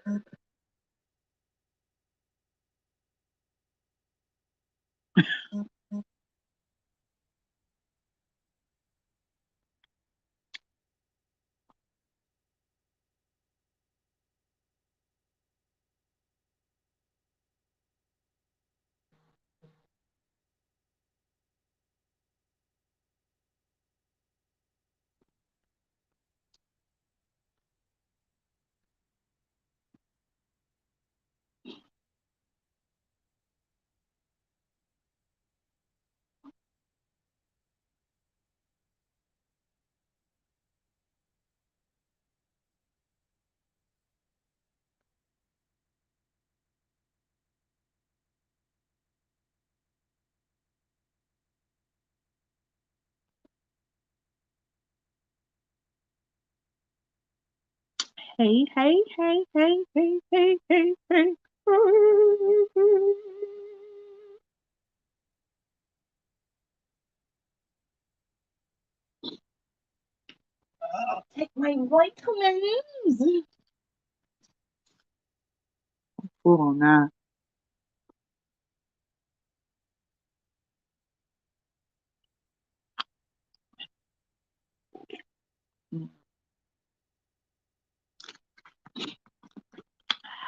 Hey, hey, hey, hey, hey, hey, hey, hey. Take my vitamins. Oh, nah.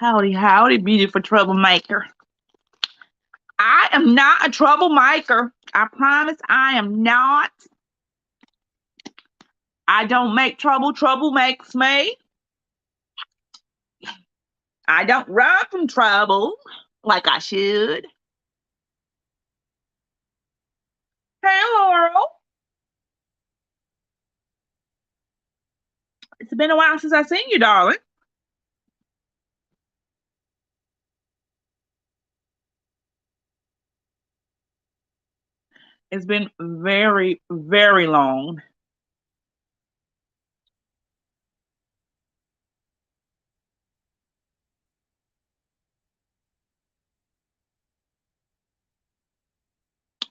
Howdy, howdy, beautiful troublemaker. I am not a troublemaker. I promise I am not. I don't make trouble. Trouble makes me. I don't run from trouble like I should. Hey, Laurel. It's been a while since I've seen you, darling. It's been very, very long.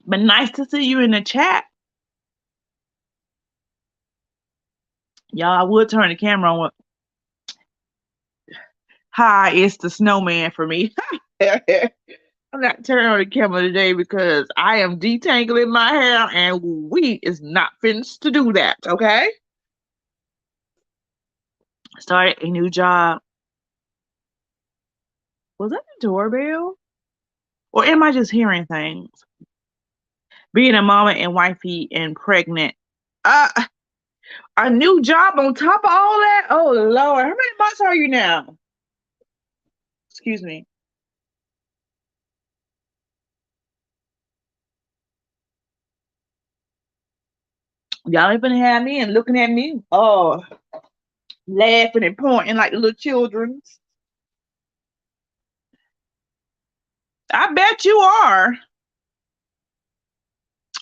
But nice to see you in the chat. Y'all, I would turn the camera on. Hi, it's the snowman for me. I'm not turning on the camera today because I am detangling my hair and we is not finished to do that, okay? Started a new job. Was that the doorbell? Or am I just hearing things? Being a mama and wifey and pregnant. Uh, a new job on top of all that? Oh Lord, how many months are you now? Excuse me. Y'all ain't been have me and looking at me. Oh, laughing and pointing like the little children. I bet you are.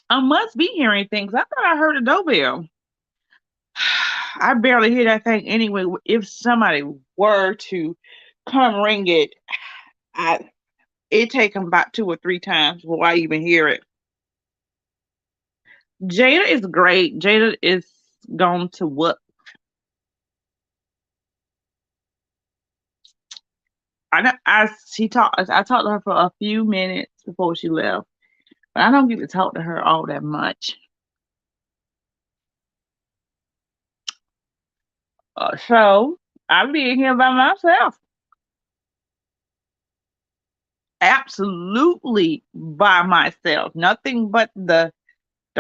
I must be hearing things. I thought I heard a doorbell. I barely hear that thing anyway. If somebody were to come ring it, I it take them about two or three times before I even hear it. Jada is great. Jada is gone to what? She talked. I talked to her for a few minutes before she left, but I don't get to talk to her all that much. So I be in here by myself. Absolutely by myself. Nothing but the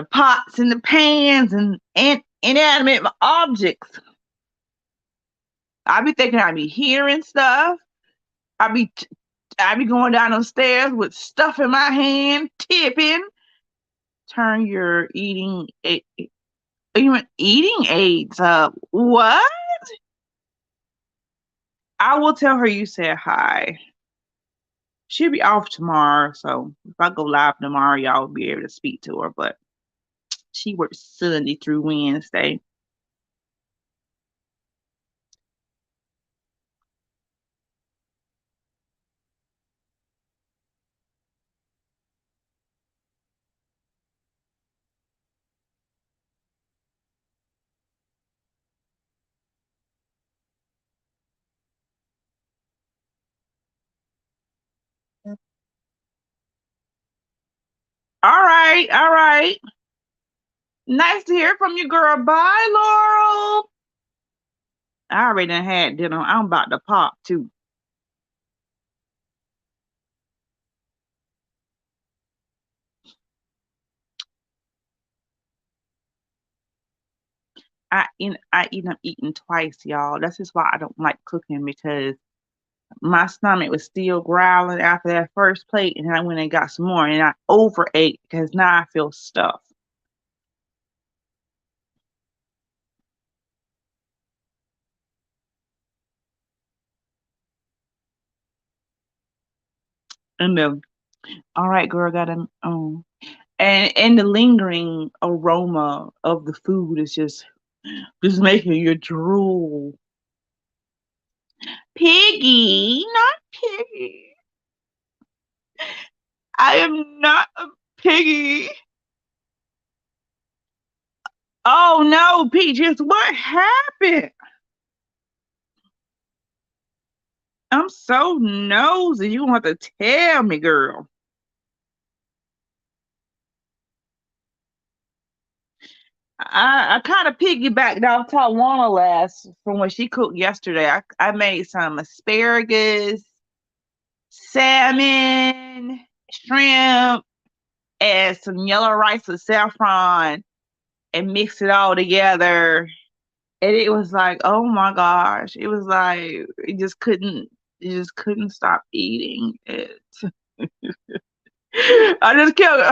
pots and the pans and inanimate objects. I be thinking I be hearing stuff. I be I be going down the stairs with stuff in my hand, tipping. Turn your even eating aids up. What? I will tell her you said hi. She'll be off tomorrow, so if I go live tomorrow, y'all will be able to speak to her. But she works Sunday through Wednesday. right, all right. Nice to hear from you, girl. Bye, Laurel. I already done had dinner. I'm about to pop too. I'm eating twice, y'all. That's just why I don't like cooking because my stomach was still growling after that first plate, and then I went and got some more, and I overate because now I feel stuffed. And then, all right, girl, got him. And the lingering aroma of the food is just making you drool. Piggy, not piggy. I am not a piggy. Oh no, Peaches, what happened? I'm so nosy. You want to tell me, girl. I kind of piggybacked off Tawana last from what she cooked yesterday. I made some asparagus, salmon, shrimp, and some yellow rice with saffron and mixed it all together. And it was like, oh my gosh. It was like you just couldn't stop eating it. I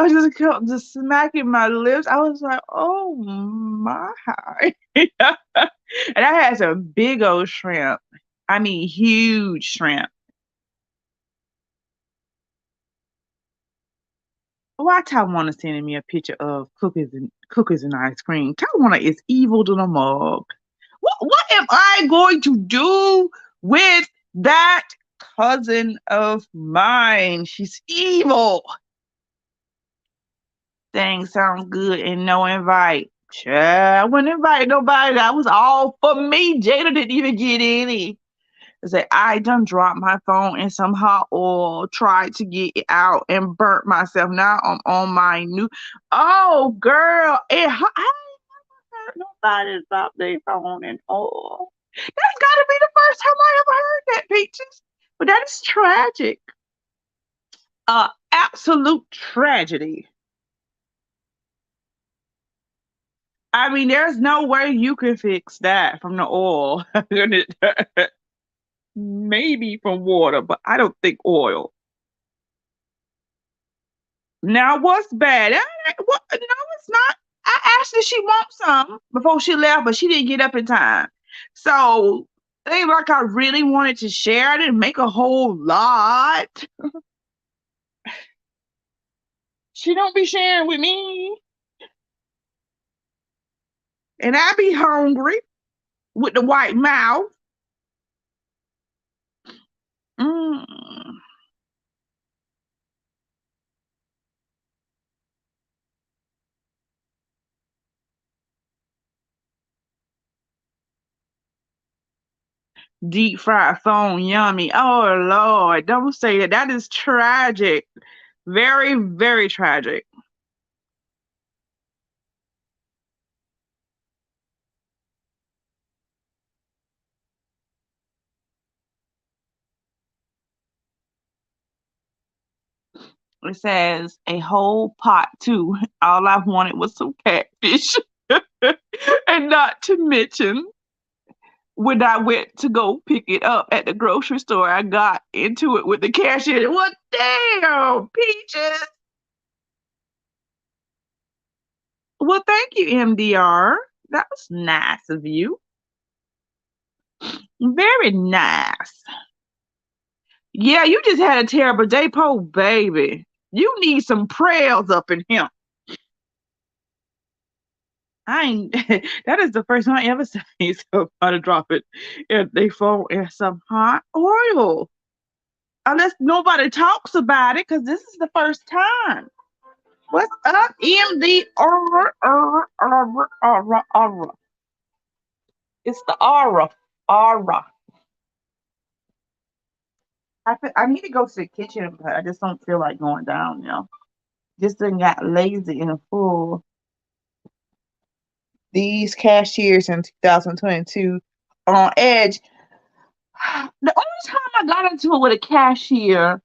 just kept just smacking my lips. I was like, oh my. And I had some big old shrimp. I mean, huge shrimp. Why Tawana sending me a picture of cookies and ice cream? Tawana is evil to the mug. What am I going to do with that cousin of mine? She's evil. Things sound good and no invite. Child, I wouldn't invite nobody. That was all for me. Jada didn't even get any. I said, I done dropped my phone in some hot oil, tried to get it out, and burnt myself. Now I'm on my new. Oh, girl. I ain't heard nobody drop their phone in oil. That's got to be the first time I ever heard that, Peaches. But that is tragic. Absolute tragedy. I mean, there's no way you can fix that from the oil. Maybe from water, but I don't think oil. Now, what's bad? What? No, it's not. I asked if she wants some before she left, but she didn't get up in time. So it ain't like I really wanted to share. I didn't make a whole lot. She don't be sharing with me, and I be hungry with the white mouth. Mm. Deep fried phone, yummy. Oh Lord, don't say that. That is tragic. Very, very tragic. It says a whole pot too. All I wanted was some catfish. And not to mention, when I went to go pick it up at the grocery store, I got into it with the cashier. What damn, Peaches? Well, thank you, MDR. That was nice of you. Very nice. Yeah, you just had a terrible day, poor baby. You need some prayers up in him. I ain't. That is the first time I ever seen somebody drop it if they fall in some hot oil. Unless nobody talks about it, because this is the first time. What's up, MD? Aura. It's the aura. Aura. I need to go to the kitchen, but I just don't feel like going down now. Just done got lazy and full. These cashiers in 2022 on edge. The only time I got into it with a cashier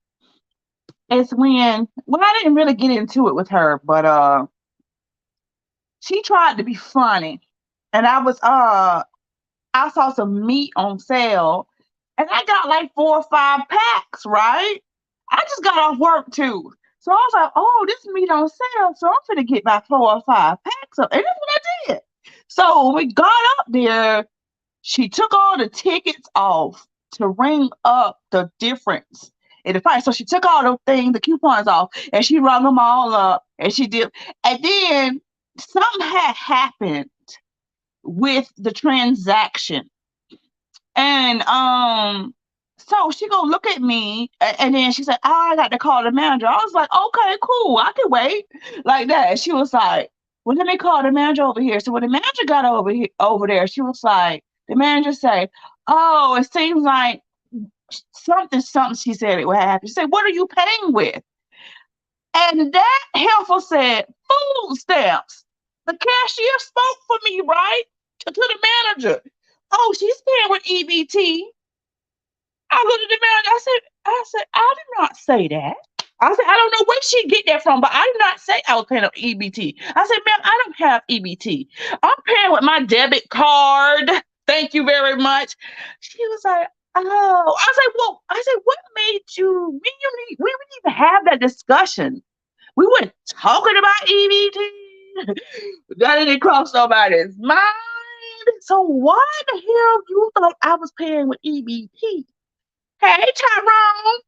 is when, well, I didn't really get into it with her, but she tried to be funny. And I saw some meat on sale and I got like 4 or 5 packs, right? I just got off work too. So I was like, oh, this meat on sale. So I'm gonna get my 4 or 5 packs up. And that's what I did. So when we got up there, she took all the tickets off to ring up the difference in the price. So she took all the things, the coupons off, and she rung them all up. And she did. And then something had happened with the transaction. And so she go look at me, and then she said, oh, I got to call the manager. I was like, okay, cool, I can wait. Like that. And she was like, well, let me call the manager over here. So when the manager got over there, she was like, the manager said, oh, it seems like something she said it would happen. She said, what are you paying with? And that helper said, food stamps. The cashier spoke for me, right? To the manager. Oh, she's paying with EBT. I looked at the manager. I did not say that. I said, I don't know where she get that from, but I did not say I was paying with EBT. I said, ma'am, I don't have EBT. I'm paying with my debit card. Thank you very much. She was like, oh. I said, what made you, we didn't even have that discussion. We weren't talking about EBT. That didn't cross nobody's mind. So why the hell you thought I was paying with EBT? Hey, Tyrone.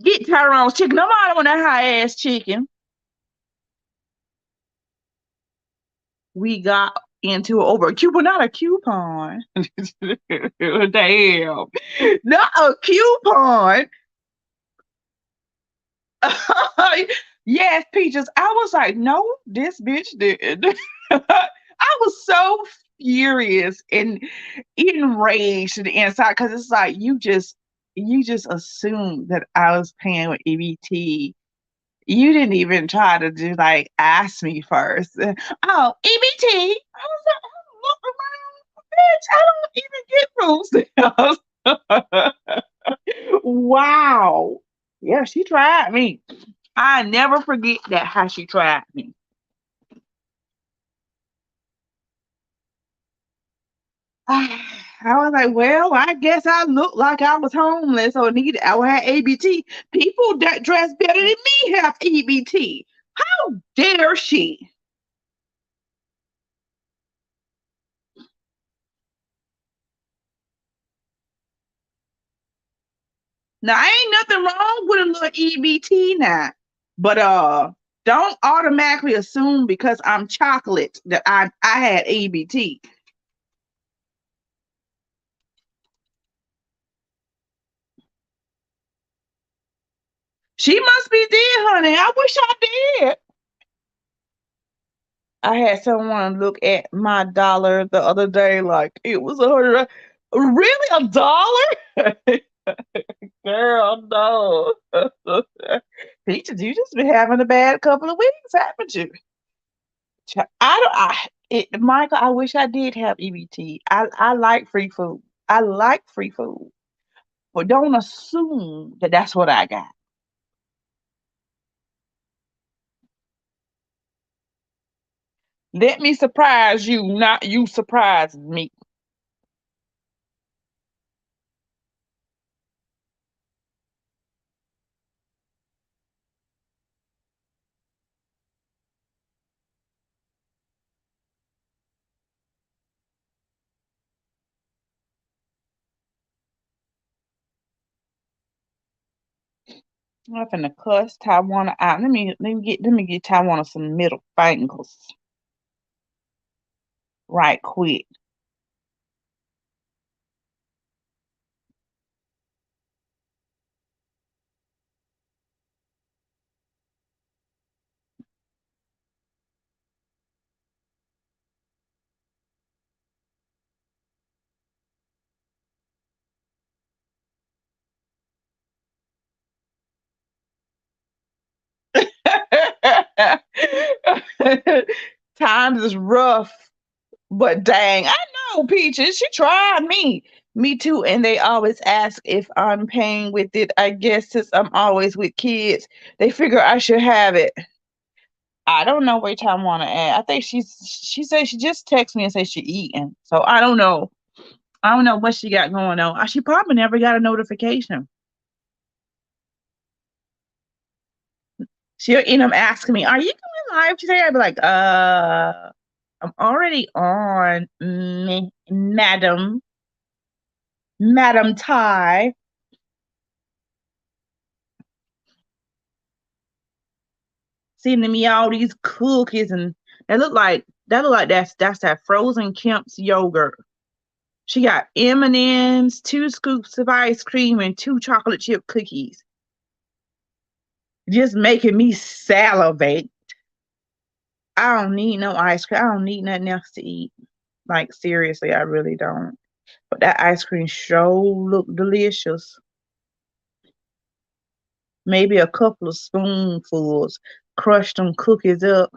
Get Tyrone's chicken. Nobody want that high ass chicken. We got into over a coupon, not a coupon. Damn. Not a coupon. Yes, Peaches. I was like, no, this bitch did. I was so furious and enraged to the inside because it's like you just assumed that I was paying with EBT. You didn't even try to do like ask me first. Oh, EBT. I was like, oh, look around, bitch. I don't even get food stamps. Wow. Yeah, she tried me. I never forget that how she tried me. I was like, well, I guess I looked like I was homeless or needed. I had ABT. People that dress better than me have EBT. How dare she? Now, ain't nothing wrong with a little EBT now, but don't automatically assume because I'm chocolate that I had EBT. She must be dead, honey. I wish I did. I had someone look at my dollar the other day like it was 100. Really, a dollar? Girl, no. Peaches, you just been having a bad couple of weeks, haven't you? I don't. Michael, I wish I did have EBT. I like free food. I like free food, but don't assume that that's what I got. Let me surprise you, not you surprise me. I'm finna cuss Taiwan out. Let me get Taiwan some middle fingers right quick. Times is rough, but dang, I know Peaches. She tried me. Me too. And they always ask if I'm paying with it. I guess since I'm always with kids, they figure I should have it. I don't know which I want to add. I think she said she just texted me and said she eating. So I don't know. I don't know what she got going on. She probably never got a notification. She'll end up asking me, "Are you going live today?" I'd be like, I'm already on, Madam Ty." Sending me all these cookies and that look like that's that frozen Kemp's yogurt. She got M&Ms, 2 scoops of ice cream, and 2 chocolate chip cookies. Just making me salivate. I don't need no ice cream. I don't need nothing else to eat. Like seriously, I really don't. But that ice cream sure look delicious. Maybe a couple of spoonfuls. Crush them cookies up.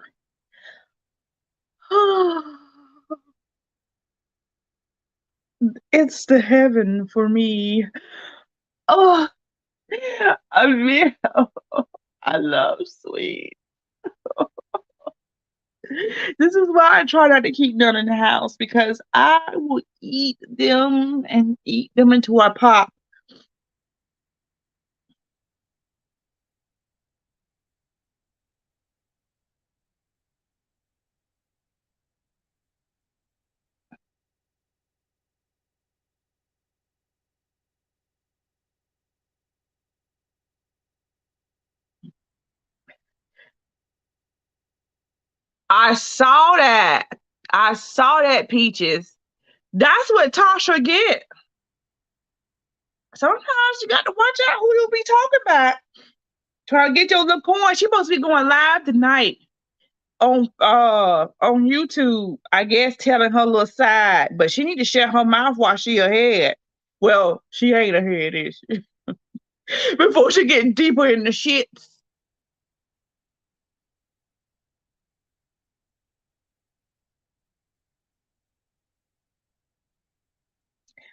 It's the heaven for me. Oh, I mean, I love sweet. This is why I try not to keep none in the house because I will eat them and eat them until I pop. I saw that. I saw that, Peaches. That's what Tasha get. Sometimes you got to watch out who you'll be talking about. Try to get your little coin. She supposed to be going live tonight on YouTube, I guess telling her little side, but she need to shut her mouth while she ahead. Well, she ain't ahead, is she? Before she get deeper in the shits.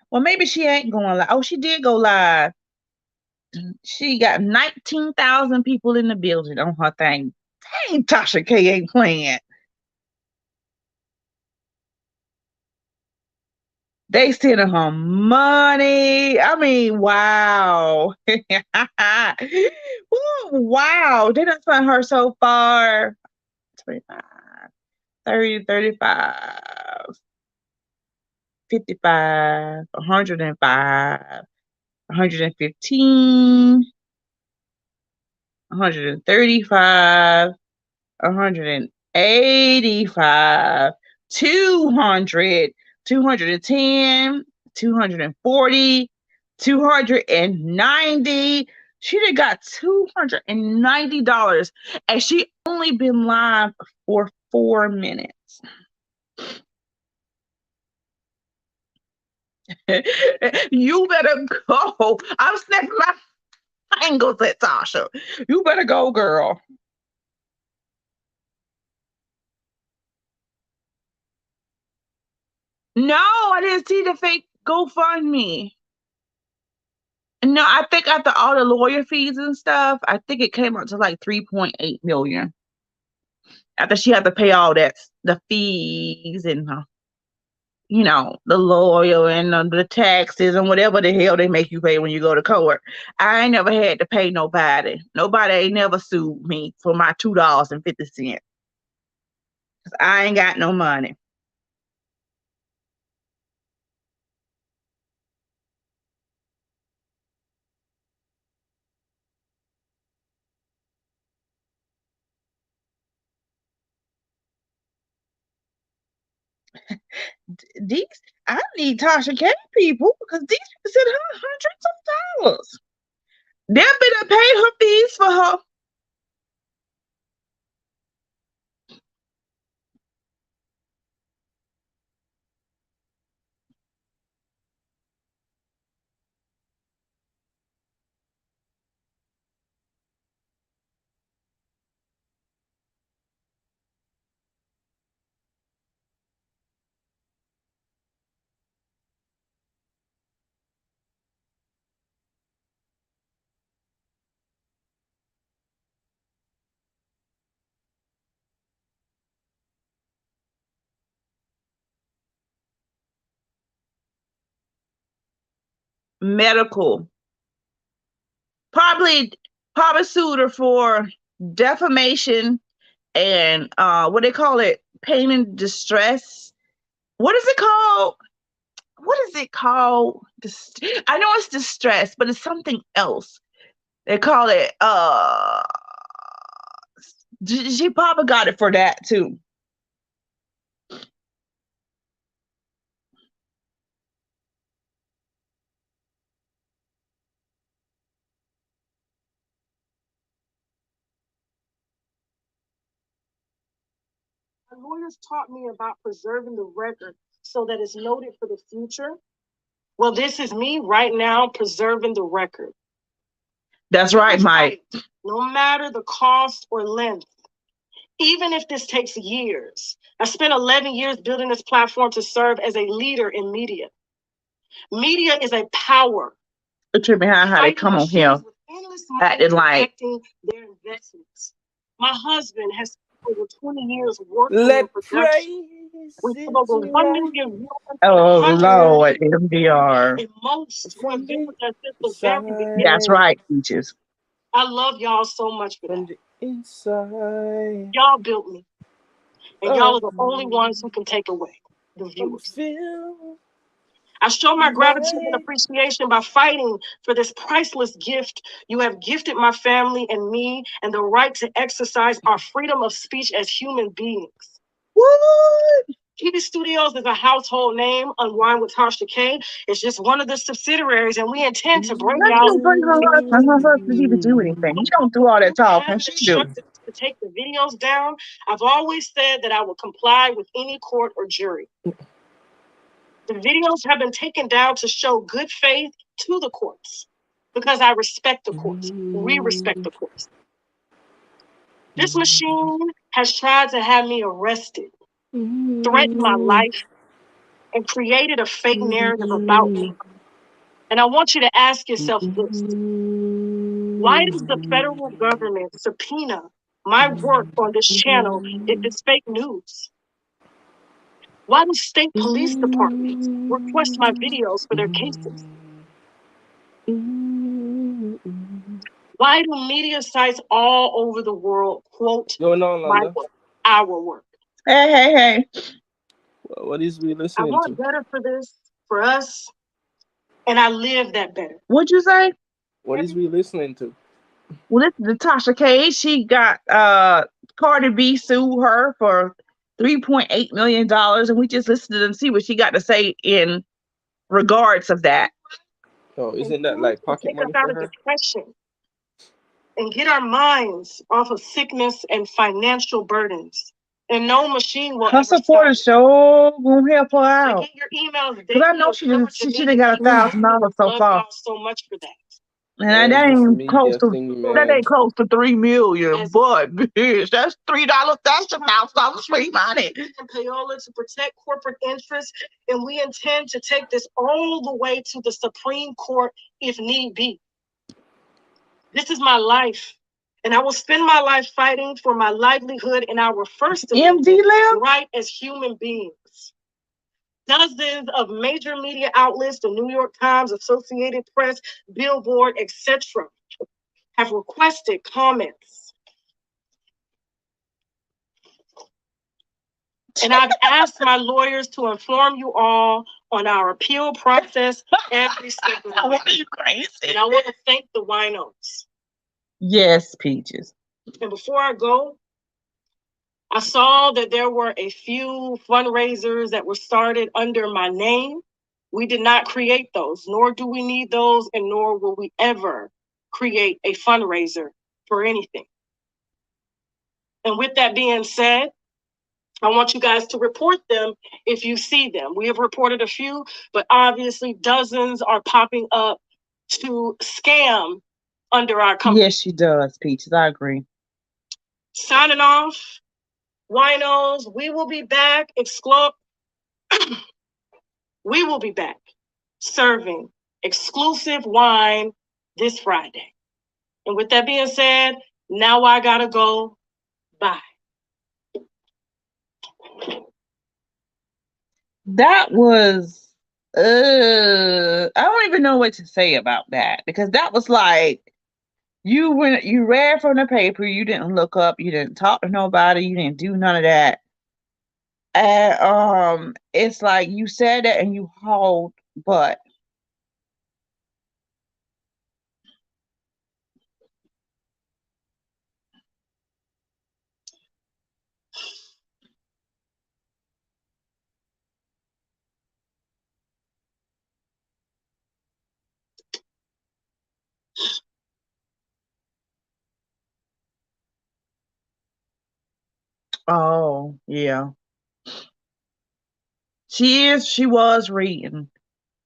Well, maybe she ain't going live. Oh, she did go live. She got 19,000 people in the building on her thing. Dang, Tasha K ain't playing. They sending her money. I mean, wow. Ooh, wow. They done sent her so far. 25, 30, 35, 55, 105, 115, 135, 185, 200, 210, 240, 290. She done got $290 and she only been live for 4 minutes. You better go. I'm snapping my fingers at Tasha. You better go, girl. No, I didn't see the fake GoFundMe. No, I think after all the lawyer fees and stuff, I think it came out to like 3.8 million. After she had to pay all that the fees and the lawyer and the taxes and whatever the hell they make you pay when you go to court. I ain't never had to pay nobody. Nobody ain't never sued me for my $2.50. I ain't got no money. These I need Tasha K people because these people sent her hundreds of dollars. They better pay her fees for her. medical. Probably sued her for defamation and what they call it, pain and distress. What is it called? What is it called? I know it's distress, but it's something else. They call it she probably got it for that too. Lawyers taught me about preserving the record so that it's noted for the future. Well, this is me right now preserving the record. That's right, Mike. No matter the cost or length, even if this takes years. I spent 11 years building this platform to serve as a leader in media. Media is a power. The trip behind how they come on here acting like their investments. My husband has over 20 years working Let in production. We have over 1 million viewers. Oh Lord, MDR. And most who have been with us since the very beginning. That's right, Peaches. I love y'all so much for that. Inside. Y'all built me. And y'all are the only ones who can take away the viewers. I show my gratitude and appreciation by fighting for this priceless gift. You have gifted my family and me and the right to exercise our freedom of speech as human beings. What? TV Studios is a household name. Unwind with Tasha K. It's just one of the subsidiaries, and we intend to bring y'all. Her husband even do anything. He don't do all that talking. She do. To take the videos down. I've always said that I will comply with any court or jury. The videos have been taken down to show good faith to the courts because I respect the courts. We respect the courts. This machine has tried to have me arrested, threatened my life, and created a fake narrative about me. And I want you to ask yourself this. Why does the federal government subpoena my work on this channel if it's fake news? Why do state police departments request my videos for their cases? Why do media sites all over the world quote my work, our work? Hey. What is we listening to? I want better for this, for us, and I live that better. What'd you say? What is we listening to? Well, this is Tasha K. She got Cardi B sued her for $3.8 million, and we just listened and see what she got to say in regards of that. Oh, isn't that like pocket money for her? Depression and get our minds off of sickness and financial burdens. And no machine will. Her supporters sure gonna help her out. Get your emails. Because I know she done got $1,000 so far. So much for that. And that ain't close to 3 million, but bitch, that's $3. That's about some free money. And payola to protect corporate interests, and we intend to take this all the way to the Supreme Court if need be. This is my life, and I will spend my life fighting for my livelihood in our First Amendment right as human beings. Dozens of major media outlets, the New York Times, Associated Press, Billboard, etc., have requested comments. And I've asked my lawyers to inform you all on our appeal process every step of the way. Are you crazy? And I want to thank the winos. Yes, Peaches. And before I go, I saw that there were a few fundraisers that were started under my name. We did not create those, nor do we need those, and nor will we ever create a fundraiser for anything. And with that being said, I want you guys to report them if you see them. We have reported a few, but obviously dozens are popping up to scam under our company. Yes, she does, Peaches. I agree. Signing off. Winos, we will be back. We will be back serving exclusive wine this Friday. And with that being said, now I gotta go. Bye. That was I don't even know what to say about that because that was like you read from the paper, you didn't look up, you didn't talk to nobody, you didn't do none of that. And it's like you said that and you hauled butt. Oh, yeah. She was reading.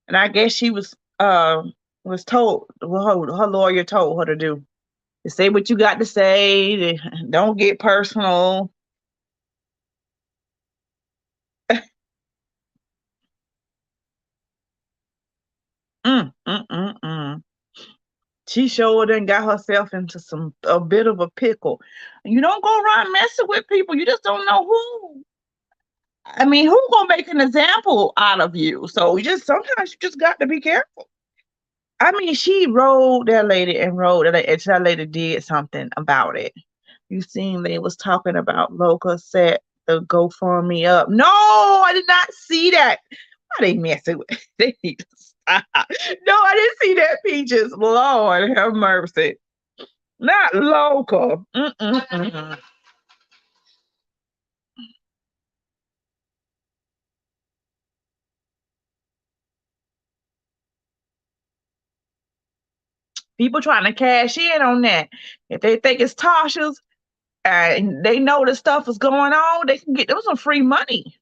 And I guess she was told what her lawyer told her to do. To say what you got to say, don't get personal. Mm. She sure done got herself into a bit of a pickle. You don't go around messing with people. You just don't know who. I mean, who gonna make an example out of you? So sometimes you just got to be careful. I mean, she rolled that lady and rolled that, and that lady did something about it. You seen they was talking about Loca set the GoFundMe up. No, I did not see that. Why they messing with? They need to stop. No, I didn't see that, Peaches. Lord have mercy. Not Loca. Mm-mm-mm. People trying to cash in on that. If they think it's Tasha's and they know the stuff is going on, they can get them some free money.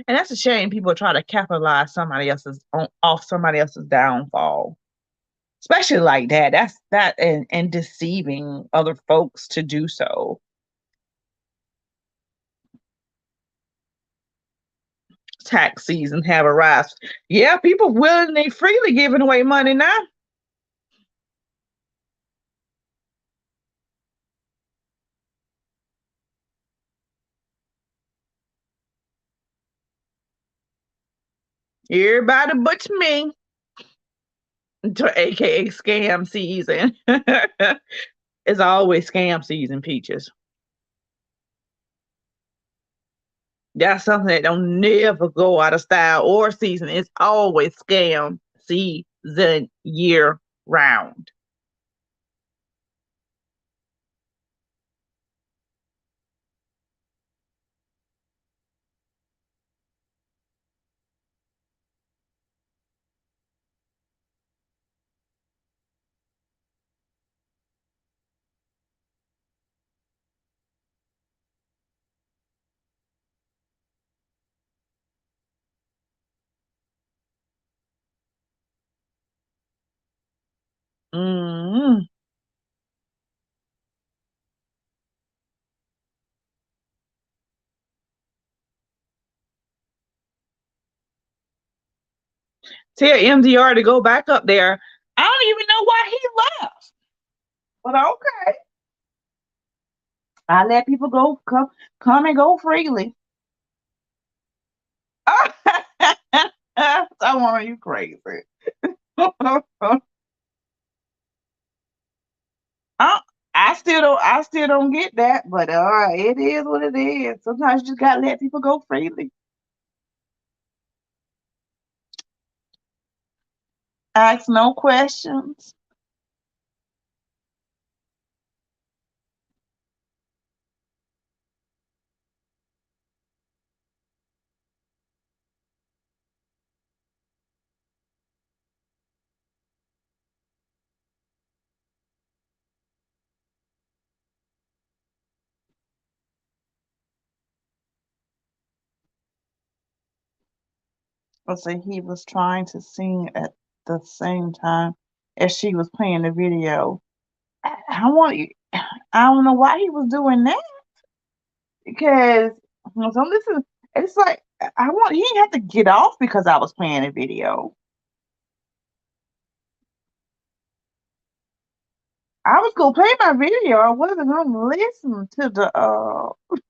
And that's a shame people try to capitalize off somebody else's downfall. Especially like that. That's that and deceiving other folks to do so. Tax season have arrived. Yeah, people willingly freely giving away money now. Everybody but me. To AKA scam season. It's always scam season, Peaches. That's something that don't never go out of style or season. It's always scam season year round. Mm-hmm. Tell MDR to go back up there. I don't even know why he left. But okay. I let people come and go freely. Someone you crazy. I, I still don't get that, but it is what it is. Sometimes you just gotta let people go freely. Ask no questions. Let's say he was trying to sing at the same time as she was playing the video. I want you. I don't know why he was doing that because so this is. It's like I want. He didn't have to get off because I was playing a video. I was gonna play my video. I wasn't gonna listen to the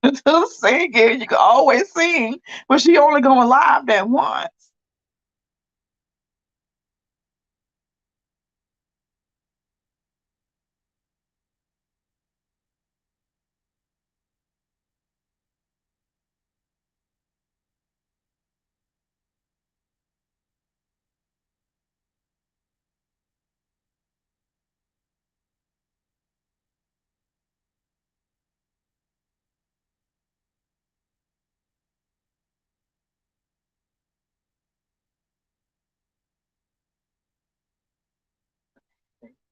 to the singing. You can always sing, but she only going live that once.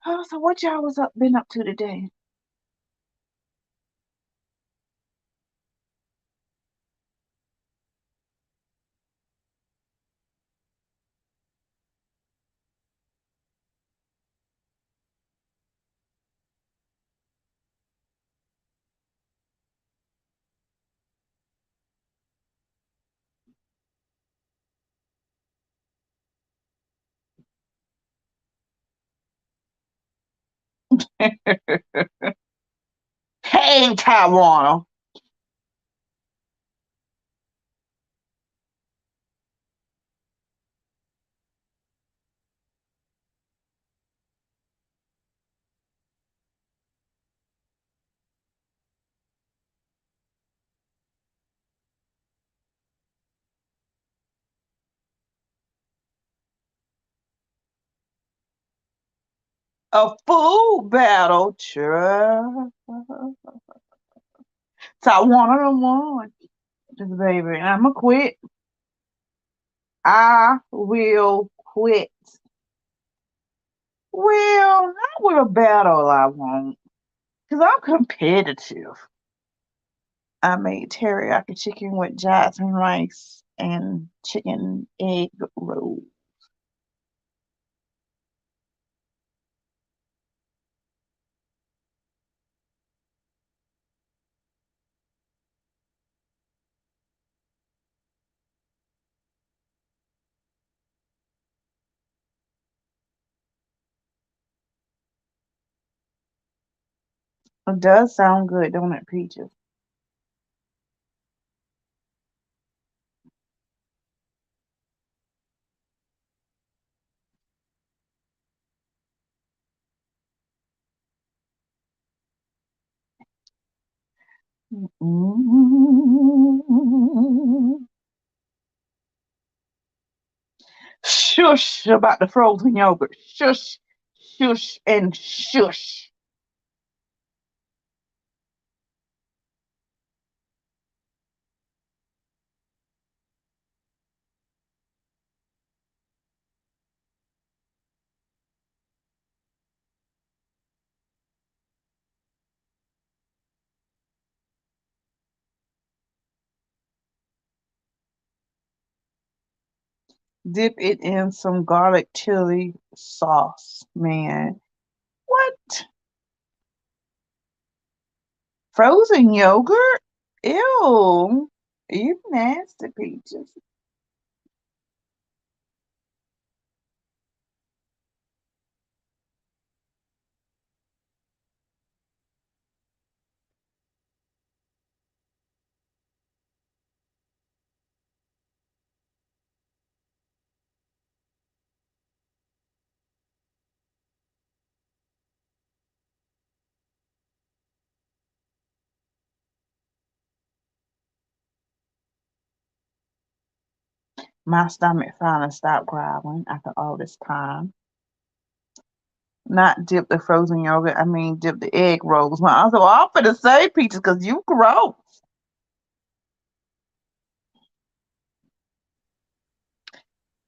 Oh, so what y'all was been up to today? Hey, Taiwan. A food battle, sure. Taiwan on one. Just baby, I'ma quit. I will quit. Well, not with a battle I won't. Because I'm competitive. I made teriyaki chicken with jasmine rice and chicken egg roll. It does sound good, don't it, Peaches? Mm. Shush about the frozen yogurt. Shush, shush, and shush. Dip it in some garlic chili sauce, man. What? Frozen yogurt? Ew. You nasty, Peaches. My stomach finally stopped growling after all this time. Not dip the frozen yogurt. I mean, dip the egg rolls. Well, I was like, well, I'm finna say Peaches because you gross.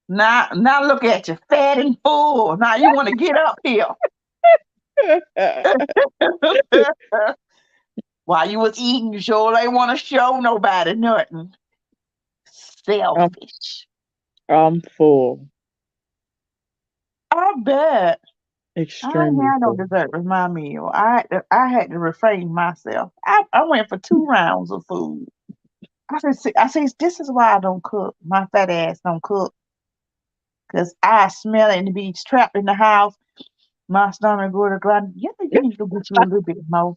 Now look at you, fat and full. Now you want to get up here. While you was eating, you sure ain't want to show nobody nothing. I'm Selfish. I'm full. I bet. I ain't Extremely had no full. dessert with my meal. I had to refrain myself. I went for 2 rounds of food. I said, this is why I don't cook. My fat ass don't cook. Because I smell it and be trapped in the house. My stomach go to glide. Yeah, you need to get you a little bit more.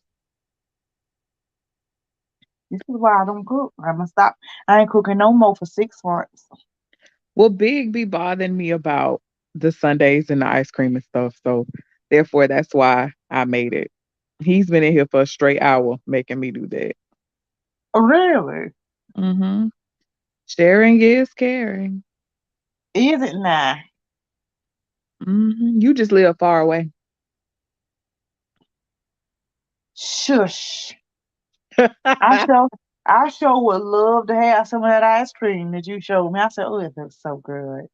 This is why I don't cook. I'm gonna stop. I ain't cooking no more for 6 months. Well, Big be bothering me about the sundaes and the ice cream and stuff. So therefore that's why I made it. He's been in here for a straight hour making me do that. Really? Mm-hmm. Sharing is caring. Is it now? Mm-hmm. You just live far away. Shush. I sure would love to have some of that ice cream that you showed me. I said, oh, it looks so good.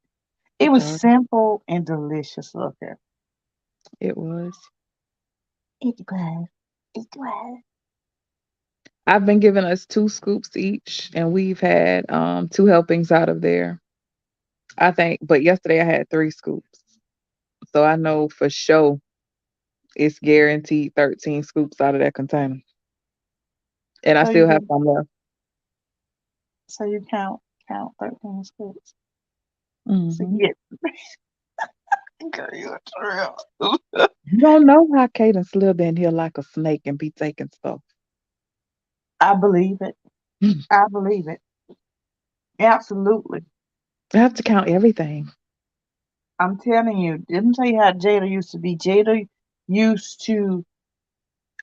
It It was does. simple and delicious looking. It was. It was. It was. I've been giving us 2 scoops each, and we've had 2 helpings out of there. I think, but yesterday I had 3 scoops. So I know for sure it's guaranteed 13 scoops out of that container. And I So you still have do, some left. so you count 13 scoops. So Hmm. you get girl, you're real. You don't know how Kaden slid in here like a snake and be taking stuff. I believe it. I believe it. Absolutely. I have to count everything. I'm telling you, didn't tell you how Jada used to be. Jada used to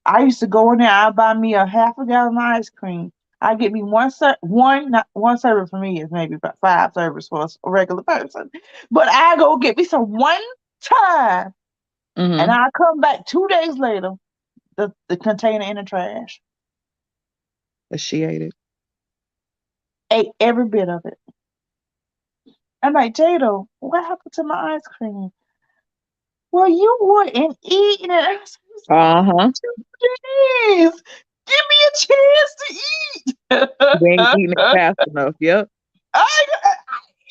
I used to go in there, I'd buy me a half a gallon of ice cream. I get me not one server for me is maybe about 5 servers for a regular person. But I go get me some one time and Hmm. I come back 2 days later, the container in the trash. But she ate it. Ate every bit of it. I'm like, Jada, what happened to my ice cream? Well, you wouldn't eat it. I said, Uh-huh. please, give me a chance to eat. They ain't eating it fast enough. Yep.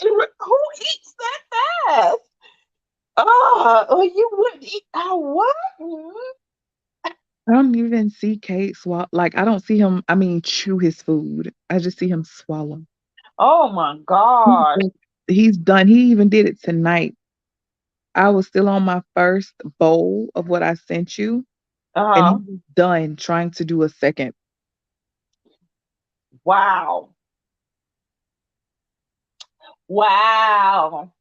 Who eats that fast? Oh, you wouldn't eat. Oh, what? I don't even see Kate swallow. Like, I don't see him, I mean, chew his food. I just see him swallow. Oh my He's God. done. He's done. He even did it tonight. I was still on my first bowl of what I sent you, and he Uh-huh. was done trying to do a second. Wow. Wow.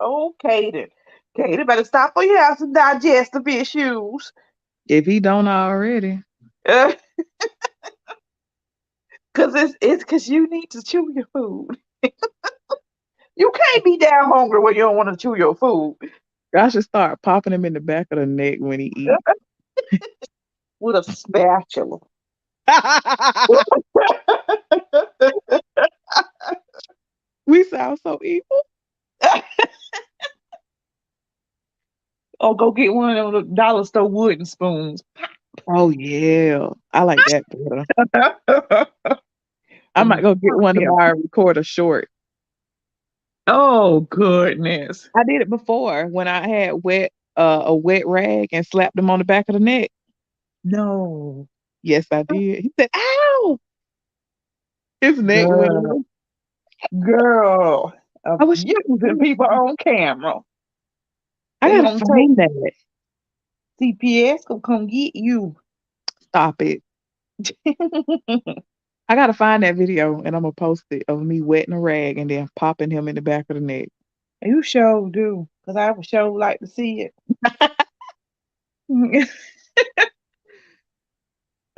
Okay then. Katie better stop or you have some digestive issues. If he don't already. Cause it's cause you need to chew your food. You can't be down hungry when you don't want to chew your food. I should start popping him in the back of the neck when he eats. With a spatula. We sound so evil. Or go get one of those dollar store wooden spoons. Oh yeah, I like that better. I might And go get one yeah. tomorrow and record a short. Oh goodness. I did it before when I had a wet rag and slapped him on the back of the neck. No. Yes, I did. He said, "Ow!" His neck went. Girl. Girl. I wish Abusing people on camera. I They gotta gonna take find that. CPS gonna come get you. Stop it. I gotta find that video and I'm gonna post it of me wetting a rag and then popping him in the back of the neck. You sure do. Cause I would sure like to see it.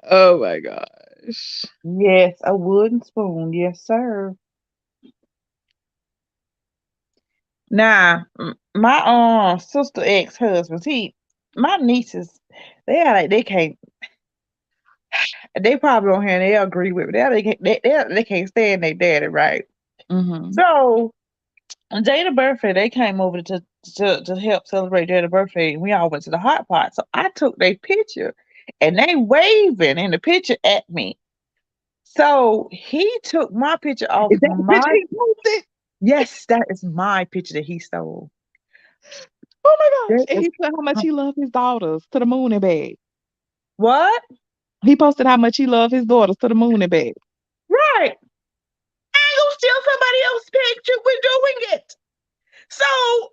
Oh my gosh. Yes, a wooden spoon. Yes, sir. Now, my sister ex-husbands, my nieces, they are like they can't. They probably on here and they agree with me. They can't stand their daddy, right? Mm-hmm. So on Jada's birthday, they came over to help celebrate Jada's birthday. And we all went to the hot pot. So I took their picture, and they waving in the picture at me. So he took my picture off Is that the picture my. he posted? Yes, that is my picture that he stole. Oh my gosh. That And is he said how much he loved his daughters to the moon and back. what? He posted how much he loved his daughters to the moon and back. Right. I ain't gonna steal somebody else's picture. We're doing it. So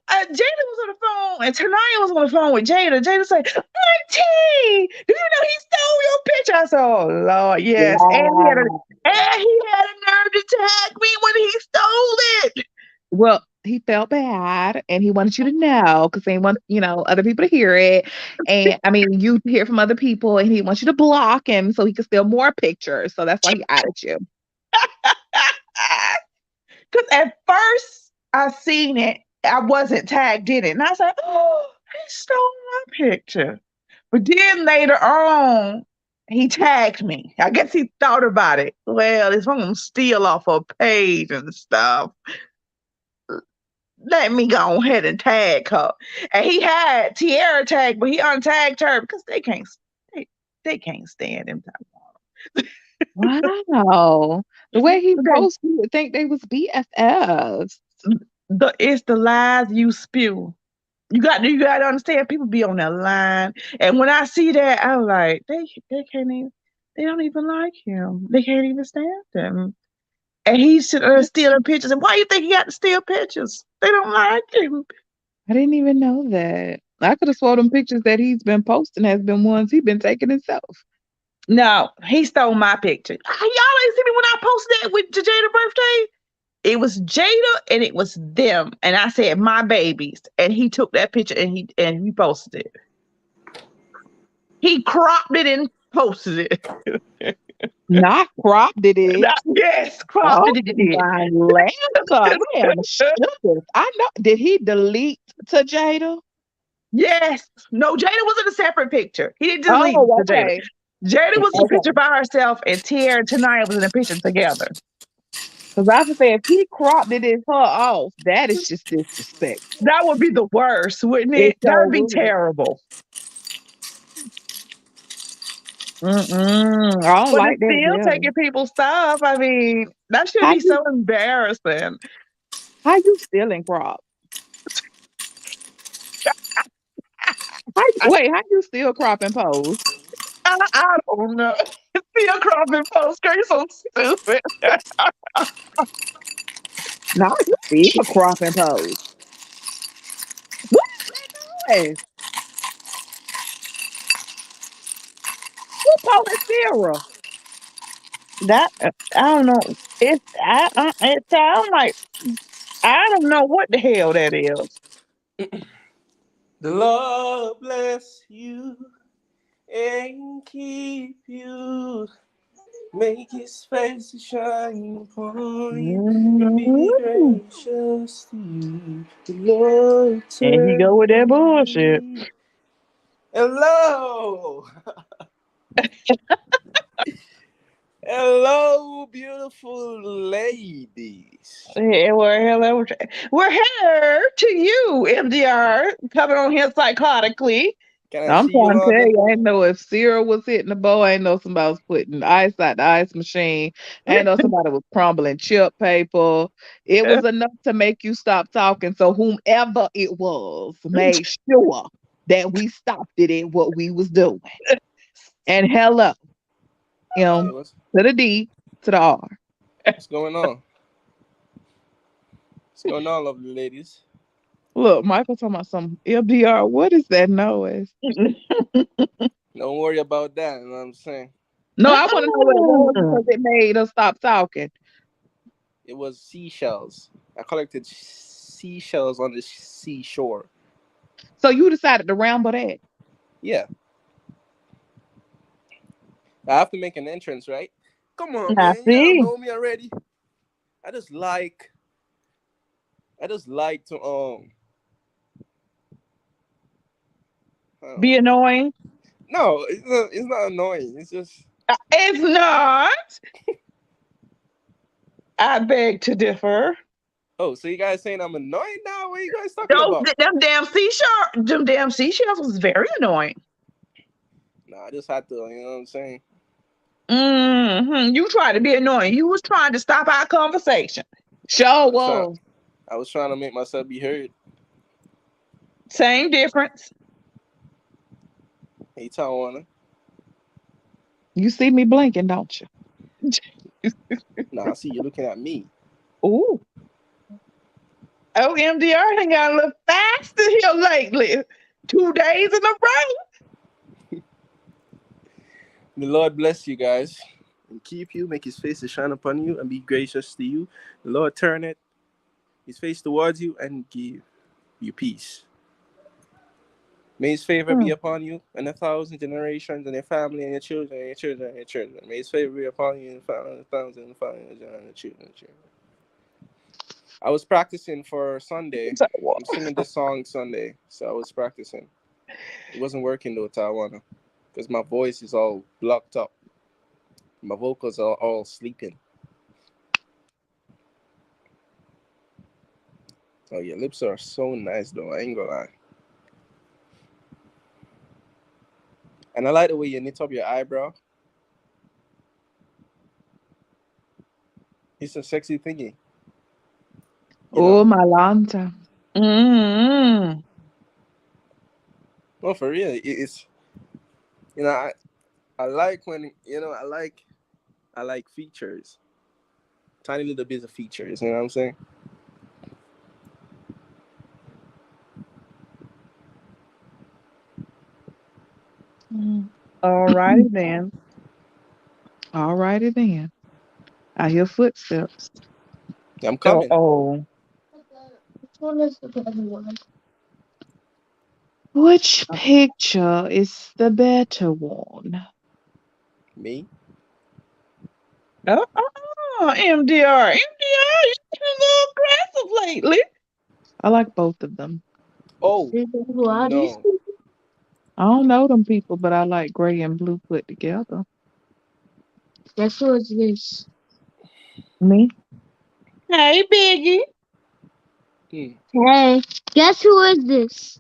Jada was on the phone and Tanaya was on the phone with Jada. Jada said, Auntie, do you know he stole your picture? I said, oh Lord, yes. Wow. And he had a nerve to tag me when he stole it. Well, he felt bad and he wanted you to know because he want, other people to hear it. And I mean, you to hear from other people and he wants you to block him so he can steal more pictures. So that's why he added you. Because at first I seen it, I wasn't tagged in it. And I said, oh, he stole my picture. But then later on, he tagged me. I guess he thought about it. Well, if I'm going to steal off her page and stuff, let me go ahead and tag her. And he had Tierra tagged, but he untagged her because they can't stand him. Wow. The way he posted, you would think they was BFFs. It's the lies you spew. You got to understand people be on that line. And when I see that, I'm like, they can't even, they don't even like him. They can't even stand him. And he's stealing pictures. And why you think he got to steal pictures? They don't like him. I didn't even know that. I could have sworn them pictures that he's been posting has been ones he's been taking himself. No, he stole my picture. Y'all ain't see me when I posted that with Jada's birthday? It was Jada and it was them. And I said, my babies. And he took that picture and he posted it. He cropped it and posted it. Not cropped it. Yes, cropped it. My Lanta, I am shook. I know. Did he delete to Jada? Yes. No, Jada was in a separate picture. He didn't delete to okay. Jada. Jada was in a picture by herself and Tierra and Tanaya was in a picture together. Because I would say if he cropped it as her off, that is just disrespect. That would be the worst, wouldn't it? That would be terrible. I don't like that. Still taking people's stuff. I mean, that should be so embarrassing. How you stealing crop? Wait, how you steal crop and pose? I don't know. Steal crop and pose. You're so stupid. No, you steal crop and pose. What is that noise? Who posted Sarah? That I don't know. It sounds like I don't know what the hell that is. The Lord bless you and keep you. Make his face to shine upon you and be gracious to you. The Lord and you go with that bullshit. Hello. Hello, beautiful ladies. Yeah, hello. We're here to you, MDR, coming on here psychotically. I'm trying to tell you, I didn't know if Sarah was hitting the bow. I didn't know somebody was putting ice out the ice machine. I didn't know somebody was crumbling chip paper. It was enough to make you stop talking. So whomever it was made sure that we stopped it at what we was doing. And hello, to the D, to the R. What's going on? What's going on, lovely ladies? Look, Michael talking about some MDR. What is that noise? Don't worry about that. You know what I'm saying? No, I want to know what it was because it made us stop talking. It was seashells. I collected seashells on the seashore. So you decided to ramble that? Yeah. I have to make an entrance, right? Come on, man. You don't know me already. I just like to be annoying. No, it's not annoying. It's just it's not. I beg to differ. Oh, so you guys saying I'm annoying now? What are you guys talking about? Them damn seashells was very annoying. Nah, I just had to, you know what I'm saying? You tried to be annoying. You was trying to stop our conversation. Whoa. I was trying to make myself be heard. Same difference. Hey, Tawana. You see me blinking, don't you? Nah, I see you looking at me. Ooh. Oh, MDR done got a little faster here lately. 2 days in a row. The Lord bless you guys and keep you, make his face to shine upon you and be gracious to you. The Lord turn his face towards you and give you peace. May his favor be upon you and 1,000 generations and your family and your children and your children and your children. May his favor be upon you and 1,000 and family and your children and children. I was practicing for Sunday. I'm singing this song Sunday, so I was practicing. It wasn't working though, Tawana, because my voice is all blocked up. My vocals are all sleeping. Oh, your lips are so nice though, I ain't gonna lie. And I like the way you knit up your eyebrow. It's a sexy thingy. Oh, Malanta. Mm-hmm. Well, for real, it's I like when I like features. Tiny little bits of features, you know what I'm saying? Alrighty then. Alrighty then. I hear footsteps. I'm coming. Oh. Which picture is the better one? Me? MDR. MDR, you've been a little aggressive lately. I like both of them. Oh, no. I don't know them people, but I like gray and blue put together. Guess who is this? Me? Hey, Biggie. Hey, guess who is this?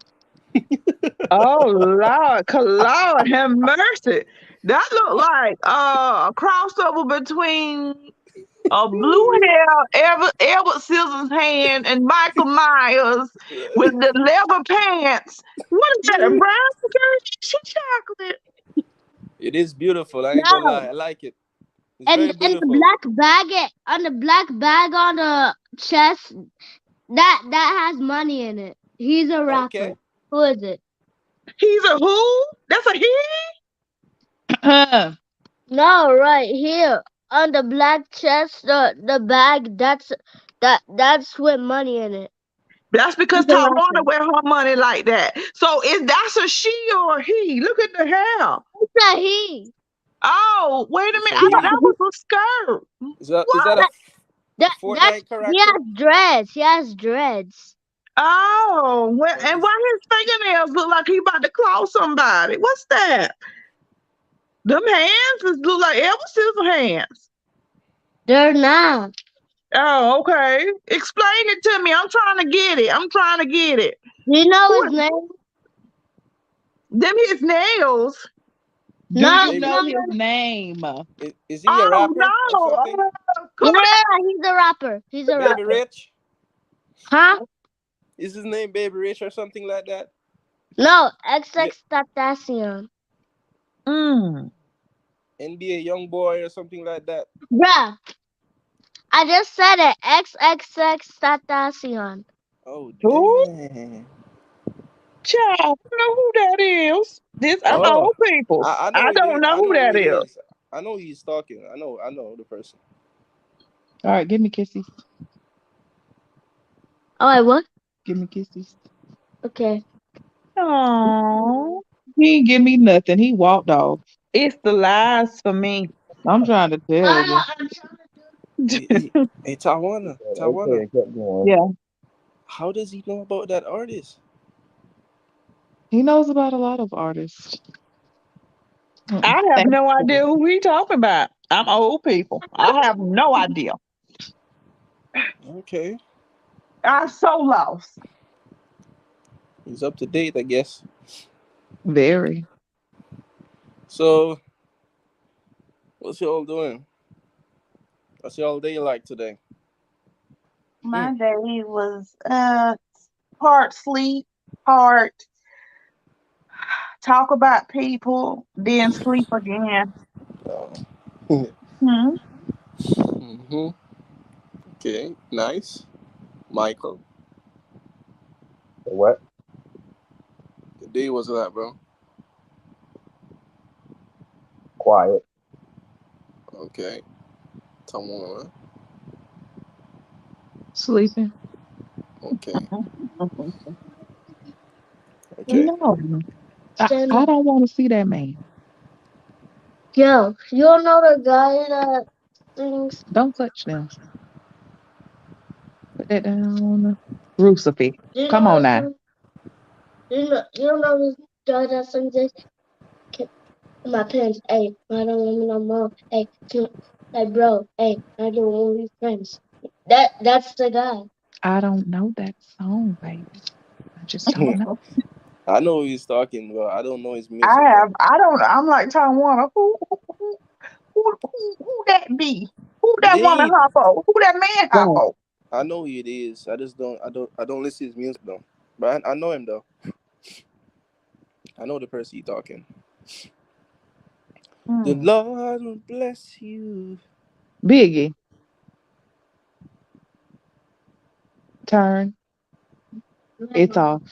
Oh, Lord, have mercy. That looked like a crossover between a blue hair Edward Scissorhands and Michael Myers with the leather pants. What is that? A brown skirt? She chocolate. It is beautiful. I ain't gonna lie. I like it. It's very And beautiful. the black bag on the chest, that has money in it. He's a rapper. Okay. Who is it? He's a who? That's a he? No, right here on the black chest, the bag. That's with money in it. That's because He's a rapper. Tawana wear her money like that. So that's a she or a he? Look at the hair. It's a he. Oh, wait a minute. It's a I thought he. that was a skirt. Is that a Fortnite character? He has dreads. Oh, and why his fingernails look like he about to claw somebody? What's that? Them hands look like Edward Scissorhands. They're not. Oh, okay. Explain it to me. I'm trying to get it. Do you know his name? Them his nails. Do you know his name? Is he a rapper? No. Or something? Yeah, he's a rapper. He's a rapper. Baby Rich? Huh? Is his name Baby Rich or something like that? No, XXXTentacion. NBA Young Boy or something like that? Yeah. I just said it. XXXTentacion. Oh, damn. Child, I don't know who that is. I'm old people. I don't know who that is. I know he's talking. I know the person. All right, give me kisses. Oh, wait, what? Give me kisses. Okay. Oh, he ain't give me nothing. He walked off. It's the lies for me. I'm trying to tell you. Hey, Tawana. Yeah. How does he know about that artist? He knows about a lot of artists. I have no idea who we talking about. I'm old people. I have no idea. Okay. I'm so lost. He's up to date, I guess. Very. So, what's y'all doing? What's y'all day like today? My day was part sleep, part talk about people, then sleep again. Okay, nice. Michael. What? The day was that, bro? Quiet. Okay. Come on. Sleeping. Okay. Okay. No, I don't want to see that man. Yo, you don't know the guy that sings? Don't touch them. Put that down. Rucifer. You Come know on this now. one? You don't know this guy that sings this? My parents, hey, I don't want me no more. Hey, hey, bro, hey, I don't want to be friends. That's the guy. I don't know that song, baby. I just don't know. I know who he's talking about. I don't know his I music though. have. I don't. I'm like Tawana. Who that be? Who It that woman ain't. hop on? Who that man hop Right. on? I know who it is. I just don't. I don't listen to his music though. But I know him though. I know the person you talking. The Hmm. Lord will bless you. Biggie, turn. It's off.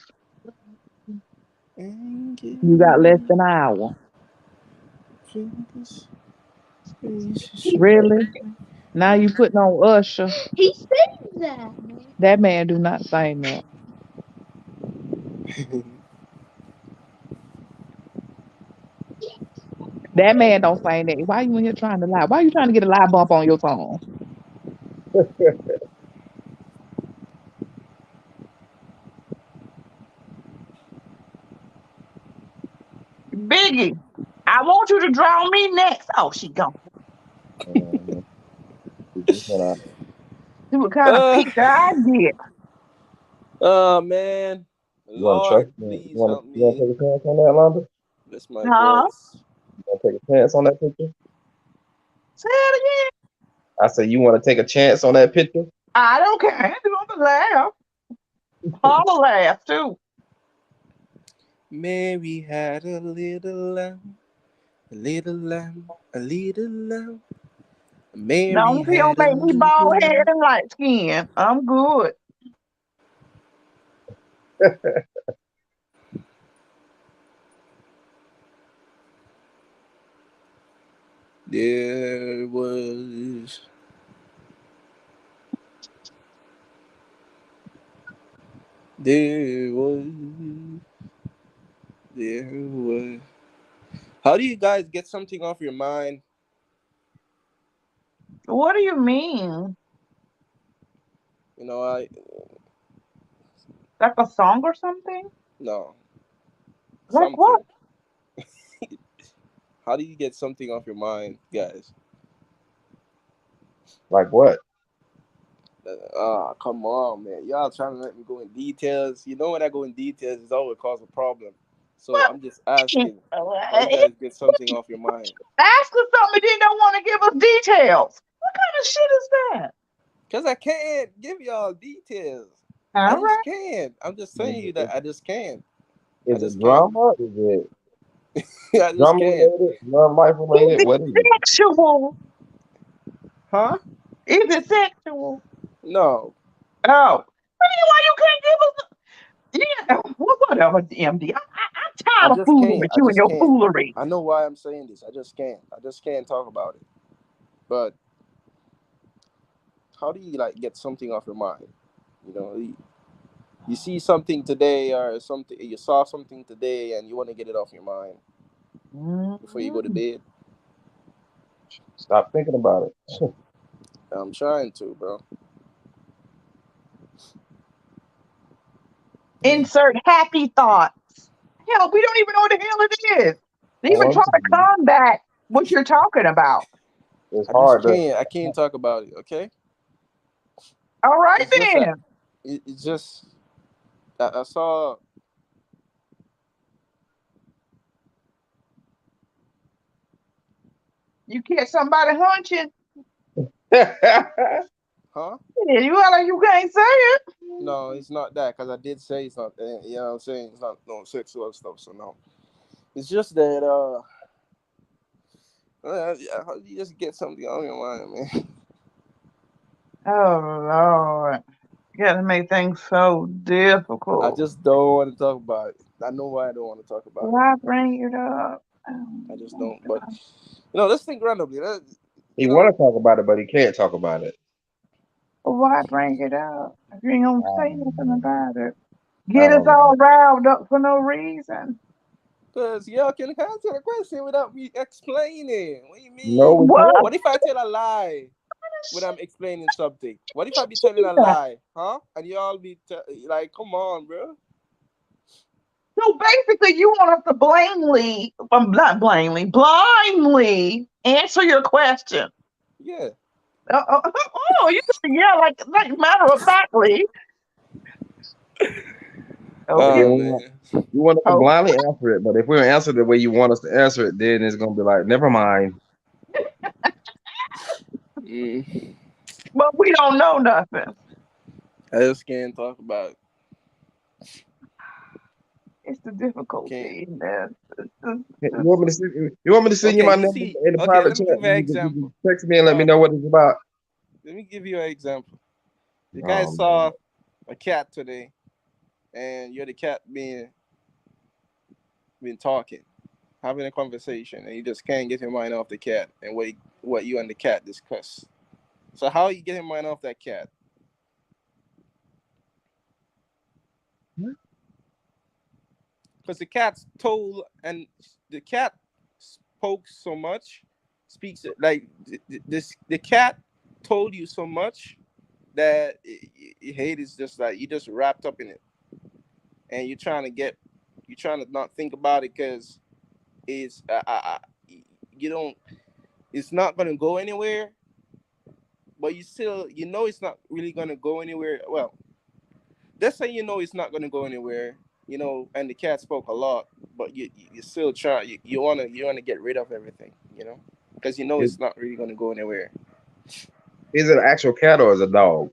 And give You got less you than an hour. fingers, spacious Really? Now you putting on Usher. He sings that. That man do not sing that. That man don't sing that. Why you in here trying to lie? Why you trying to get a lie bump on your tongue? Biggie, I want you to draw me next. Oh, she gone. Mm-hmm. You just wanna See what kind of uh, picture I get. oh man, you wanna trust Lord, me? please help You wanna me. take a chance on that, Londa? Bless my Huh? voice. You wanna take a chance on that picture? Say it again. I said you wanna take a chance on that picture? I don't care. I do want to laugh. Holla laugh too. Mary had a little lamb, a little lamb, a little lamb. Mary Don't you don't had a make me little bald head lamb. and light skin. I'm good. There was, there was, there was. How do you guys get something off your mind? What do you mean? You know, I Like a song or something? no Like what? something. How do you get something off your mind, guys? Like what? Come on, man. Y'all trying to let me go in details. You know, when I go in details, it's always cause a problem. So What? I'm just asking, how you guys get something off your mind? Ask us something, then don't want to give us details. What kind of shit is that? Cause I can't give y'all details. I All just right. can't. I'm just Is saying you it, that I just can't. I is it just can't. drama? Is it I just drama can't. related? Non-life Is related? it What is it? sexual? Huh? Is it sexual? No. Oh. Why you can't give us? Yeah, whatever, MD. I'm I tired of just fooling can't. with I you and just your can't. foolery. I know why I'm saying this. I just can't. I just can't talk about it. But how do you like get something off your mind? You know, you see something today or something, you saw something today and you want to get it off your mind before you go to Mm. bed. Stop thinking about it. I'm trying to, bro. Insert happy thoughts. Hell, we don't even know what the hell it is. They Oh, even I'm try to telling you, combat what you're talking about. it's I just hard to. can't. I can't talk about it. Okay. All right It's just that then. it's just I saw. You catch somebody hunching, Huh? and you act like you can't say it. No, it's not that because I did say it's not. You know what I'm saying? It's not no sexual stuff. So no. It's just that yeah, how do you just get something on your mind, man? Oh Lord. You gotta make things so I difficult. just don't want to talk about it. I know why I don't want to talk about it. Why bring it up? I just don't. But let's think randomly. He You want know, to talk about it, but he can't talk about it. Why bring it up? If you ain't gonna say nothing Um, about it. Get us um, all riled up for no reason. because y'all can answer the question without me explaining. What do you no, mean? we What? can't. What if I tell a lie when I'm explaining something? What if I be telling a lie, huh? And y'all be like, come on, bro. So basically, you want us to not blindly answer your question. Yeah. Oh, you just yeah, like matter of factly. Yeah, Okay. Oh we man. want us to Oh, blindly answer it, but if we don't answer the way you want us to answer it, then it's gonna be like, never mind. Mm. but we don't know nothing. I just can't talk about it. It's the Can't. difficulty in this. You It's want me to send you want me to send you Okay, my you number see. in the Okay, private let me chat? give you an You can example. text me and let me Um, know what it's about. let me give you an example. The guy Man. saw a cat today, and you're the cat been talking, having a conversation, and you just can't get your mind off the cat and what you and the cat discuss. So how you get your mind off that cat? Because the cat's told, and the cat spoke so much, speaks like the cat told you so much that hate is just like you just wrapped up in it, and you're trying to not think about it because it's you don't it's not gonna go anywhere, but you know it's not really gonna go anywhere. Well, let's say you know it's not gonna go anywhere, and the cat spoke a lot, but you still try. You wanna get rid of everything, because you know Is, it's not really gonna go anywhere. is it an actual cat or is it a dog?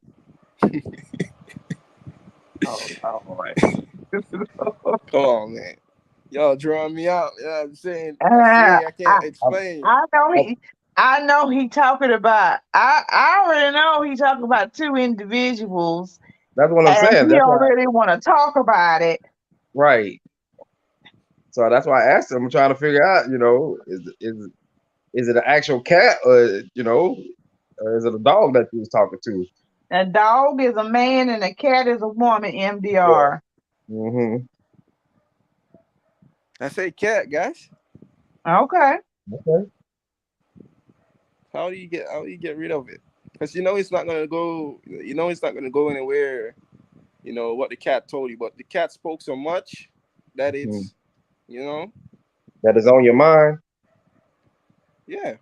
oh Lord. Come on, man. Y'all drawing me out. You know what I'm saying? I Uh, say I can't I I'm, explain. I know I'm, he talking about I already know he talking about two individuals that's what I'm and saying. he That's don't why, really want to talk about it. right. So that's why I asked him. I'm trying to figure out, is it an actual cat or is it a dog that you was talking to? A dog is a man and a cat is a woman, Yeah. MDR. Mm-hmm. I say cat, guys. Okay. Okay. How do you get rid of it? Because you know it's not gonna go. You know it's not gonna go anywhere. You know what the cat told you, but the cat spoke so much that Mm. it's you know That is on your mind. yeah.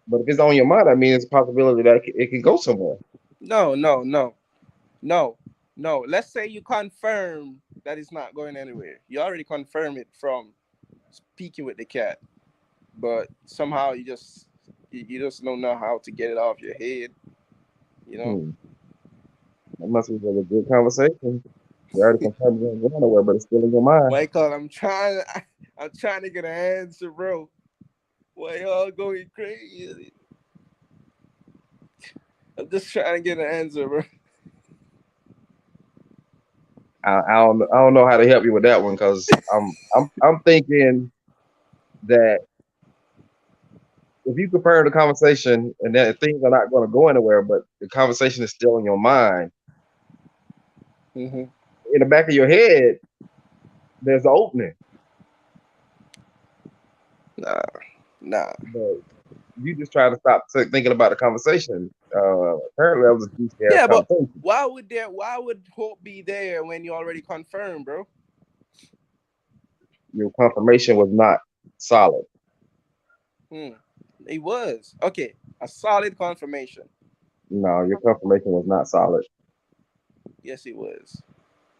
But if it's on your mind, I mean, it's a possibility that it can go somewhere. No, no, no, no, no. Let's say you confirm that it's not going anywhere. You already confirm it from speaking with the cat, but somehow you just don't know how to get it off your head. You know. Hmm. That must be a really good conversation. You already confirmed it ain't going nowhere, but it's still in your mind. Michael, I'm trying to get an answer, bro. Why y'all going crazy? I'm just trying to get an answer, bro. I don't know how to help you with that one because I'm thinking that if you compare the conversation and that things are not going to go anywhere, but the conversation is still in your mind, Hmm. in the back of your head, there's an opening. Nah, nah. But you just try to stop thinking about the conversation. Apparently, that was a juicy ass Yeah, but conversation. why would hope be there when you already confirmed, bro? Your confirmation was not solid. Hmm. It was. Okay, a solid confirmation. No, your confirmation was not solid. Yes, it was.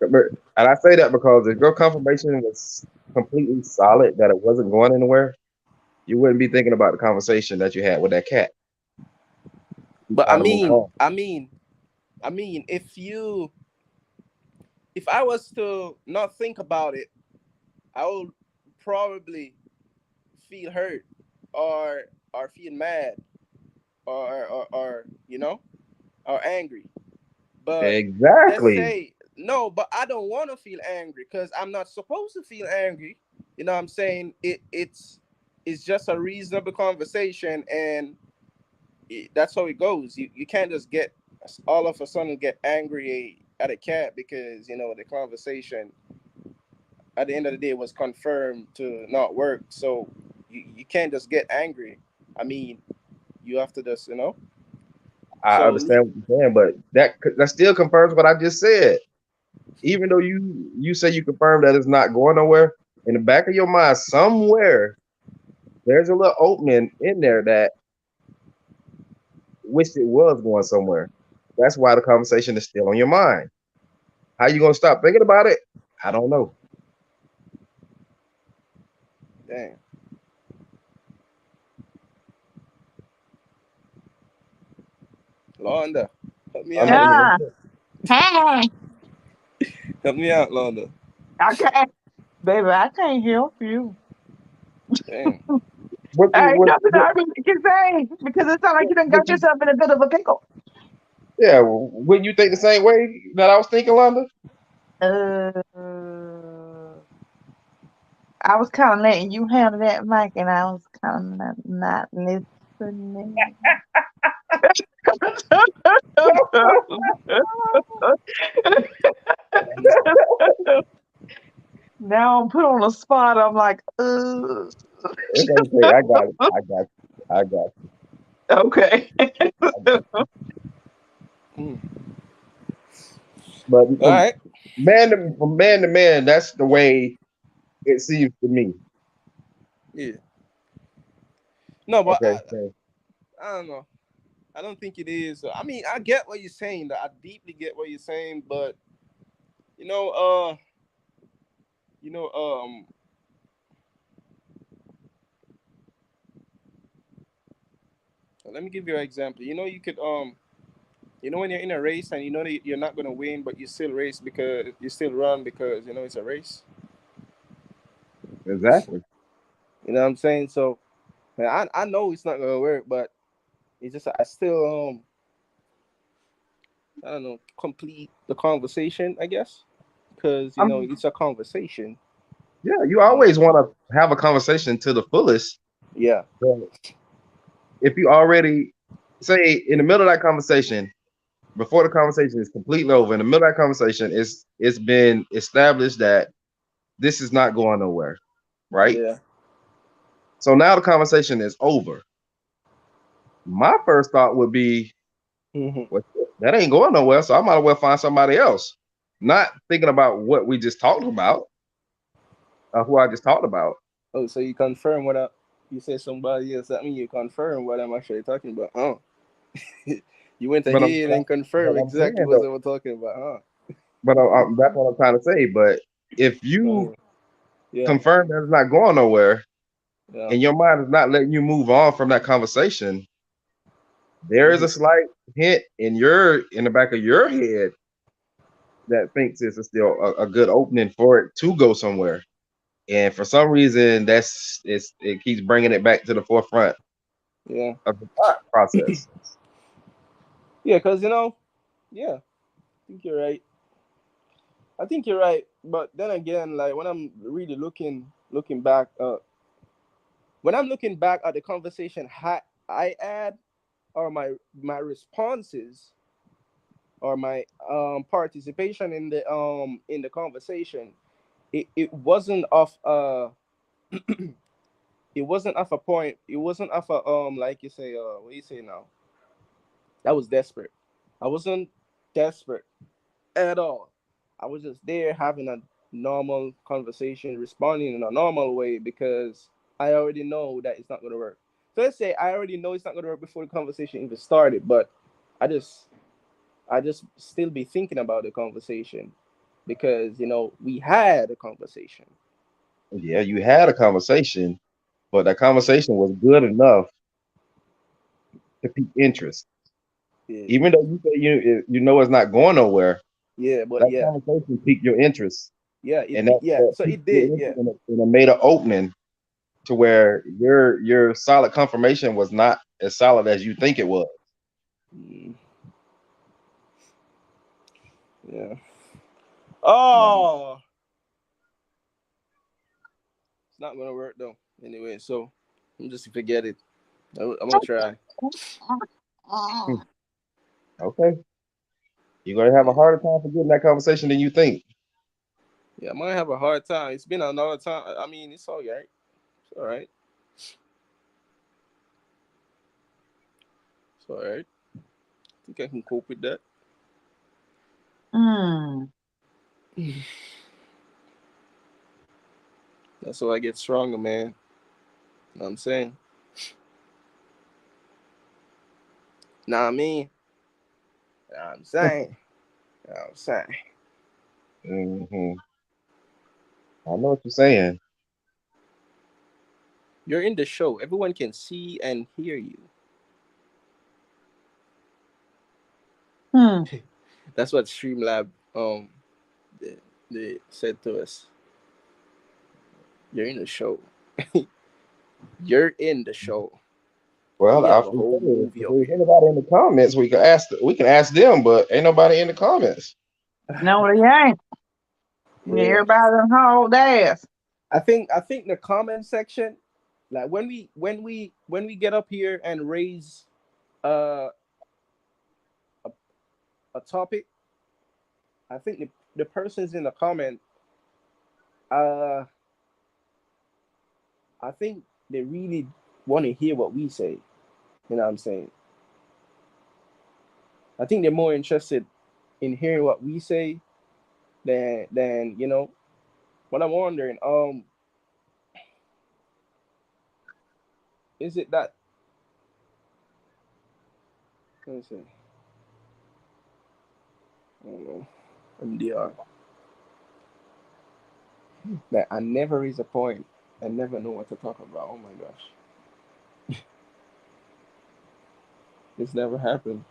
And I say that because if your confirmation was completely solid that it wasn't going anywhere, you wouldn't be thinking about the conversation that you had with that cat. You But try to move on. if I was to not think about it, I would probably feel hurt or feel mad or or angry. But let's Exactly. say no, but I don't want to feel angry because I'm not supposed to feel angry. You know what I'm saying? It's just a reasonable conversation, and that's how it goes. You can't just get all of a sudden get angry at a cat because the conversation at the end of the day was confirmed to not work. So you can't just get angry. I mean, you have to just I So understand what you're saying, but that still confirms what I just said. Even though you say you confirm that it's not going nowhere, in the back of your mind somewhere there's a little opening in there that wished it was going somewhere. That's why the conversation is still on your mind. How you gonna stop thinking about it? I don't know. Damn. Londa, help me out. Yeah. Hey, Help me out, Londa. I can't, baby, I can't help you. Damn. What you Ain't what, nothing what I really can say because it sounds like you done what got you yourself in a bit of a pickle. yeah, wouldn't you think the same way that I was thinking, Londa? Uh, I was kind of letting you handle that mic, and I was kind of not listening. Now I'm put on the spot. I'm like, It's okay. I got it. I got you. I got okay. you. Hmm. But All right. from man to man, that's the way it seems to me. Yeah. No, but Okay. So, I don't know. I don't think it is. I mean, I get what you're saying. Though. I deeply get what you're saying, but you know, uh, you know, um, let me give you an example. You could when you're in a race and you know that you're not gonna win, but you still race because you still run because it's a race. exactly. You know what I'm saying? So I know it's not gonna work, but it's just I still I don't know complete the conversation, I guess, because I mean, it's a conversation. yeah, you Um, always want to have a conversation to the fullest. yeah, But if you already say in the middle of that conversation, before the conversation is completely over, in the middle of that conversation, it's been established that this is not going nowhere, right? yeah, So now the conversation is over. My first thought would be, hmm well, that ain't going nowhere, so I might as well find somebody else. Not thinking about what we just talked about, who I just talked about. Oh, so you confirm you say somebody else? That means you confirm what I'm actually talking about, huh? You went But I'm, ahead and but confirmed I'm exactly saying what though, they were talking about, huh? that's what I'm trying to say. But if you Oh, yeah, confirm that it's not going nowhere, yeah, and your mind is not letting you move on from that conversation, there is hmm a slight hint in the back of your head that thinks it's still a good opening for it to go somewhere. And for some reason, it keeps bringing it back to the forefront yeah, of the thought process. yeah. Because yeah, I think you're right. I think you're right. But then again, like when I'm really looking back, when I'm looking back at the conversation I had, or my responses, or my participation in the conversation, it wasn't of it wasn't of a point. It wasn't of a like you say what you say now. That was desperate. I wasn't desperate at all. I was just there having a normal conversation, responding in a normal way because I already know that it's not gonna work. So let's say I already know it's not gonna work before the conversation even started, but I just I just still be thinking about the conversation because we had a conversation. Yeah, you had a conversation, but that conversation was good enough to pique interest. Yeah, Even though you say you know it's not going nowhere, yeah, but that yeah, conversation piqued your interest, yeah, and that so piqued it your did, yeah. interest and it made an opening to where your solid confirmation was not as solid as you think it was. Mm. Yeah. Oh, it's not gonna work though. Anyway, so I'm just forget it. I'm gonna try. Okay. You're gonna have a harder time forgetting that conversation than you think. Yeah, I might have a hard time. It's been another time. I mean, it's all right. It's all right. It's all right. I think I can cope with that. Mm. That's how I get stronger, man. You know what I'm saying? Nah, I mean, you know what I'm saying. You know what I'm saying. Hmm. I know what you're saying. You're in the show. Everyone can see and hear you. Hmm. That's what Streamlab they, they said to us. You're in the show. You're in the show. Well, We I have a think whole if movie up there's here. anybody in the comments, we can ask them, but ain't nobody in the comments. No, they ain't. Yeah. Everybody done hauled ass. I think the comment section, like when we get up here and raise uh a, a topic, I think the persons in the comment, uh I think they really want to hear what we say. You know what I'm saying? I think they're more interested in hearing what we say than what I'm wondering. Is it that? Let me see. I don't know. MDR. That I never raise a point. I never know what to talk about. Oh my gosh, it's never happened,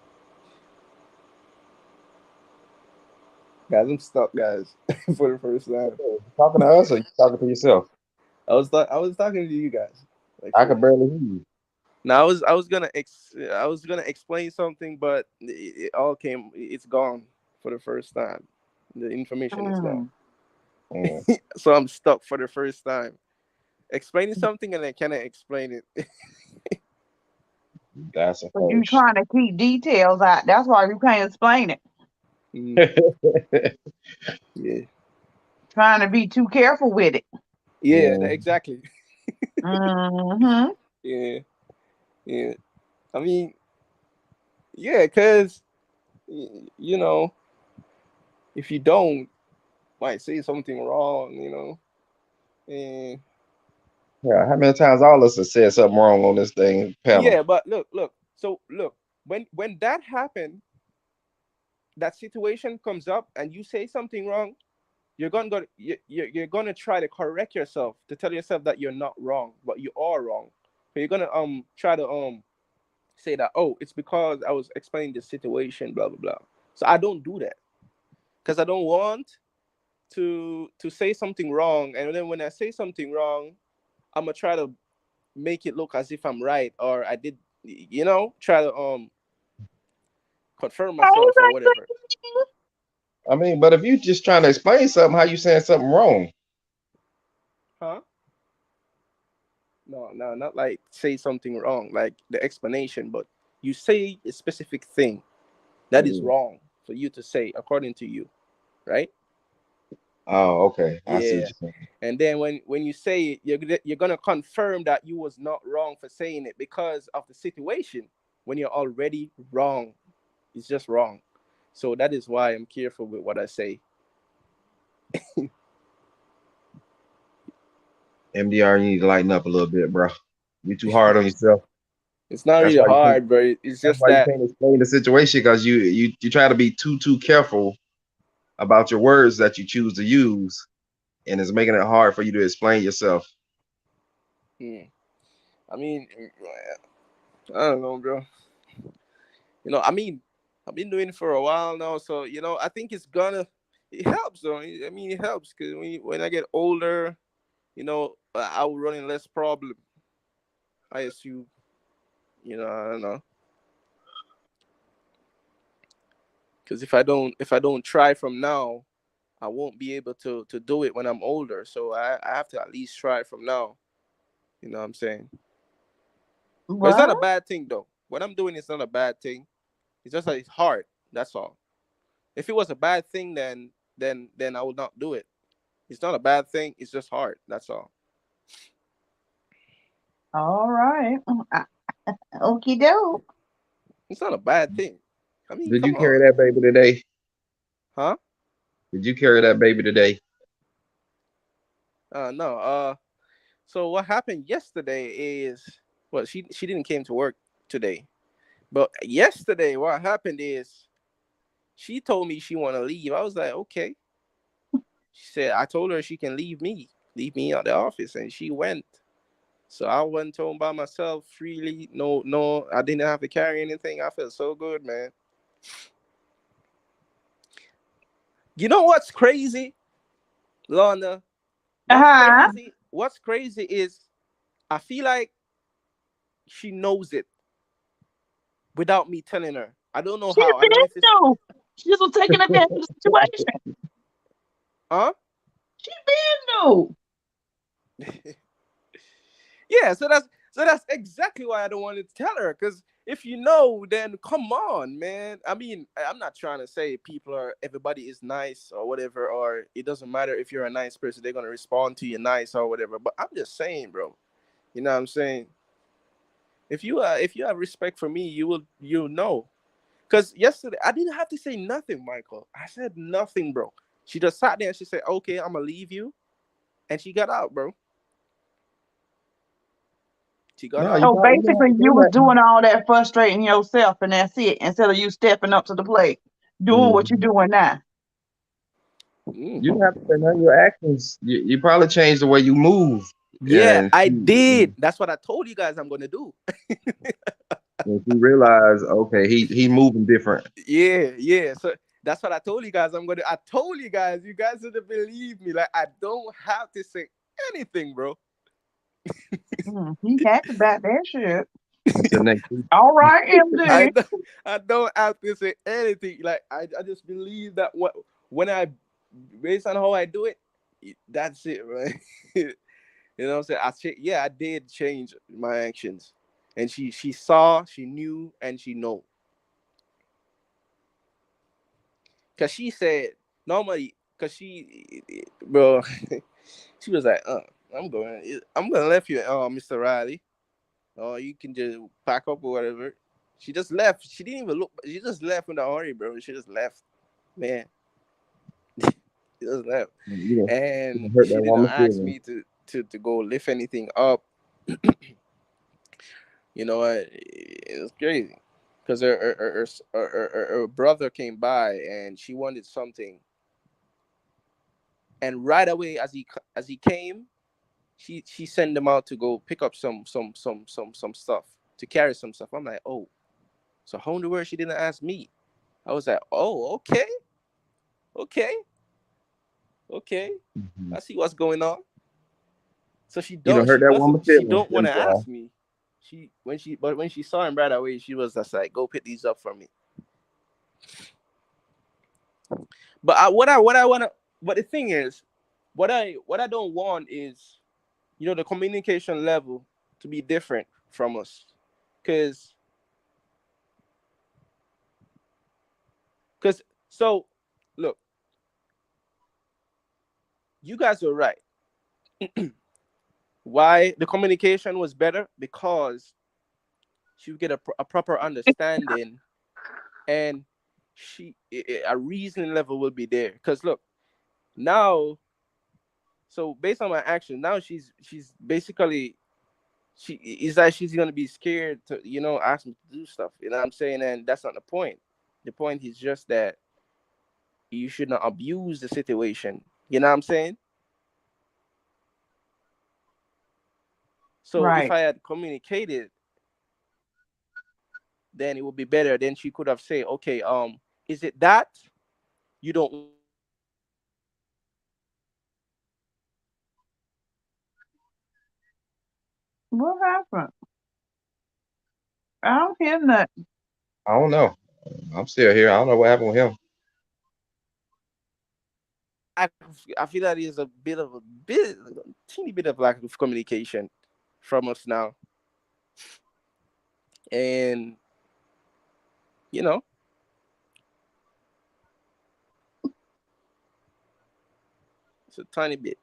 guys. I'm stuck, guys, for the first time. You talking to us or you talking to yourself? I was talking to you guys, like I for can real. barely hear you. Now I was gonna explain something, but it all came. It's gone for the first time. The information is gone, Mm. Mm, so I'm stuck for the first time. Explaining something and I cannot explain it. that's a But you first. trying to keep details out. That's why you can't explain it. Mm, yeah, Trying to be too careful with it. yeah, Mm, exactly. Mm-hmm. Yeah, yeah. I mean, yeah, because you know, if you don't, might say something wrong, and yeah, how many times all of us have said something wrong on this thing panel? yeah. But look. So look, when that happened, that situation comes up, and you say something wrong, you're gonna try to correct yourself to tell yourself that you're not wrong, but you are wrong. So you're gonna try to say that, oh, it's because I was explaining the situation, blah blah blah. So I don't do that because I don't want to say something wrong, and then when I say something wrong, I'm gonna try to make it look as if I'm right or I did, try to confirm myself or whatever. I mean, but if you just trying to explain something, how you saying something wrong? Huh? No, no, not like say something wrong, like the explanation, but you say a specific thing that is Mm. wrong for you to say according to you, right? Oh, okay. I see what Yeah. you're saying. And then when you say it, you're gonna confirm that you was not wrong for saying it because of the situation when you're already wrong. It's just wrong. So that is why I'm careful with what I say. MDR, you need to lighten up a little bit, bro. You too hard on yourself. It's not That's really why you can't. hard, but it's That's just why you that. can't explain the situation because you try to be too careful about your words that you choose to use, and it's making it hard for you to explain yourself. Hmm, I mean, I don't know, bro. I mean, I've been doing it for a while now, so I think it helps though. I mean, it helps because when I get older, I will run in less problem. I assume, I don't know, Because if I don't try from now, I won't be able to do it when I'm older. So I have to at least try from now. You know what I'm saying? But it's not a Well, bad thing though. What I'm doing is not a bad thing. It's just that it's hard. That's all. If it was a bad thing, then I would not do it. It's not a bad thing. It's just hard. That's all. all right. Okie doke. It's not a bad thing. I mean, Did you come carry on, that baby today? huh? Did you carry that baby today? No. So what happened yesterday is, well, she didn't came to work today, but yesterday what happened is she told me she want to leave. I was like, okay. She said I told her she can leave me at the office, and she went. So I went home by myself freely. No, I didn't have to carry anything. I felt so good, man. You know what's crazy, Lana? Uh-huh. What's crazy is I feel like she knows it without me telling her. I don't know She how. I been don't know if it's new. She just was taking advantage of the situation. huh? She been new. Yeah, so that's exactly why I don't want to tell her. Because if you know, then come on, man. I mean, I'm not trying to say everybody is nice or whatever, or it doesn't matter if you're a nice person, they're gonna respond to you nice or whatever. But I'm just saying, bro. You know what I'm saying? If you have respect for me, you'll know. Because yesterday I didn't have to say nothing, Michael. I said nothing, bro. She just sat there and she said, "Okay, I'm gonna leave you," and she got out, bro. She got No, out. So you don't basically, have to you do was nothing. doing all that frustrating yourself, and that's it. Instead of you stepping up to the plate, doing what you're Mhm. doing now. You don't Mm. have to say none of your actions. You probably change the way you move, Yeah, and I she did. That's what I told you guys I'm gonna do. and she realized, okay, he moving different. Yeah. So that's what I told you guys I'm gonna. I told you guys. You guys didn't believe me. Like I don't have to say anything, bro. He happy about that shit. Until next week. All right, I MJ. don't, I don't have to say anything. Like I just believe that when I, based on how I do it, that's it, right? You know what I'm saying? I did change my actions, and she saw, she knew, and she know. Cause she said normally, cause bro, she was like, I'm gonna left you, Mr. Riley, or you can just pack up or whatever. She just left. She didn't even look. She just left in a hurry, bro. She just left, man. She just left, You and know, hurt she that didn't woman's ask feelings. me to go lift anything up. You know what? It was crazy, because her brother came by and she wanted something, and right away as he came, she sent them out to go pick up some stuff, to carry some stuff. I'm like, oh, so how in the world she didn't ask me? I was like, oh, okay, okay, Mhm. I see what's going on. So You know, hurt that woman's she feelings. don't want That's to all. ask me. When she saw him right away, she was just like, go pick these up for me. But what I want to, but the thing is, what I don't want is, the communication level to be different from us, because because so look, you guys are right. Why the communication was better? Because she would get a proper understanding, and a reasoning level will be there. Because look, now, so based on my action, now she's basically, she is like she's gonna be scared to ask me to do stuff. You know what I'm saying? And that's not the point. The point is just that you should not abuse the situation. You know what I'm saying? So if Right. I had communicated, then it would be better. Then she could have said, okay, is it that you don't want me to do this? What happened? I don't hear nothing. I don't know. I'm still here. I don't know what happened with him. I, I feel that is a teeny bit of lack of communication from us now, and you know, it's a tiny bit.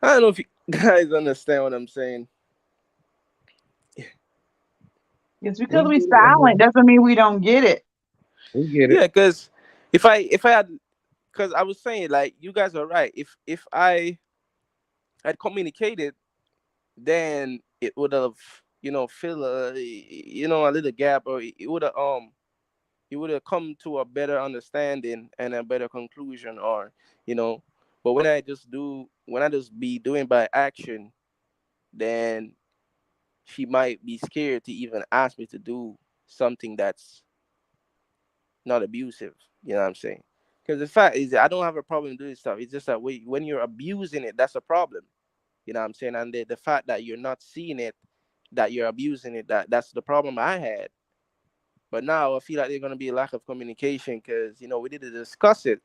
I don't know if you guys understand what I'm saying. It's We because get we it. silent doesn't mean we don't get it. We get it. Yeah, because if I had, because I was saying like you guys are right. If I had communicated, then it would have fill a little gap, or it would have come to a better understanding and a better conclusion, or you know. But when I just be doing by action, then she might be scared to even ask me to do something that's not abusive. You know what I'm saying? Because the fact is, that I don't have a problem doing stuff. It's just that when you're abusing it, that's a problem. You know what I'm saying? And the fact that you're not seeing it, that you're abusing it, that's the problem I had. But now I feel like there's gonna be a lack of communication because we didn't discuss it.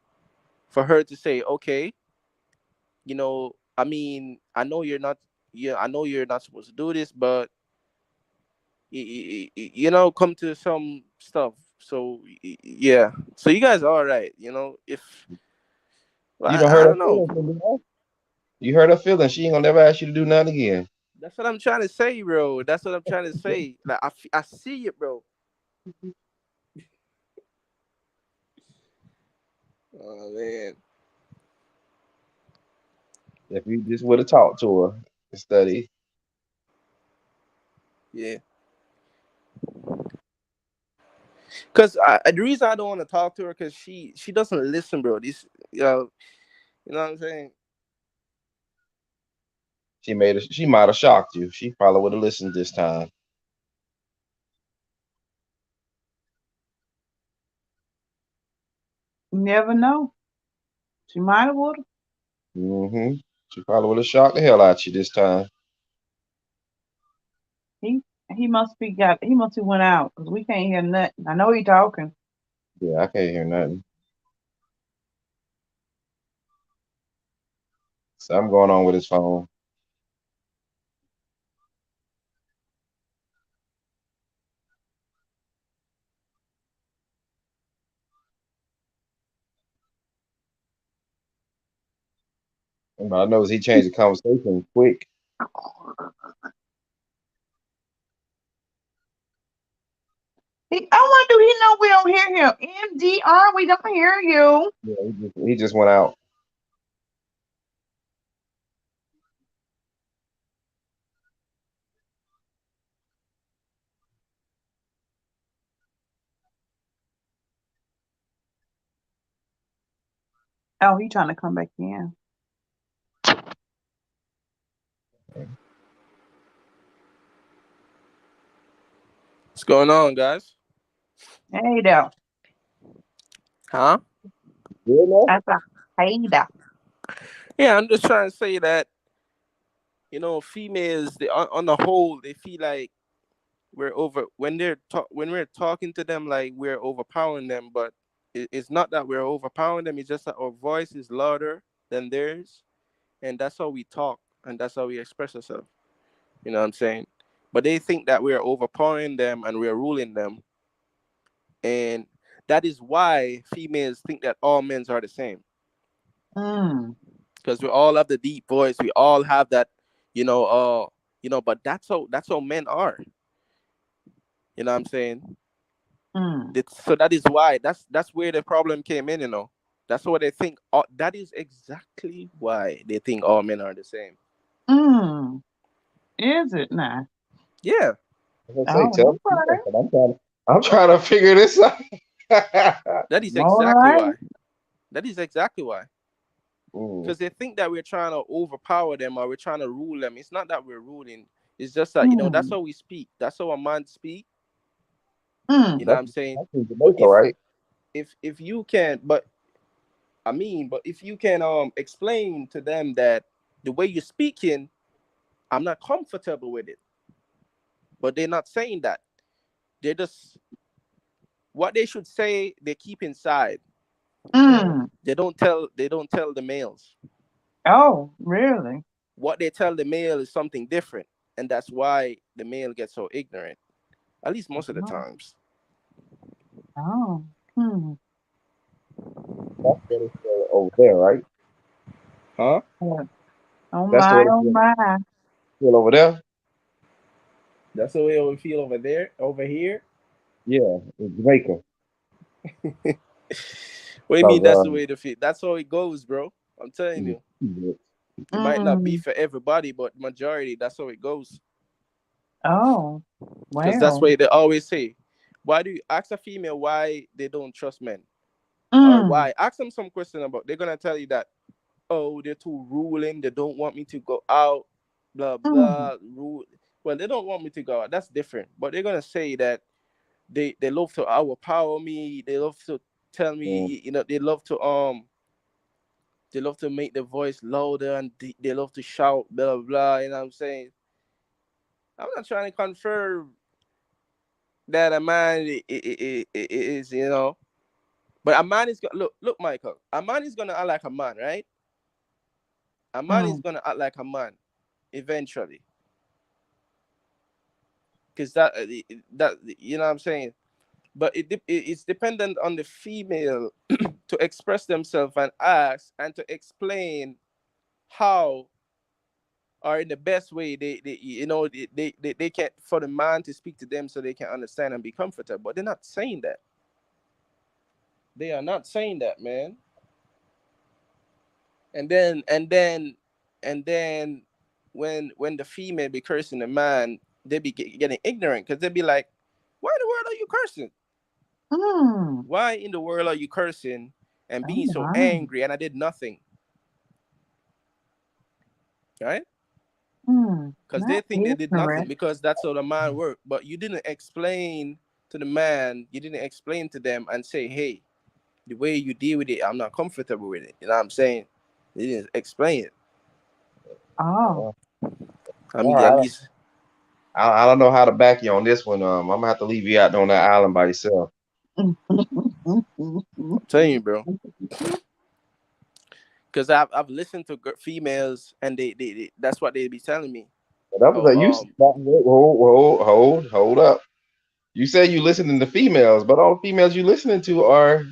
For her to say, okay, I mean, I know you're not, yeah, I know you're not supposed to do this, but come to some stuff. So yeah, so you guys are all right. If well, You don't I hurt her don't know. feelings. You hurt her feelings. She ain't gonna never ask you to do nothing again. That's what I'm trying to say, bro. That's what I'm trying to say. Like I see it, bro. Oh man, If you just would have talked to her and study. yeah. Cause the reason I don't want to talk to her, cause she doesn't listen, bro. You know what I'm saying? She might have shocked you. She probably would have listened this time. You never know. She might have would have. Hmm. She probably would have shocked the hell out you this time. He he must have went out because we can't hear nothing. I know he talking. Yeah, I can't hear nothing. Something going on with his phone. And I know he changed the conversation quick. I wonder do he know we don't hear him? MDR, we don't hear you. Yeah, he just went out. Oh, he trying to come back in. What's going on, guys? Hey there. Huh? Good enough? That's a hey there. Yeah, I'm just trying to say that females, they on the whole, they feel like we're over when we're talking to them, like we're overpowering them, but it's not that we're overpowering them. It's just that our voice is louder than theirs, and that's how we talk and that's how we express ourselves. You know what I'm saying? But they think that we're overpowering them and we're ruling them, and that is why females think that all men are the same, Mm. because we all have the deep voice. We all have that, but that's how men are. You know what I'm saying? Mm. So that is why that's where the problem came in. That's what they think. That is exactly why they think all men are the same. Mm. Is it now? Yeah, As I say, tell Oh, me. okay. I'm trying to figure this out. that is All exactly right. why. That is exactly why. Mm, Because they think that we're trying to overpower them or we're trying to rule them. It's not that we're ruling. It's just that that's Mm. how we speak. That's how a man speak. Mm. You know what that's I'm saying? that's But Jamaica, right? if you can, but if you can explain to them that the way you're speaking, I'm not comfortable with it. but they're not saying that. They're just what they should say. They keep inside. Mm. They don't tell the males. Oh, really? What they tell the male is something different, and that's why the male gets so ignorant. At least most of the times. Oh. Hmm. That's what it's over there, right? Huh? Yeah. Oh That's the my, way oh it's my. feel over there. That's the way we feel over there, over here. Yeah, in Jamaica. What do you mean? Cause That's the way to feel. That's how it goes, bro. I'm telling you. It might not be Mm. for everybody, but majority, that's how it goes. Oh, Because that's well. why they always say, why do you ask a female why they don't trust men? Or Mm. why? Ask them some question about, they're going to tell you that, oh, they're too ruling. They don't want me to go out, blah, Mm. blah, rule. Well, they don't want me to go out. That's different. But they're going to say that they love to overpower me. They love to tell me, you know, they love to make their voice louder and they love to shout, blah, blah, blah. You know what I'm saying? I'm not trying to confirm that a man is, you know, but a man is going to, look, Michael, a man is going to act like a man, right? A man is Mm. going to act like a man eventually. Because that, you know what I'm saying? But it's dependent on the female to express themselves and ask and to explain how or in the best way they you know they can for the man to speak to them so they can understand and be comfortable. But they're not saying that. They are not saying that, man. And then when the female be cursing the man, they be getting ignorant because they be like, why in the world are you cursing? Mm. Why in the world are you cursing and Oh being so my. angry and I did nothing? Right? Because they That think they is did nothing correct. because that's how the man worked. But you didn't explain to the man, you didn't explain to them and say, hey, the way you deal with it, I'm not comfortable with it. You know what I'm saying? They didn't explain it. Oh. I All mean, at right. least I don't know how to back you on this one. I'm gonna have to leave you out on that island by yourself. I'm telling you, bro. Because I've listened to females and they that's what they be telling me. But that was Oh, a you hold up. You say you listening to females, but all the females you listening to are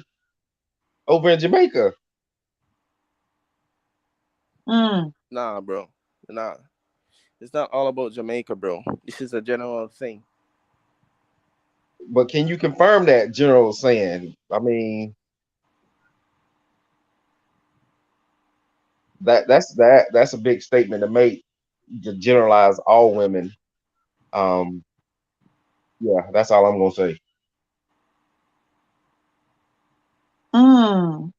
over in Jamaica. Mm. nah, bro. Nah. It's not all about Jamaica, bro. This is a general thing. But can you confirm that general saying? I mean, that's a big statement to make to generalize all women. Um, yeah, that's all I'm gonna say. Mm.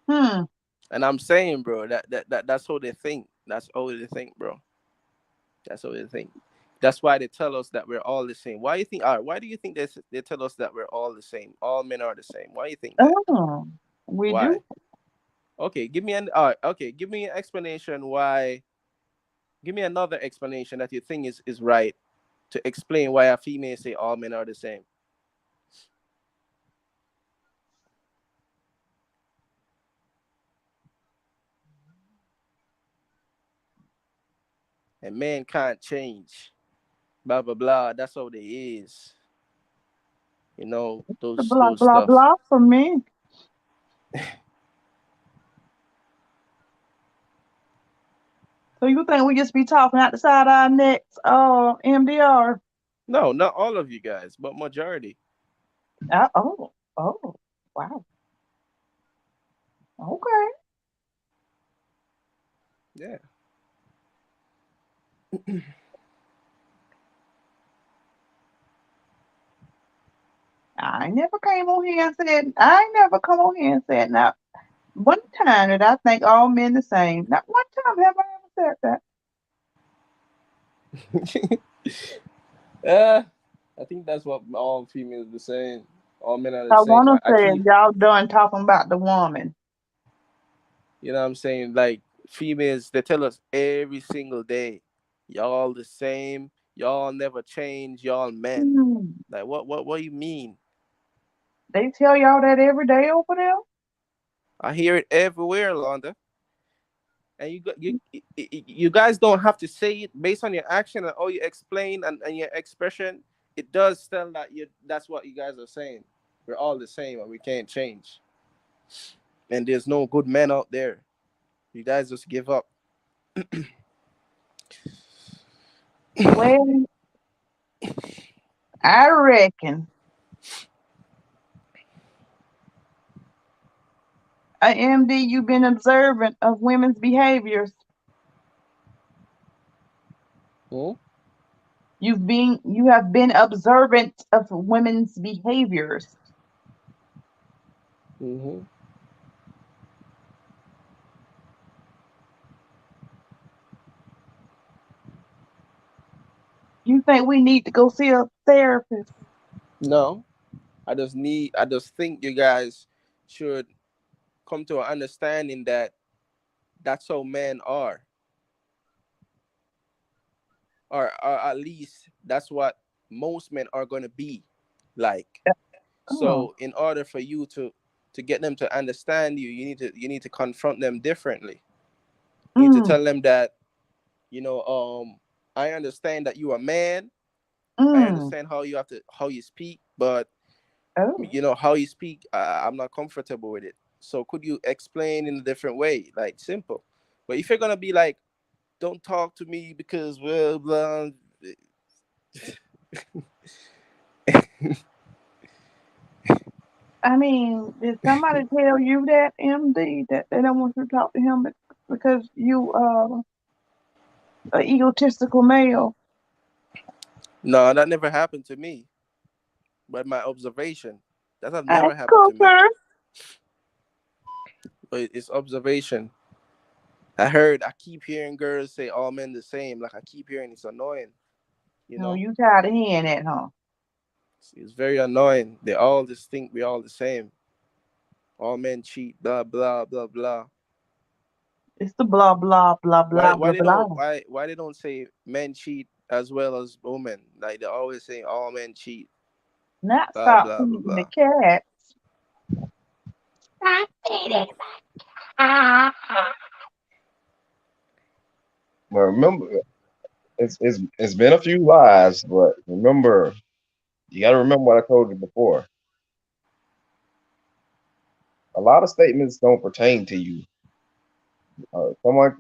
Hmm. And I'm saying, bro, that's how they think. That's how they think, bro. That's how they think. That's why they tell us that we're all the same. Why you think? All right, why do you think they tell us that we're all the same? All men are the same. Why do you think that? Oh. We Why? do. Okay, give me an. All right, okay, give me an explanation why. Give me another explanation that you think is right to explain why a female say all men are the same. And men can't change. Blah blah blah. That's how they is. You know Blah those blah stuff. blah for me. So you think we just be talking out the side of our necks? Oh, MDR. No, not all of you guys, but majority. Oh. Oh. Wow. Okay. Yeah. I never came on here and said I ain't never come on here and said now one time that I think all men the same. Not one time have I ever said that. I think that's what all females are saying. All men are the I same. wanna I say keep, y'all done talking about the woman. you know what I'm saying? Like females, they tell us every single day, y'all the same. Y'all never change. Y'all men. Hmm. Like what do you mean? They tell y'all that every day over there. I hear it everywhere, Londa. And you guys don't have to say it based on your action and all you explain and your expression. It does tell that that's what you guys are saying. We're all the same and we can't change. And there's no good men out there. You guys just give up. Well, I reckon MD, you've been observant of women's behaviors. Hmm? You have been observant of women's behaviors. Mm-hmm. You think we need to go see a therapist? No, I just think you guys should come to an understanding that that's how men are, or at least that's what most men are going to be like. Oh. So in order for you to get them to understand you, you need to confront them differently. You need to Mm, tell them that, I understand that you are a man. I mm. understand how you speak, but Oh. how you speak, I'm not comfortable with it. So could you explain in a different way, like simple? But if you're gonna be like, don't talk to me because well, blah, I mean, did somebody tell you that, MD, that they don't want you to talk to him because you an egotistical male? no, that never happened to me. But my observation, that has That's never happened cool, to me. sir. But it's observation. I keep hearing girls say all men the same. Like I keep hearing, it's annoying. You No, know, you tired of hearing that, huh? it's very annoying. They all just think we all the same. All men cheat. Blah blah blah blah. It's the blah blah blah Why blah why blah they don't blah. why they don't say men cheat as well as women? Like they always say all men cheat. Not Blah stop blah blah feeding the blah. cat. Stop feeding the cat. Well, remember, it's been a few lies, but remember, you got to remember what I told you before. A lot of statements don't pertain to you. Someone,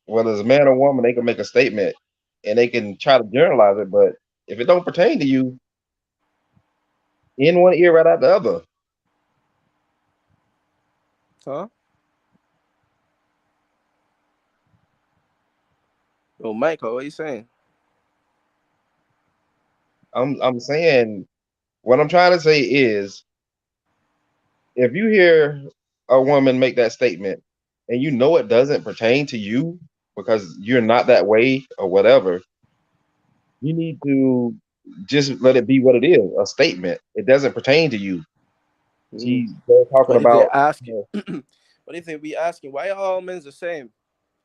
whether it's a man or woman, they can make a statement and they can try to generalize it, but if it don't pertain to you, in one ear, right out the other. Huh? Oh, Michael, what are you saying? I'm saying what I'm trying to say is, if you hear a woman make that statement and you know it doesn't pertain to you because you're not that way or whatever, you need to just let it be what it is, a statement. It doesn't pertain to you. Mm. They're talking What if they about, ask you? What if they be asking why are all men the same?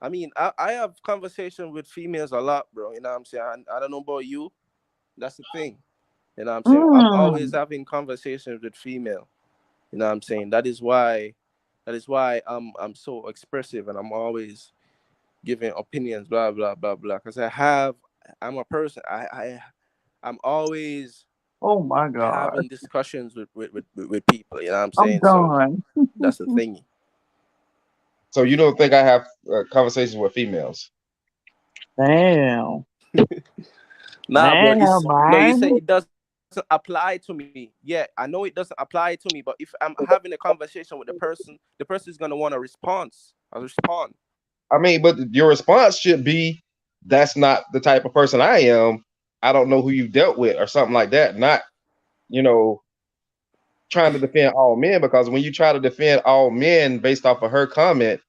I mean, I have conversation with females a lot, bro. You know what I'm saying? I don't know about you. That's the thing. You know what I'm saying? I'm always Mm. having conversations with female. You know what I'm saying? That is why I'm so expressive and I'm always giving opinions, blah blah blah blah. Because I'm a person. I'm always Oh my God. having discussions with people. You know what I'm I'm saying? So done. that's the thing. so you don't think I have conversations with females? Damn. Nah, bro. Damn, It's no. You say man. it doesn't apply to me. Yeah, I know it doesn't apply to me. But if I'm having a conversation with the person is gonna want a response. A respond. I mean, but your response should be, "That's not the type of person I am. I don't know who you dealt with," or something like that. Not, you know, trying to defend all men, because when you try to defend all men based off of her comment,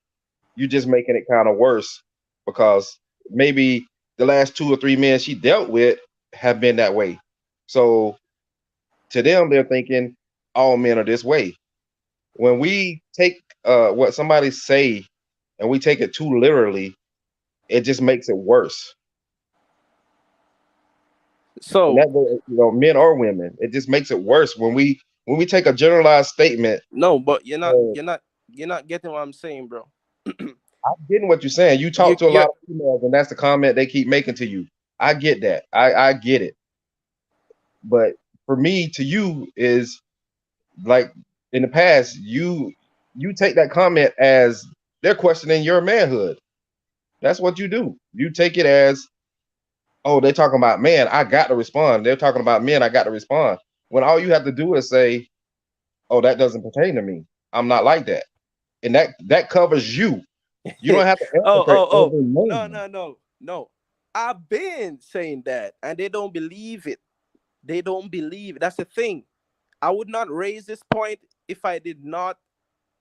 you're just making it kind of worse, because maybe the last 2 or 3 men she dealt with have been that way. So to them, they're thinking all men are this way. When we take what somebody say and we take it too literally, it just makes it worse. So that goes, men or women. It just makes it worse when we take a generalized statement. no, but you're not uh, you're not you're not getting what I'm saying, bro. I'm getting what you're saying. You you talk to a you're lot of females, and that's the comment they keep making to you. I get that. I get it. But for me, to you is like in the past, you take that comment as they're questioning your manhood. That's what you do. You take it as, oh, they're talking about man, I got to respond. They're talking about men, I got to respond. When all you have to do is say, oh, that doesn't pertain to me. I'm not like that. And that covers you. You don't have to answer for oh every no man. no no no. I've been saying that, and they don't believe it. They don't believe it. That's the thing. I would not raise this point if I did not,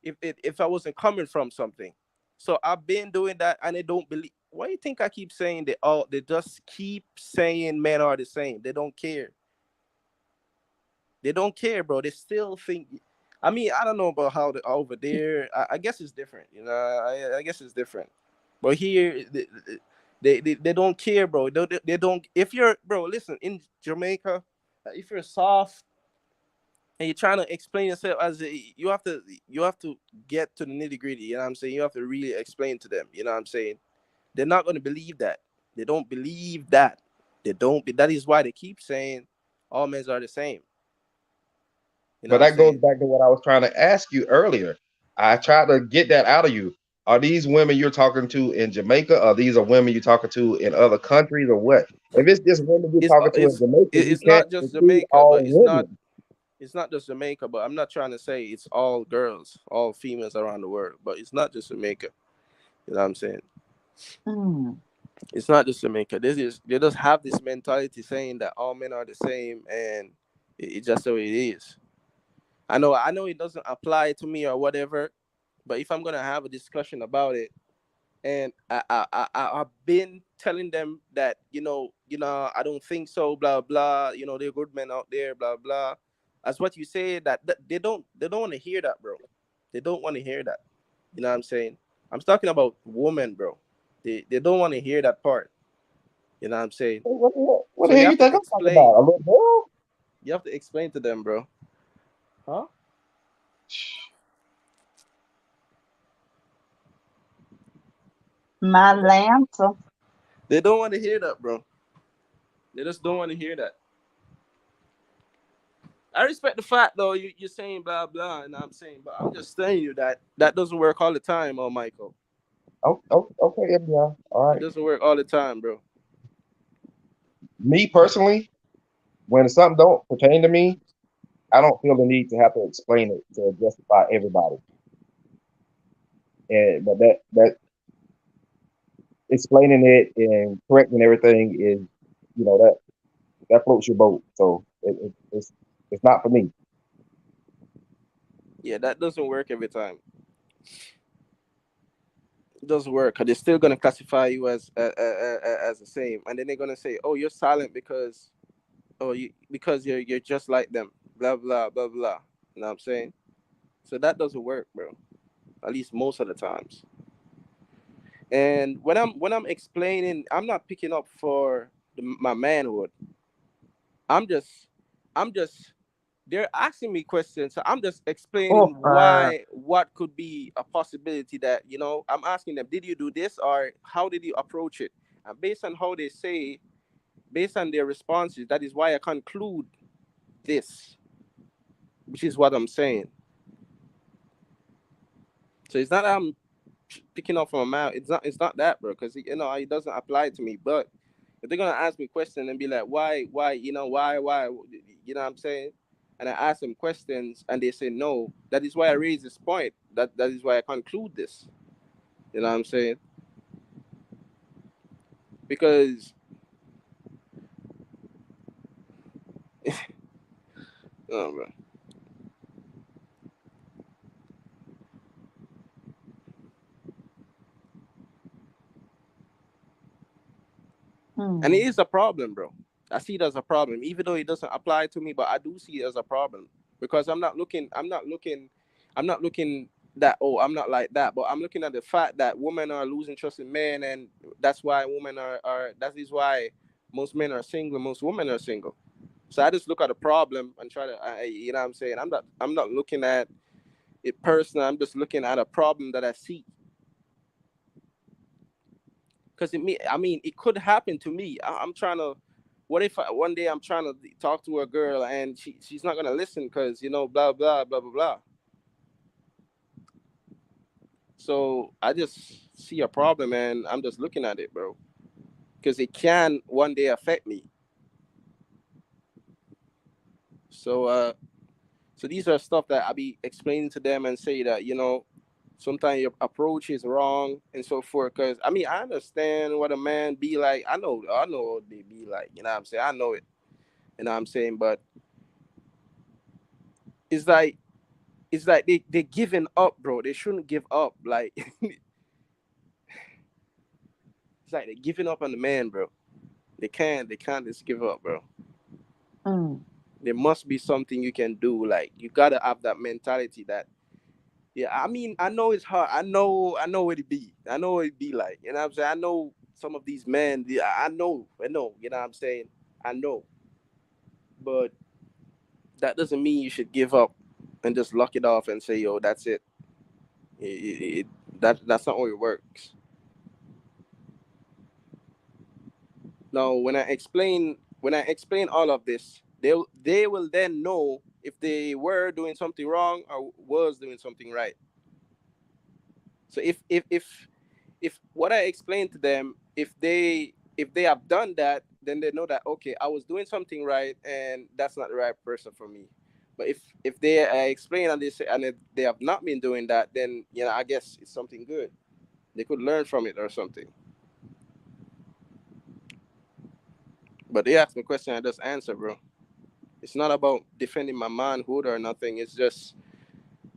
if I wasn't coming from something. So I've been doing that, and they don't believe. Why do you think I keep saying they all? They just keep saying men are the same. They don't care. They don't care, bro. They still think. I mean, I don't know about how the over there. I guess it's different. You know, I guess it's different. But here, they don't care, bro. They don't. If you're, bro, listen, in Jamaica, if you're soft and you're trying to explain yourself you have to get to the nitty gritty. You know what I'm saying? You have to really explain to them. You know what I'm saying? They're not going to believe that. They don't believe that. They don't. That is why they keep saying all men are the same. You know But what I'm that goes saying? back to what I was trying to ask you earlier. I tried to get that out of you. Are these women you're talking to in Jamaica? Or these are women you're talking to in other countries, or what? If it's just women you're talking to in Jamaica, you It's can't not just include Jamaica, all but women. it's not just Jamaica. But I'm not trying to say it's all girls, all females around the world. But it's not just Jamaica. You know what I'm saying? Mm. It's not just Jamaica. They just have this mentality saying that all men are the same, and it's just the way it is. I know it doesn't apply to me or whatever, but if I'm gonna have a discussion about it, and I've been telling them that I don't think so, blah blah. There are good men out there, blah blah. That's what you say. That they don't want to hear that, bro. They don't want to hear that. You know what I'm saying? I'm talking about women, bro. They don't want to hear that part. You know what I'm saying? What So the you hell you have think to I'm talking explain. about? A little girl? You have to explain to them, bro. Huh? My Lanta. They don't want to hear that, bro. They just don't want to hear that. I respect the fact though you're saying blah blah, and I'm saying, but I'm just telling you that that doesn't work all the time, oh Michael. Oh, oh, okay, yeah. All It right. doesn't work all the time, bro. Me personally, when something don't pertain to me, I don't feel the need to have to explain it to justify everybody. And but that explaining it and correcting everything is, that floats your boat. So it's not for me. Yeah, that doesn't work every time. It doesn't work because they're still gonna classify you as the same, and then they're gonna say, "Oh, you're silent because because you're just like them." Blah blah blah blah. You know what I'm saying? So that doesn't work, bro. At least most of the times. And when I'm explaining, I'm not picking up for my manhood. I'm just I'm just they're asking me questions, so I'm just Oh, explaining why what could be a possibility that I'm asking them, did you do this or how did you approach it? And based on how they say, based on their responses, that is why I conclude this, which is what I'm saying. So it's not that I'm picking up from a mouth. It's not that, bro, because it doesn't apply to me. But if they're gonna ask me questions and be like, why, why, you know what I'm saying? And I ask them questions and they say no. That is why I raise this point. That is why I conclude this. You know what I'm saying? Because oh, bro. And it mm. is a problem, bro. I see it as a problem, even though it doesn't apply to me, but I do see it as a problem because I'm not looking that, oh, I'm not like that, but I'm looking at the fact that women are losing trust in men, and that's why women that is why Most men are single, most women are single. So I just look at the problem and try to, you know what I'm saying? I'm not looking at it personal. I'm just looking at a problem that I see. Because it could happen to me. I'm trying to, what if one day I'm trying to talk to a girl and she's not going to listen because, blah, blah, blah, blah, blah. So I just see a problem and I'm just looking at it, bro. Because it can one day affect me. So these are stuff that I be explaining to them and say that, sometimes your approach is wrong and so forth. Because, I understand what a man be like. I know what they be like. You know what I'm saying? I know it. You know what I'm saying? But it's like they giving up, bro. They shouldn't give up. Like, it's like they're giving up on the man, bro. They can't just give up, bro. There must be something you can do. Like, you gotta have that mentality that, yeah, I know it's hard. I know what it be. I know what it be like. You know what I'm saying? I know some of these men. I know. You know what I'm saying? I know. But that doesn't mean you should give up and just lock it off and say, yo, that's it. That's not how it works. Now, when I explain all of this, they will then know if they were doing something wrong or was doing something right. So if what I explained to them, if they have done that, then they know that, okay, I was doing something right and that's not the right person for me. But if they explain and they have not been doing that, then I guess it's something good. They could learn from it or something. But they asked me a question, I just answer, bro. It's not about defending my manhood or nothing. It's just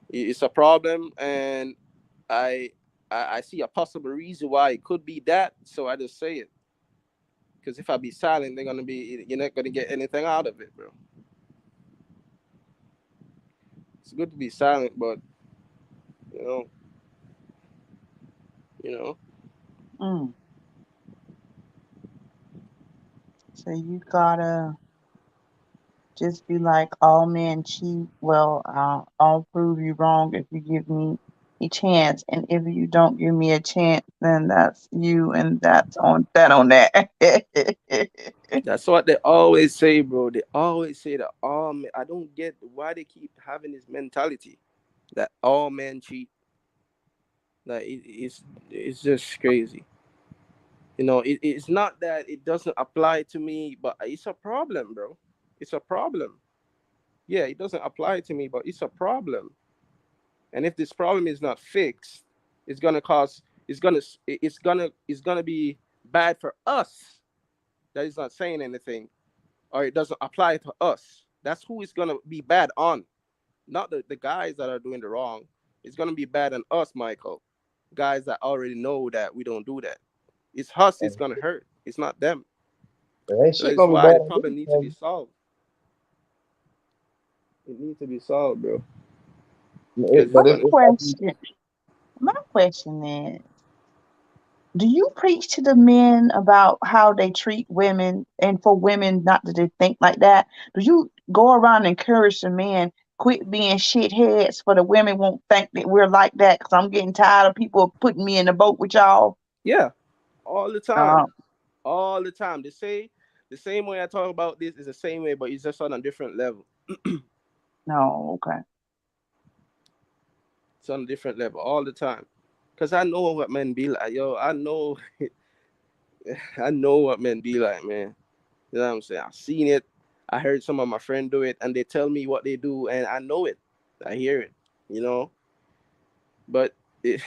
it's a problem, and I see a possible reason why it could be that, so I just say it. Because if I be silent, you're not gonna get anything out of it, bro. It's good to be silent, but you know. So you gotta just be like, all men cheat. Well, I'll prove you wrong if you give me a chance, and if you don't give me a chance, then that's you, and that's on that. That's what they always say, bro. They always say that all men. I don't get why they keep having this mentality that all men cheat. Like it's just crazy. It's not that it doesn't apply to me, but it's a problem, bro. It's a problem. Yeah, it doesn't apply to me, but it's a problem. And if this problem is not fixed, it's gonna cause it's gonna be bad for us that is not saying anything, or it doesn't apply to us. That's who is gonna be bad on, not the guys that are doing the wrong. It's gonna be bad on us, Michael. Guys that already know that we don't do that. It's us. It's gonna hurt. It's not them. Ain't That shit is gonna be why bad the on me problem needs to be because solved. It needs to be solved, bro. Because it, it's but My gonna. question is, do you preach to the men about how they treat women, and for women not to think like that? Do you go around and encourage the men, quit being shitheads, for the women won't think that we're like that? Because I'm getting tired of people putting me in the boat with y'all. Yeah, all the time, Uh, all the time. They say the same way I talk about this is the same way, but it's just on a different level. no, okay. It's on a different level all the time. Cause I know what men be like, yo. I know, I know what men be like, man. You know what I'm saying? I've seen it. I heard some of my friends do it, and they tell me what they do, and I know it. I hear it. You know, but I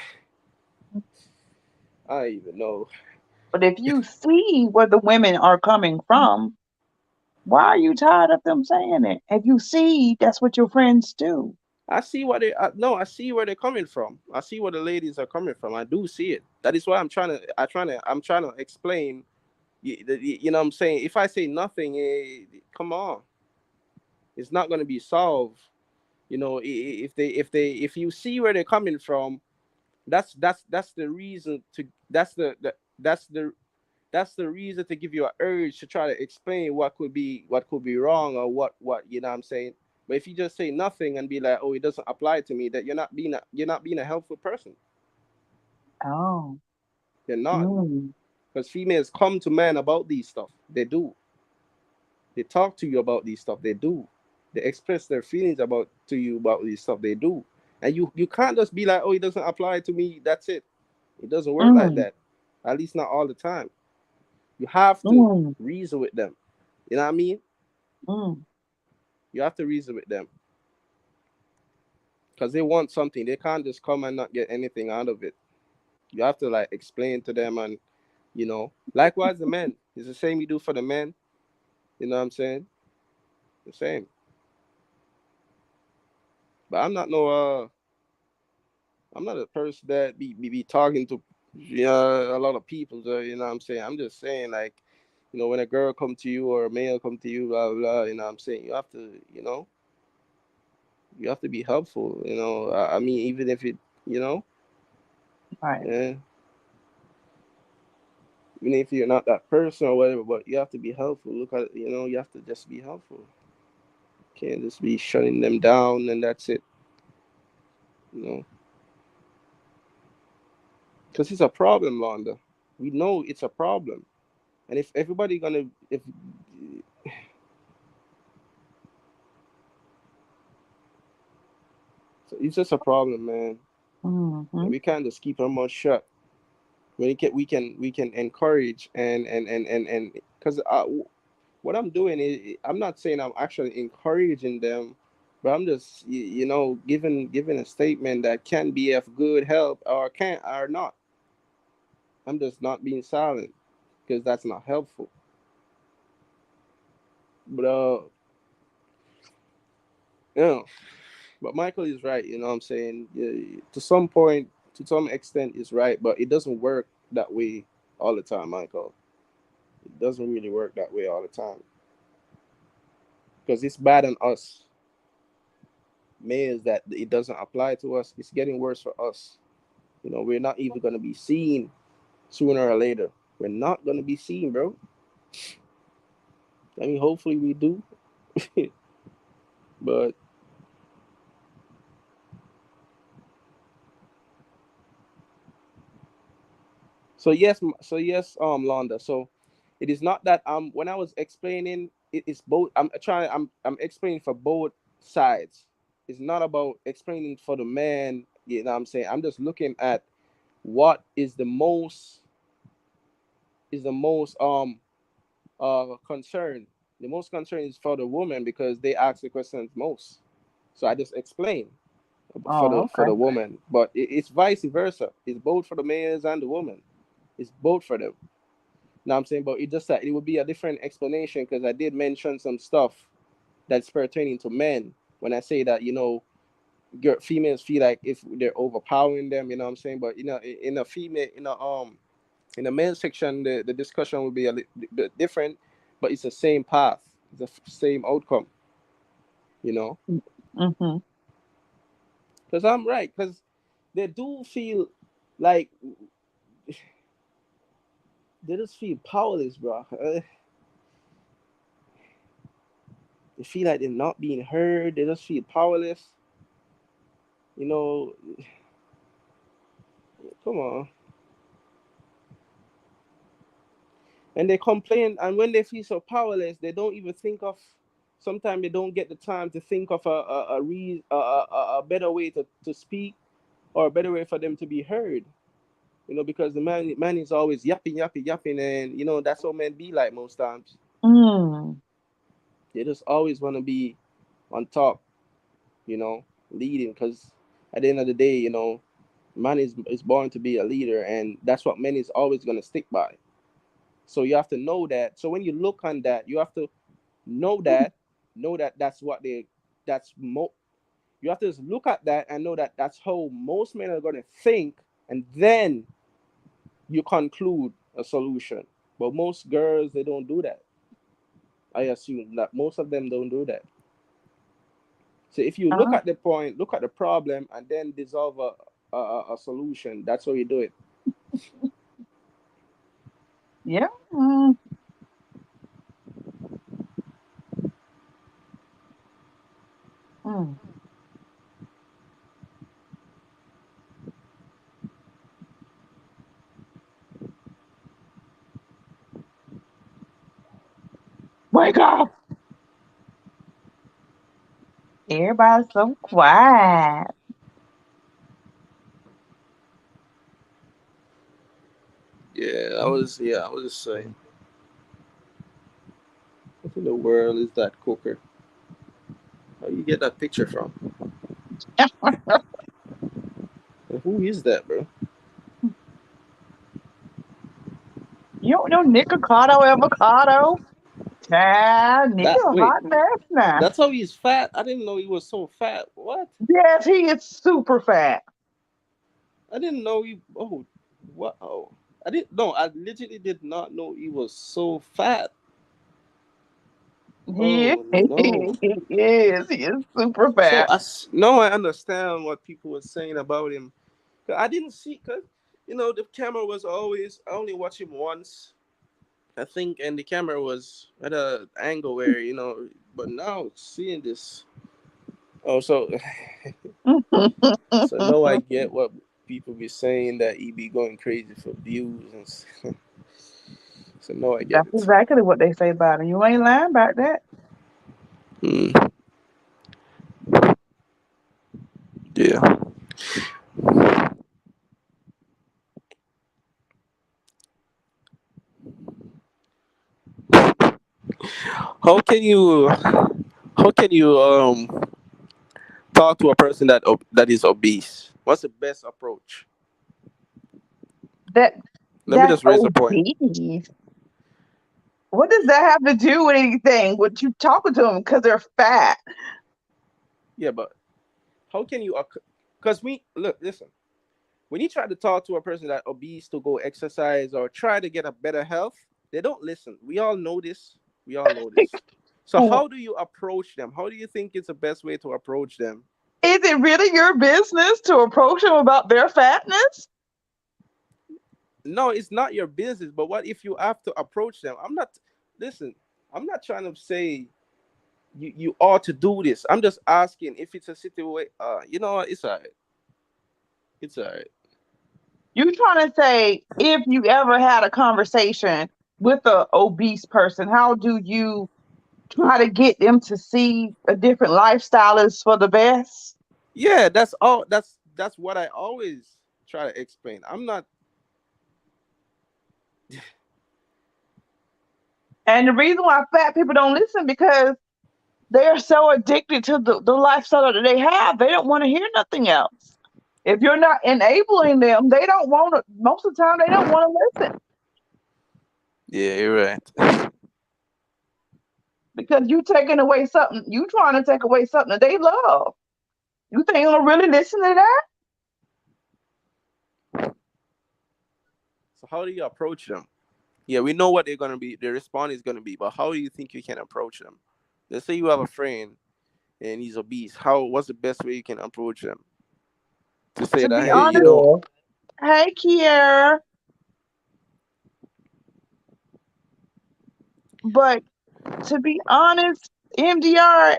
don't even know. But if you see where the women are coming from, why are you tired of them saying it? If you see that's what your friends do. I see what they no, I see where they're coming from. I see where the ladies are coming from. I do see it. That is why I'm trying to explain. You know what I'm saying? If I say nothing, come on, it's not going to be solved. If you see where they're coming from, that's the reason to that's the that's the reason to give you an urge to try to explain what could be wrong, or what you know what I'm saying. But if you just say nothing and be like, oh, it doesn't apply to me, that you're not being a helpful person. Oh. You're not. Mm. Because females come to men about these stuff. They do. They talk to you about these stuff. They do. They express their feelings about to you about these stuff. They do. And you can't just be like, oh, it doesn't apply to me. That's it. It doesn't work like Mm. that. At least not all the time. You have to Mm. reason with them. You know what I mean? Mm. You have to reason with them. Because they want something. They can't just come and not get anything out of it. You have to like explain to them, and likewise the men. It's the same you do for the men. You know what I'm saying? The same. But I'm not a person that be talking to a lot of people. So, you know what I'm saying? I'm just saying, like, when a girl come to you or a male come to you, blah blah, you know what I'm saying? You have to be helpful, I mean, even if it, Right. yeah, even if you're not that person or whatever, but you have to be helpful. Look at, you have to just be helpful. Can't just be shutting them down and that's it, you know. Because it's a problem, Londa. We know it's a problem. And if everybody gonna, if so it's just a problem, man. Mm-hmm. And we can't just keep our mouth shut. We can encourage and because what I'm doing is, I'm not saying I'm actually encouraging them, but I'm just giving a statement that can be of good help or can or not. I'm just not being silent because that's not helpful. But you know, but Michael is right. You know what I'm saying? Yeah, to some point, to some extent, is right, but it doesn't work that way all the time, Michael. It doesn't really work that way all the time because it's bad on us males that it doesn't apply to us. It's getting worse for us. We're not even gonna be seen sooner or later. We're not gonna be seen, bro. I mean, hopefully we do, but Londa. So it is not that when I was explaining, it is both. I'm explaining for both sides. It's not about explaining for the man. You know what I'm saying? I'm just looking at what is the most concern. The most concern is for the woman because they ask the questions most. So I just explain for Oh, the okay. woman, but it's vice versa. It's both for the males and the woman. It's both for them. Now I'm saying, but it just that it would be a different explanation because I did mention some stuff that's pertaining to men when I say that females feel like if they're overpowering them. You know what I'm saying? But in a female in the male section, the discussion will be a little bit different, but it's the same path, the same outcome. You know, Mm-hmm. because I'm right, because they do feel like they just feel powerless, bro. They feel like they're not being heard. They just feel powerless. You know, come on. And they complain, and when they feel so powerless, they don't even think of. Sometimes they don't get the time to think of a better way to speak or a better way for them to be heard. Because the man is always yapping, yapping, yapping, and that's what men be like most times. Mm. They just always want to be on top, leading. Because at the end of the day, man is born to be a leader, and that's what men is always gonna stick by. So you have to know that. So when you look on that, you have to know that, that's what they, that's mo. You have to just look at that and know that that's how most men are gonna think, and then you conclude a solution. But most girls, they don't do that. I assume that most of them don't do that. So if you look Oh, at the point, look at the problem, and then dissolve a solution, that's how you do it. Yeah. Mm. Mm. Wake up. Everybody's so quiet. I was just saying, what in the world is that cooker? How you get that picture from? And who is that, bro? You don't know Nicocado Avocado? Child, That Nico wait, hot mess now. that's how he's fat. I didn't know he was so fat. What? Yes, he is super fat. I didn't know he. Oh, what? Oh, I didn't. No, I literally did not know he was so fat. He is. Oh no. He is super So fat. now I understand what people were saying about him. 'Cause I didn't see, cause the camera was always. I only watched him once, I think, and the camera was at a angle where But now seeing this, oh, so so now I get what people be saying that he be going crazy for views so now I get That's it. exactly what they say about him. You ain't lying about that. Mm, yeah. How can you how can you talk to a person that is obese? What's the best approach? That Let me that's just raise a point. obese. What does that have to do with anything? What you talking to them because they're fat? Yeah, but how can you? Because we look, listen. When you try to talk to a person that obese to go exercise or try to get a better health, they don't listen. We all know this. We all know this. So Is how do you approach them? How do you think it's the best way to approach them? it really your business to approach them about their fatness? No, it's not your business. But what if you have to approach them? I'm not. Listen. I'm not trying to say you ought to do this. I'm just asking if it's a situation. It's alright. It's alright. You trying to say if you ever had a conversation with a obese person, how do you try to get them to see a different lifestyle is for the best? Yeah, that's all. That's what I always try to explain. I'm not. And the reason why fat people don't listen because they're so addicted to the lifestyle that they have, they don't want to hear nothing else. If you're not enabling them, they don't want to. Most of the time, they don't want to listen Yeah, you're right. because you taking away something. You trying to take away something that they love. You think they'll really listen to that? So how do you approach them? Yeah, we know what they're gonna be. Their response is gonna be, but how do you think you can approach them? Let's say you have a friend and he's obese. What's the best way you can approach them to say To that, be hey, Hey, honest, Kiara. hey Kiera, but to be honest, MDR,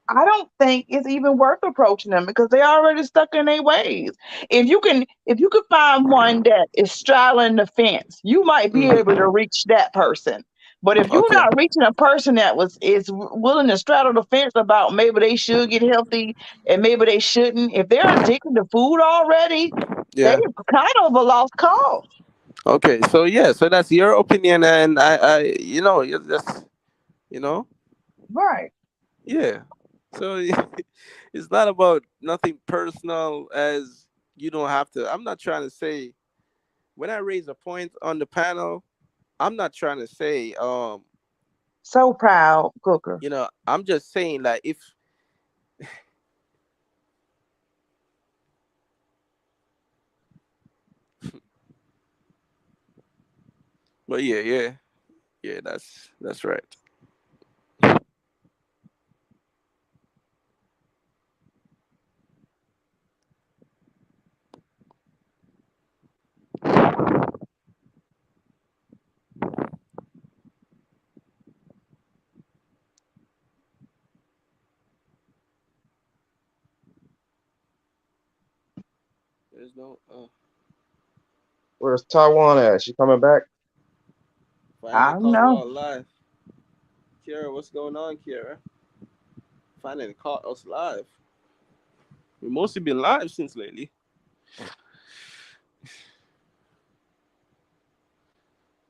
I don't think it's even worth approaching them because they already stuck in their ways. If you can find one that is straddling the fence, you might be able to Mhm. reach that person. But if you're Okay, not reaching a person that is willing to straddle the fence about maybe they should get healthy and maybe they shouldn't, if they're addicted to food already, they're yeah, kind of a lost cause. okay. So yeah, so that's your opinion, and you're just you know, Right. yeah. So it's not about nothing personal, as you don't have to. I'm not trying to say when I raise a point on the panel. I'm not trying to say So proud, Cooker. I'm just saying like if but yeah, that's right. There's no. Where's Taiwan at? She coming back? I Finally don't caught know. you all live. Kiara, what's going on, Kiara? Finally caught us live. We've mostly been live since lately.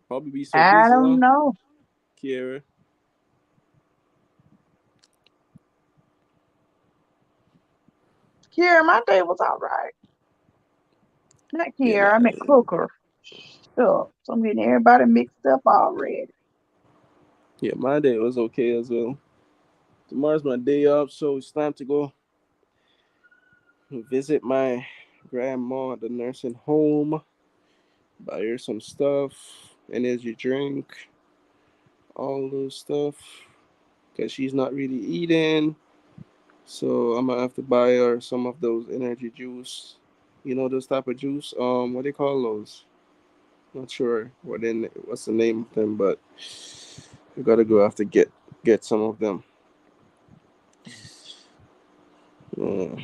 Probably be so I busy, don't huh, know. Kiara? Kiera, my day was all right. Not Yeah, Kiera, I meant Cooker. Shucks, I'm getting everybody mixed up already. yeah, my day was okay as well. Tomorrow's my day off, so it's time to go visit my grandma at the nursing home. Buy her some stuff, energy drink, all those stuff, because she's not really eating. So I'm gonna have to buy her some of those energy juice. You know those type of juice. What do you call those? Not sure what's the name of them, but we gotta go have to get some of them. Uh,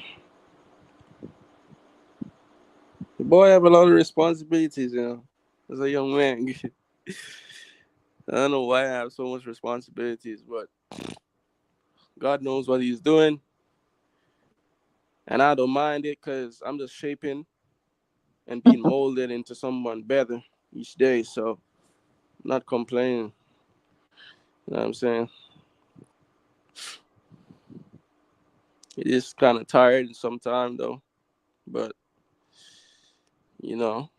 the boy have a lot of responsibilities, as a young man. I don't know why I have so much responsibilities, but God knows what He's doing, and I don't mind it because I'm just shaping and being molded into someone better each day. So I'm not complaining. You know what I'm saying? It is kind of tired sometimes though, but you know.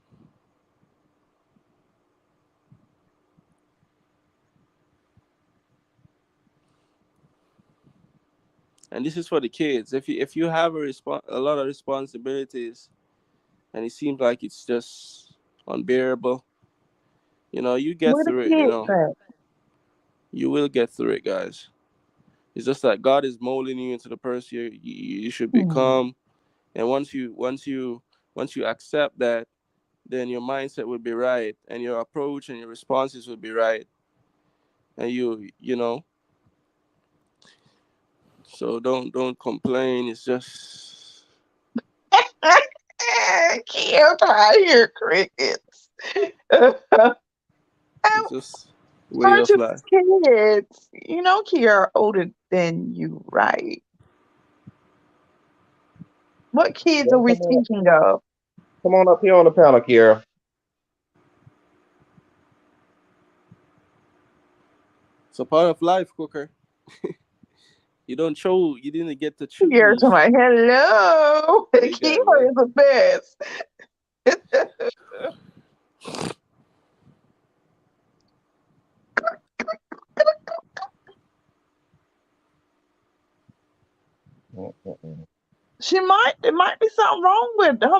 And this is for the kids. If you have a lot of responsibilities, and it seems like it's just unbearable, you get Where the through it. kids at? You will get through it, guys. It's just that God is molding you into the person you should Hmm. become, and once you accept that, then your mindset will be right, and your approach and your responses will be right, and you know. So don't complain. It's just Kiera, I hear crickets. it's just way Aren't of you life. kids? You know Kiera older than you, right? What kids Yeah, are we speaking of? come on up here on the panel, Kiera. It's a part of life, Cooker. You didn't get to Kiera to choose. my hello. What you got, Kiera man? is the best. It might be something wrong with her.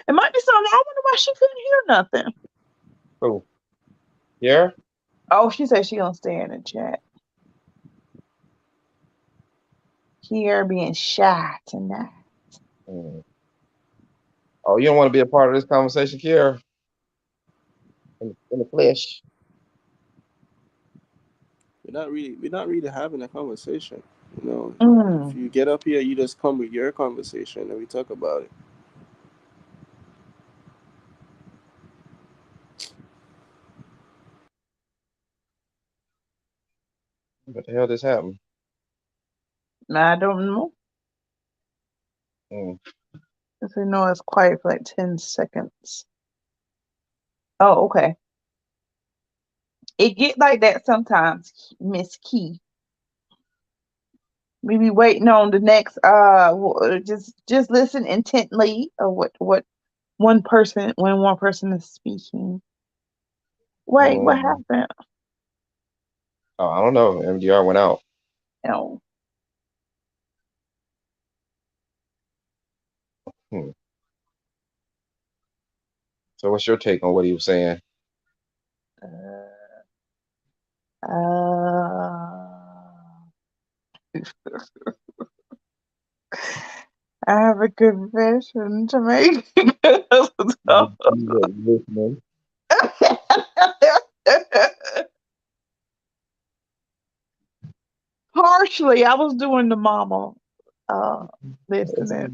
It might be something. I wonder why she couldn't hear nothing. Who? Kiera? Oh, she said she gonna stay in the chat. Kiera being shy tonight. Mm. Oh, you don't want to be a part of this conversation, Kiera? In the flesh. We're not really having a conversation. If Mm. you get up here, you just come with your conversation and we talk about it. What the hell just happened? I don't know. Mm. If you know it's quiet for like 10 seconds. Oh, okay. It get like that sometimes, Miss Key. We be waiting on the next just listen intently of what when one person is speaking. Wait, what Mm. happened? Oh, I don't know. MDR went out. Oh, Hmm. So what's your take on what he was saying? uh, I have a confession to make. You were listening. Partially, I was doing the mama. listening.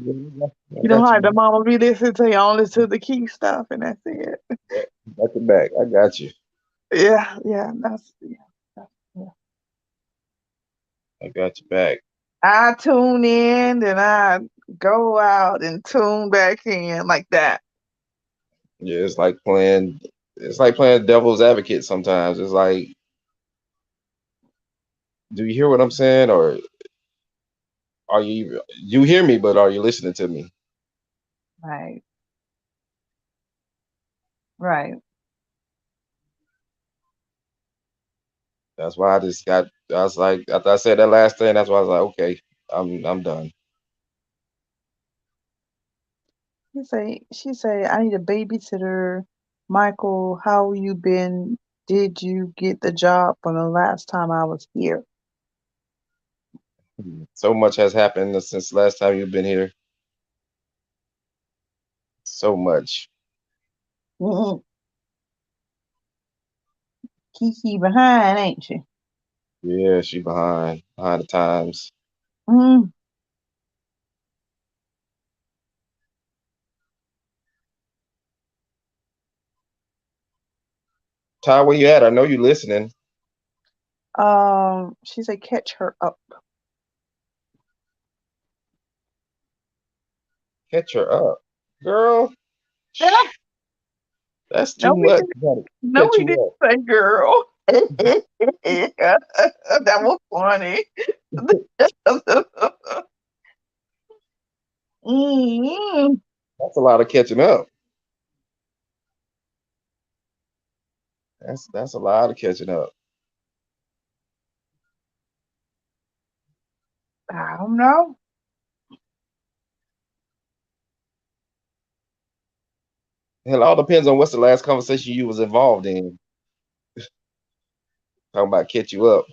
I You know got how you. the mama be listening to you only to the key stuff, and that's it. Back to back. I got you. Yeah, yeah, yeah. I got you back. I tune in, then I go out and tune back in like that. Yeah, it's like playing. It's like playing devil's advocate sometimes. It's like, do you hear what I'm saying, or are you hear me, but are you listening to me? Right, right. That's why I just got. I was like, after I said that last thing, that's why I was like, okay, I'm done. She say, I need a babysitter. Michael, how you been? Did you get the job from the last time I was here? So much has happened since last time you've been here. So much. Mm-mm. Kiki behind, ain't she? Yeah, she behind the times. Mm. Ty, where you at? I know you listening. She said, catch her up. Catch her up, girl. Yeah. That's No, too we much. didn't. Gotta No, catch we you didn't up. say girl. That was funny. Mm. That's a lot of catching up. That's a lot of catching up. I don't know. It all depends on what's the last conversation you was involved in. Talking about catch you up.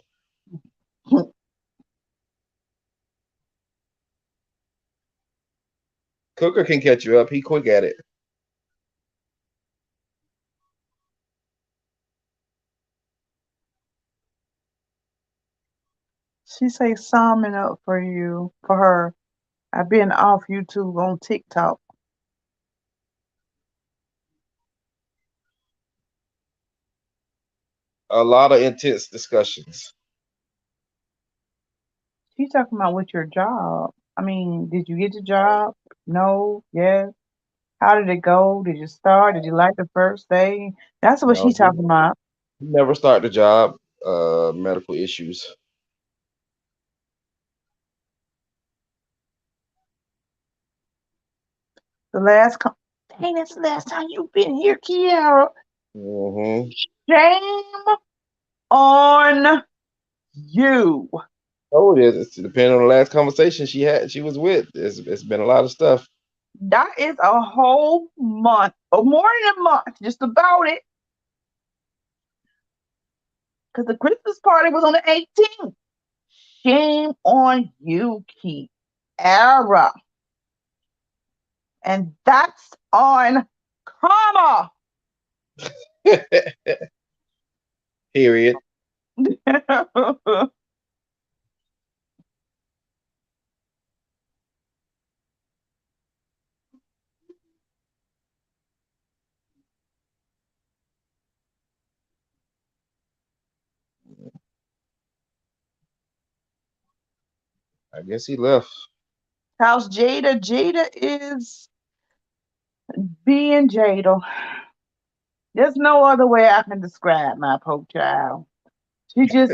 Cooker can catch you up. He quick at it. She say summing up for you, for her. I've been off YouTube on TikTok. A lot of intense discussions. She's talking about with your job. I mean, did you get the job? No, yes. How did it go? Did you start? Did you like the first day? That's what No, she's talking about. he never start the job. Medical issues. The last, dang, that's the last time you've been here, Kiara. Mm-hmm. Shame on you. Oh, it is. It's depending on the last conversation she was with. It's been a lot of stuff. That is a whole month, or more than a month, just about it. Because the Christmas party was on the 18th. Shame on you, Kiara. And that's on karma. Period. I guess he left. How's Jada? Jada is being Jada. There's no other way I can describe my poor child. She just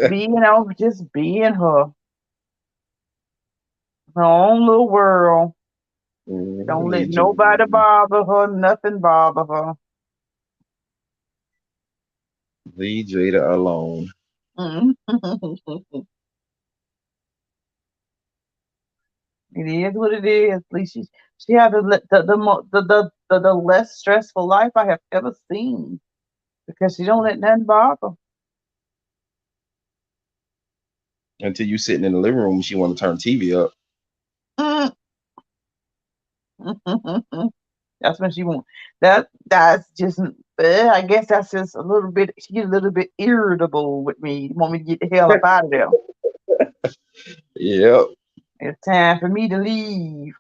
just being her own little world. Don't let Leave Jada nobody alone. bother her, nothing bother her. Leave Jada alone. Mhm. It is what it is. At least she had the less stressful life I have ever seen because she don't let nothing bother. Until you sitting in the living room, she want to turn TV up. Mm. That's when she won't. That's just. I guess that's just a little bit. She get a little bit irritable with me. Want me to get the hell up out of there. Yep. It's time for me to leave.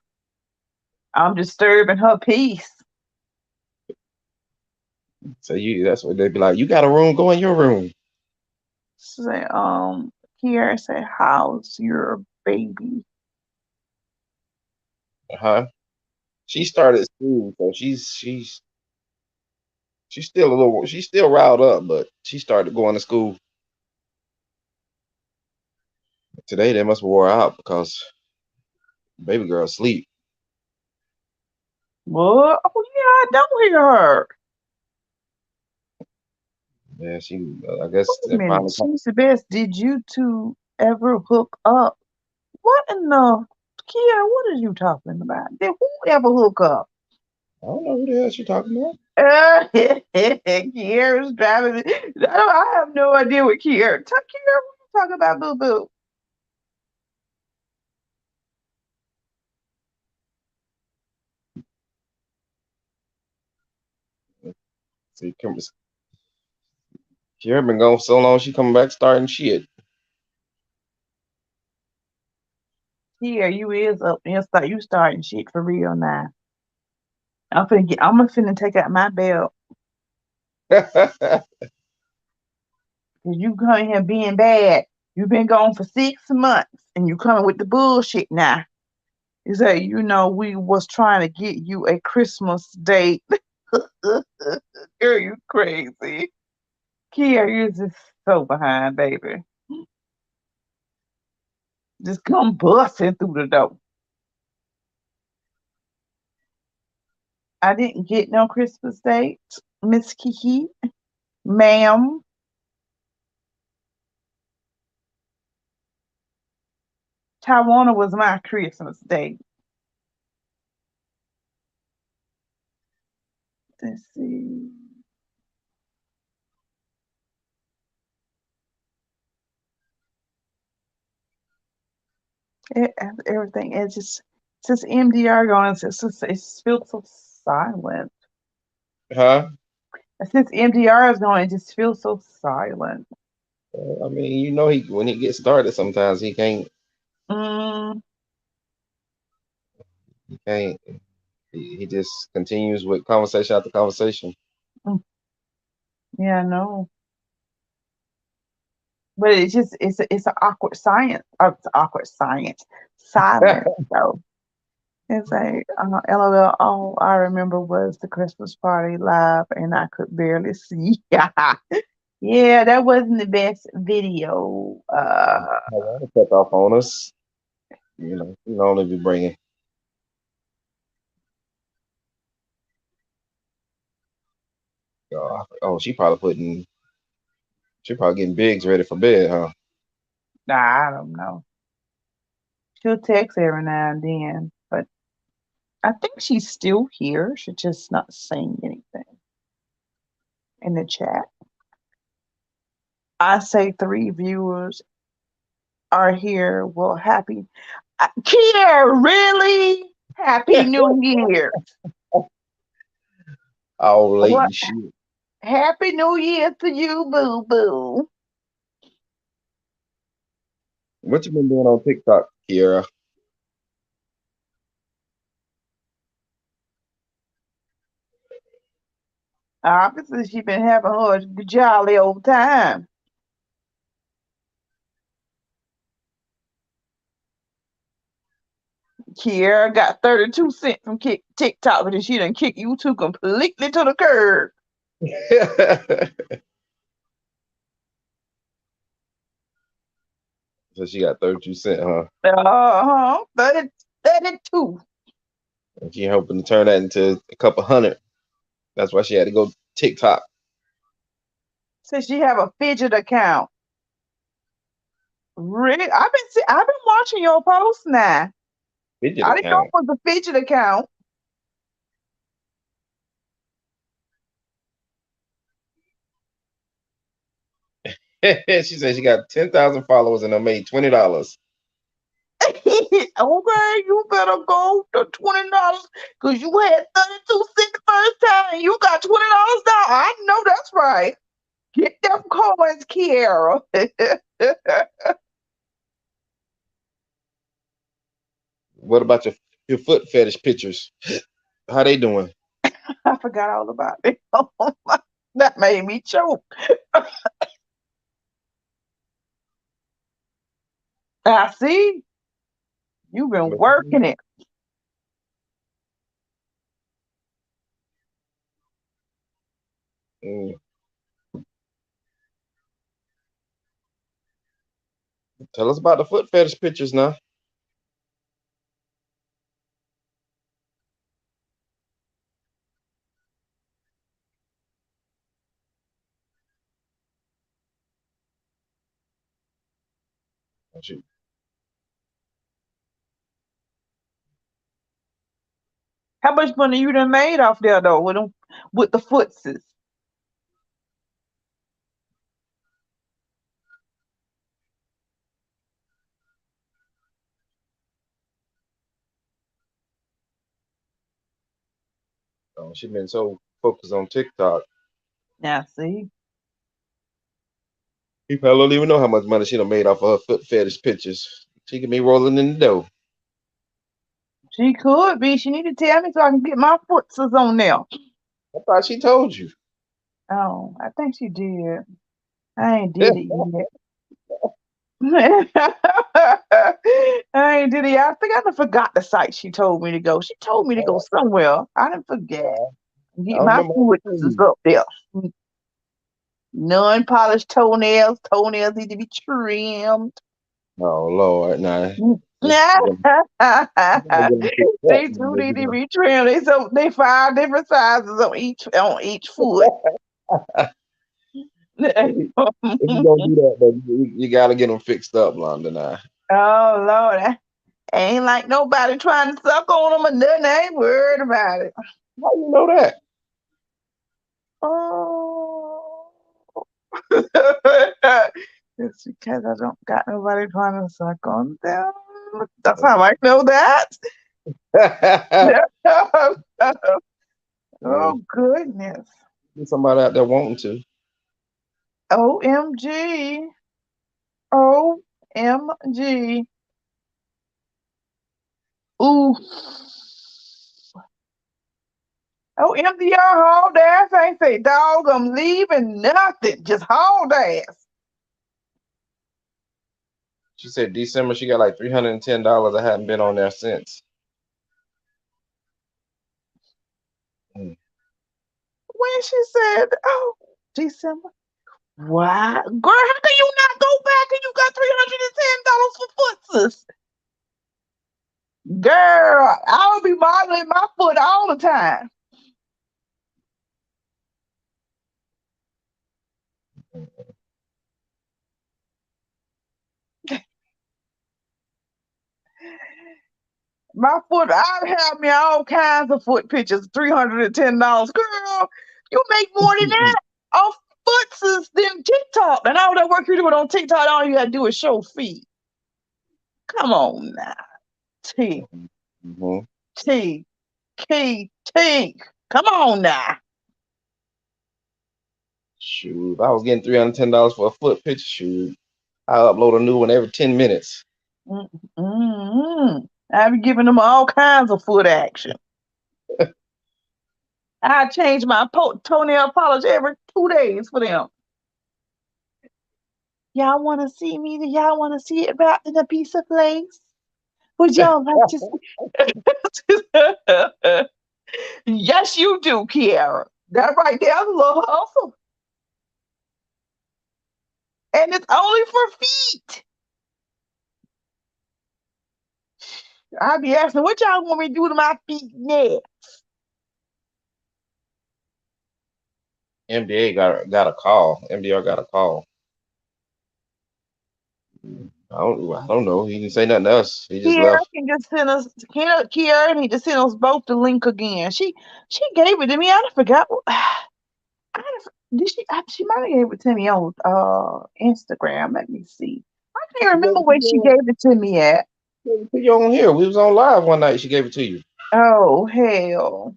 I'm disturbing her peace. So that's what they be like. You got a room, go in your room. Say, Kiara said, how's your baby? Huh? She started school, so she's she's still riled up, but she started going to school. Today they must have wore out because baby girl asleep. What? Oh yeah, I don't hear her. Yeah, she. I guess Wait a they minute. finally. She's the best. Did you two ever hook up? What in the Kiara, what are you talking about? Did who ever hook up? I don't know who the hell she talking about. Kiara's driving me. I have no idea what Kiara. Kiara, what you talking about, boo boo? See, she been gone so long. She coming back starting shit. Kiara, you is up there. You starting shit for real now. I'm finna take out my belt. Cause you coming here being bad. You've been gone for 6 months and you coming with the bullshit now. You say, we was trying to get you a Christmas date. Girl, you crazy. Kiara, you're just so behind, baby. Just come busting through the door. I didn't get no Christmas date, Miss Kiki. Ma'am. Tawana was my Christmas date. Let's see. Everything is just since MDR going, it feels so silent. Huh? Since MDR is going, it just feels so silent. I mean, when he gets started, sometimes he can't. Mm, He can't. He just continues with conversation after conversation. yeah, no. But it's an awkward science. It's awkward science. Silence. So it's like LOL. All I remember was the Christmas party live, and I could barely see. Yeah, that wasn't the best video. Cut off on us. You only be bringing. Oh, she probably getting Biggs ready for bed, huh? Nah, I don't know. She'll text every now and then, but I think she's still here. She's just not saying anything in the chat. I say 3 viewers are here. Well, happy. Kier, really? Happy New Year. Oh, late What? and shit. Happy New Year to you, boo boo. What you been doing on TikTok, Kiera? Obviously, she been having her jolly old time. Kiera got 32 cents from TikTok, but she done kick you two completely to the curb. So she got 32 cents, huh? 32. And she hoping to turn that into a couple hundred. That's why she had to go TikTok. Says she have a fidget account. Really? I've been watching your posts now. Fidget I didn't know account. it was a fidget account. She said she got 10,000 followers and I made $20. Okay, you better go to $20 because you had 32 cents the first time. You got $20 now. I know that's right. Get them coins, Kiera. What about your foot fetish pictures? How they doing? I forgot all about it. That made me choke. I see. You've been working it. Mm. Tell us about the foot fetish pictures now. Shoot. How much money you done made off there though with them with the footses? She been so focused on TikTok. Now see. People don't even know how much money she done made off of her foot fetish pictures. She could be rolling in the dough. She could be. She need to tell me so I can get my footses on there. I thought she told you. Oh, I think she did. I ain't did it yet. I ain't did it yet. I think I done forgot the site she told me to go. She told me to go somewhere. I didn't forget. I Get my remember. footses up there. Non-polished toenails. Toenails need to be trimmed. Oh Lord, nah. They do need to be trimmed. They 5 different sizes on each foot. If you gonna do that, then you gotta get them fixed up, London. Nah. Oh Lord, I ain't like nobody trying to suck on them or nothing. I ain't worried about it. How you know that? Oh, it's because I don't got nobody trying to suck on them. That's how I know that. Oh goodness. There's somebody out there wanting to. OMG. OMG. Ooh. OMG, hauled ass. Ain't say, dog, I'm leaving nothing. Just hauled ass. She said December she got like $310. I hadn't been on there since. When she said, oh, December. Why? Girl, how can you not go back and you got $310 for footses? Girl, I'll be modeling my foot all the time. My foot, I'd have me all kinds of foot pictures, $310. Girl, you make more than that off footses than TikTok. And all that work you're doing on TikTok, all you gotta do is show feet. Come on now. T, Mm-hmm. T, K, T. Come on now. Shoot, if I was getting $310 for a foot picture, shoot, I upload a new one every 10 minutes. Mm-hmm. I be giving them all kinds of foot action. I change my toenail polish every 2 days for them. Y'all want to see me? Y'all want to see it wrapped in a piece of lace? Would y'all like to see? Yes, you do, Kiara. That right there is a little hustle. And it's only for feet. I be asking, what y'all want me to do to my feet next? MDA got a call. MDR got a call. I don't know. He didn't say nothing to us. He just Kiara left. can just send us. Kiara need to send us both the link again. She gave it to me. I forgot. Did she? She might have gave it to me on Instagram. Let me see. I can't remember where she gave it to me at. You on here? We was on live one night. She gave it to you. Oh hell!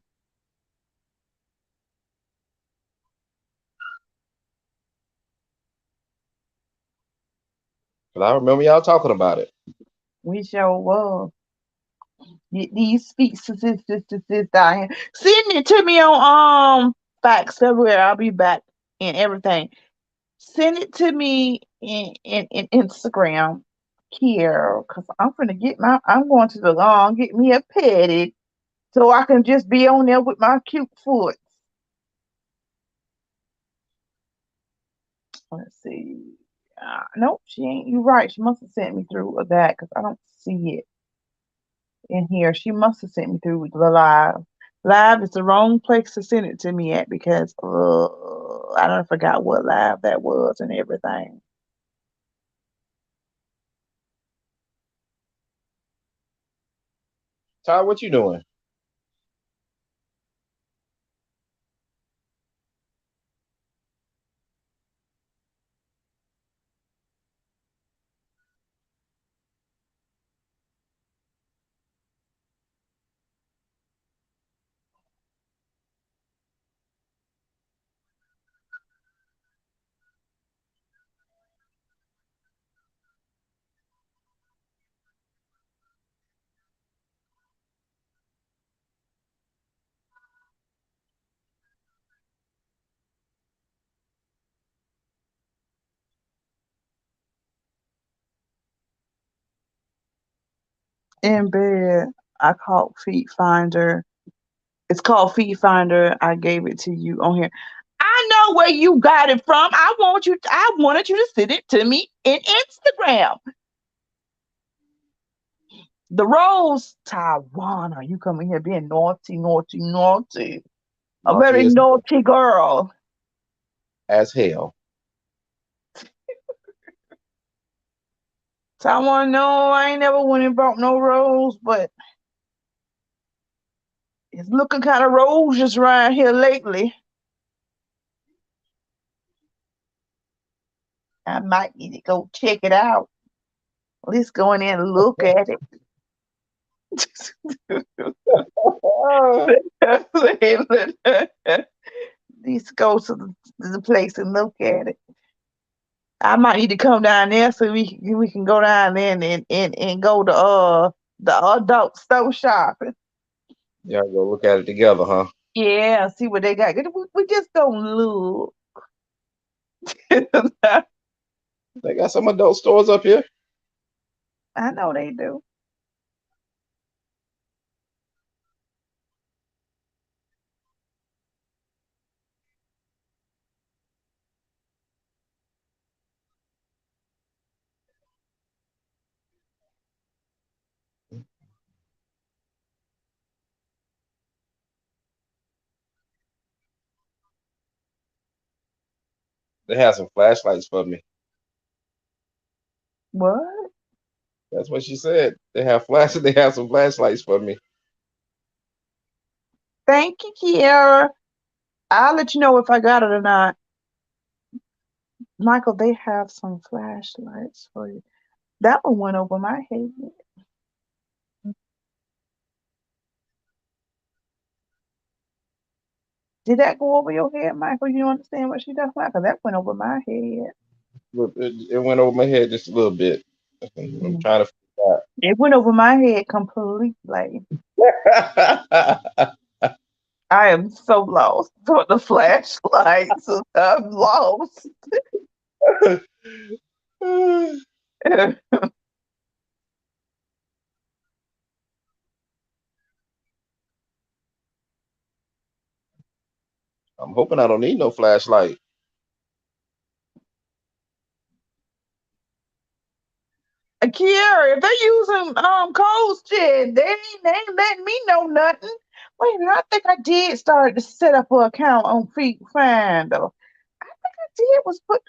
But I remember y'all talking about it. We sure was. Get these feet down here. Send it to me on fax everywhere. I'll be back and everything. Send it to me in Instagram here, cause I'm going to the lawn, get me a petted so I can just be on there with my cute foot. Let's see. Nope, she ain't. You right. She must have sent me through that because I don't see it in here. She must have sent me through the live. Live is the wrong place to send it to me at because I don't forgot what live that was and everything. Ty, what you doing? In bed, I called Feet Finder. It's called Feet Finder. I gave it to you on here. I know where you got it from. I wanted you to send it to me in Instagram. The Rose Taiwan. Are you coming here being naughty, naughty, naughty? A very Naughty naughty girl. as hell. Taiwan, no, I ain't never went and bought no rose, but it's looking kind of roses around here lately. I might need to go check it out. At least go in there and look at it. At least go to the place and look at it. I might need to come down there so we can go down there and go to the adult store shopping. Y'all go look at it together, huh? Yeah, see what they got. We just don't look. They got some adult stores up here. I know they do. They have some flashlights for me. What? That's what she said. They have flash. They have some flashlights for me. Thank you, Kiara. I'll let you know if I got it or not. Michael, they have some flashlights for you. That one went over my head. Did that go over your head, Michael? You don't understand what she does, Michael? That went over my head. It went over my head just a little bit. I'm trying to figure It went over my head completely. out. I am so lost with the flashlights. I'm lost. I'm hoping I don't need no flashlight. Kiara, if they're using Cole's shit, they ain't letting me know nothing. Wait a minute, I think I did start to set up an account on Feet Finder. I think I did was put.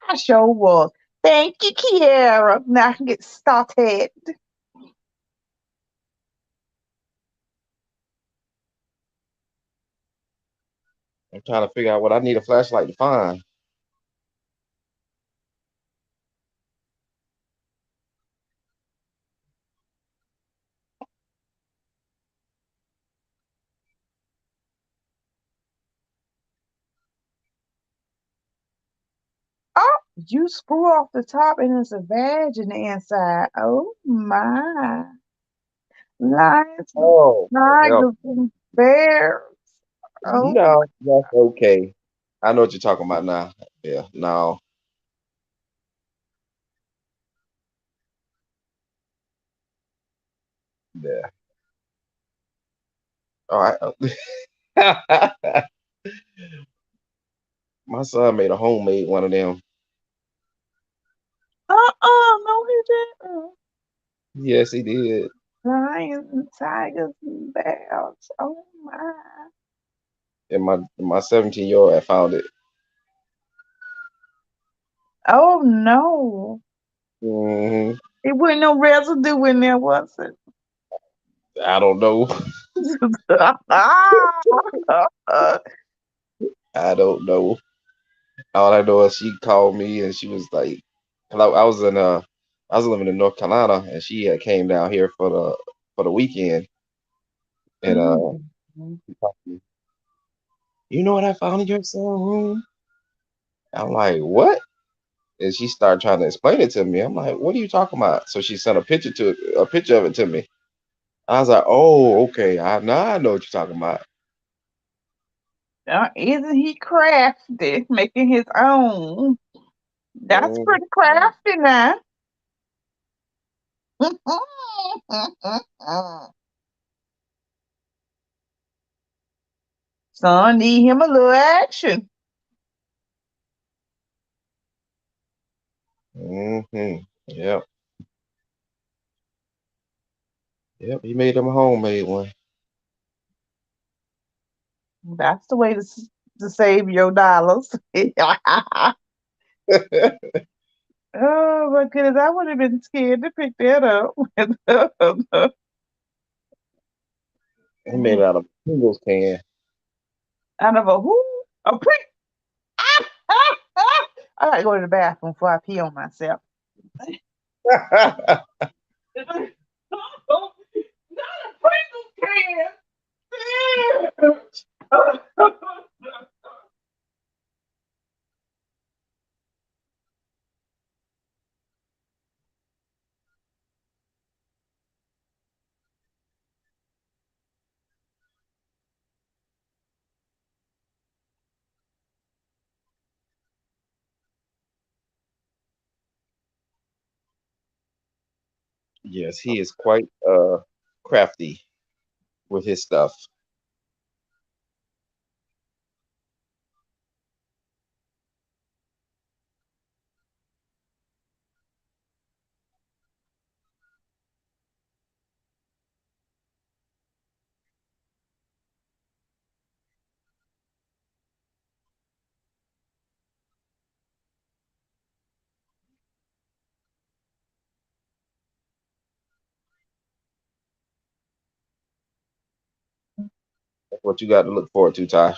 I sure was. Thank you, Kiara. Now I can get started. I'm trying to figure out what I need a flashlight to find. Oh, you screw off the top and there's a vag in the inside. Oh my. Lions, Oh, hell, tigers, and bears. Oh, no, that's okay. I know what you're talking about now. Yeah, no, yeah. All right. My son made a homemade one of them. no, he didn't. Yes, he did. Lions and tigers and bears. Oh my. And my 17-year-old had found it. Oh no. Hmm. It wasn't no residue in there, was it? I don't know. I don't know. All I know is she called me and she was like, 'cause I was living in North Carolina and she had came down here for the weekend and Mm. she talked to me, you know what I found in your son room? I'm like, what? And she started trying to explain it to me. I'm like, what are you talking about? So she sent a picture of it to me. I was like, oh, okay. Now I know what you're talking about. Isn't he crafty, making his own? That's Mhm. pretty crafty now. Son need him a little action. Yep. Yep. He made him a homemade one. That's the way to save your dollars. Oh my goodness, I would have been scared to pick that up. He made it out of a Pringles can. Out of a who? A prick. I gotta go to the bathroom before I pee on myself. Not a Pringles can. Yes, he is quite crafty with his stuff. That's what you got to look forward to, Ty.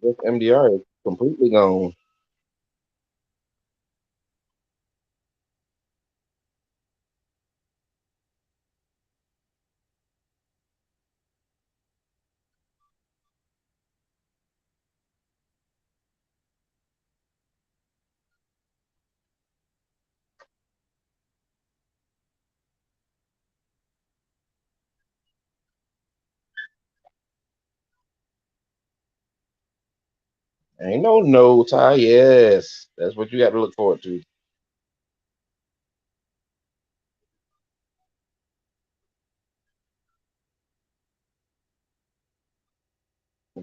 This MDR is completely gone. Ain't no, Ty. Yes, that's what you got to look forward to.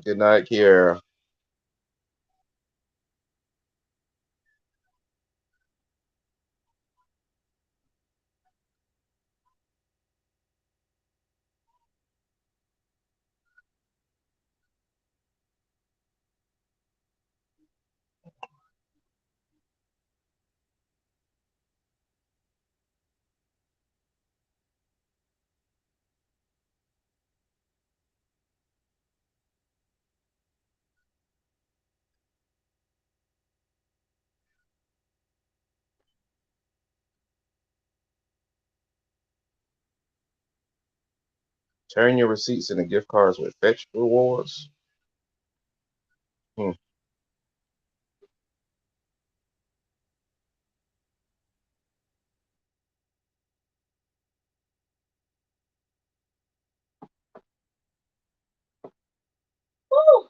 Good night, Kiera. Turn your receipts into gift cards with Fetch rewards. Hmm. Woo.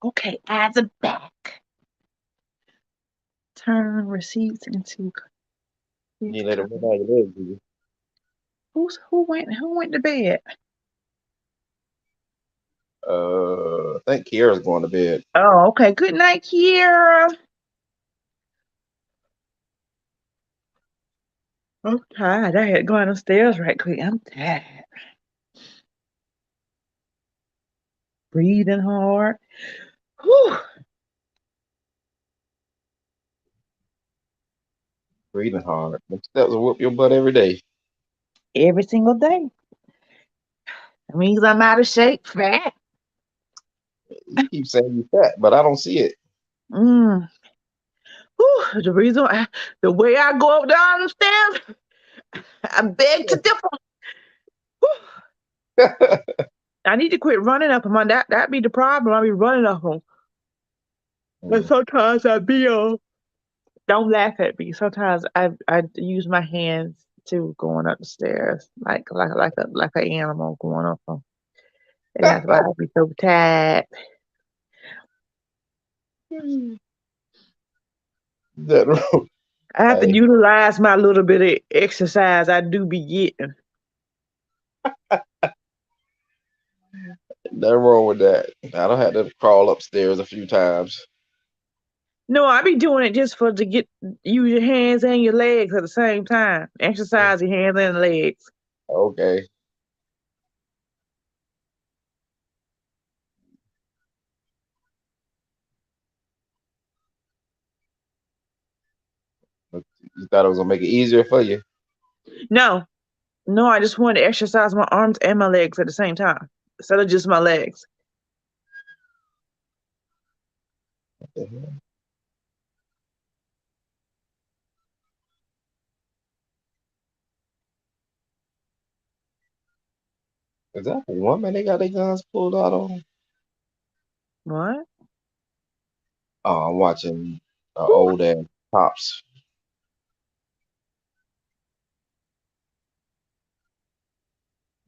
Okay, eyes are back. Turn receipts into. You let it run out your legs, do you? Who went to bed? I think Kiara's going to bed. Oh, okay. Good night, Kiera. I'm tired. I had to go downstairs right quick. I'm tired. Breathing hard. Whew. Breathing hard. Them steps will whoop your butt every day. Every single day. That means I'm out of shape, fat. You keep saying you fat, but I don't see it. Mm. Whew. The way I go up down the stairs, I beg to differ. Whew. I need to quit running up them. That be the problem. I be running up them. And sometimes I be don't laugh at me. Sometimes I use my hands too going up the stairs, like an animal going up them. And that's why I be so tired. That road. I have to Hey, utilize my little bit of exercise I do be getting. nothing wrong with that. I don't have to crawl upstairs a few times. No, I be doing it just to use your hands and your legs at the same time. Exercise your hands and legs. Okay. You thought it was gonna make it easier for you. No, I just want to exercise my arms and my legs at the same time instead of just my legs. What the hell? Is that a woman they got their guns pulled out on? What? Oh, I'm watching Whew. old ass cops.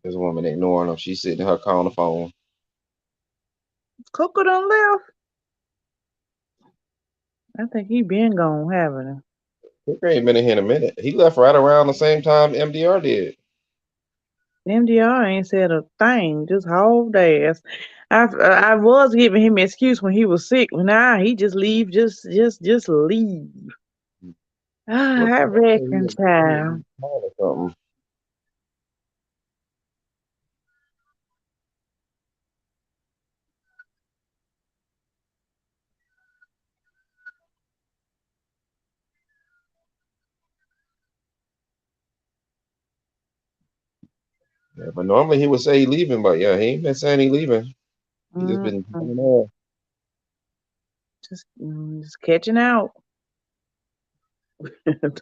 There's a woman ignoring them. She's sitting in her car on the phone. Coco done left. I think he been gone, haven't He ain't been in here in a minute. He left right around the same time MDR did. he? MDR ain't said a thing, just hauled ass. I was giving him an excuse when he was sick. Now he just leave, just leave. Look, I reckon, child. or something. Yeah, but normally he would say he leaving, but yeah, he ain't been saying he leaving. He just been hanging on. Just catching out.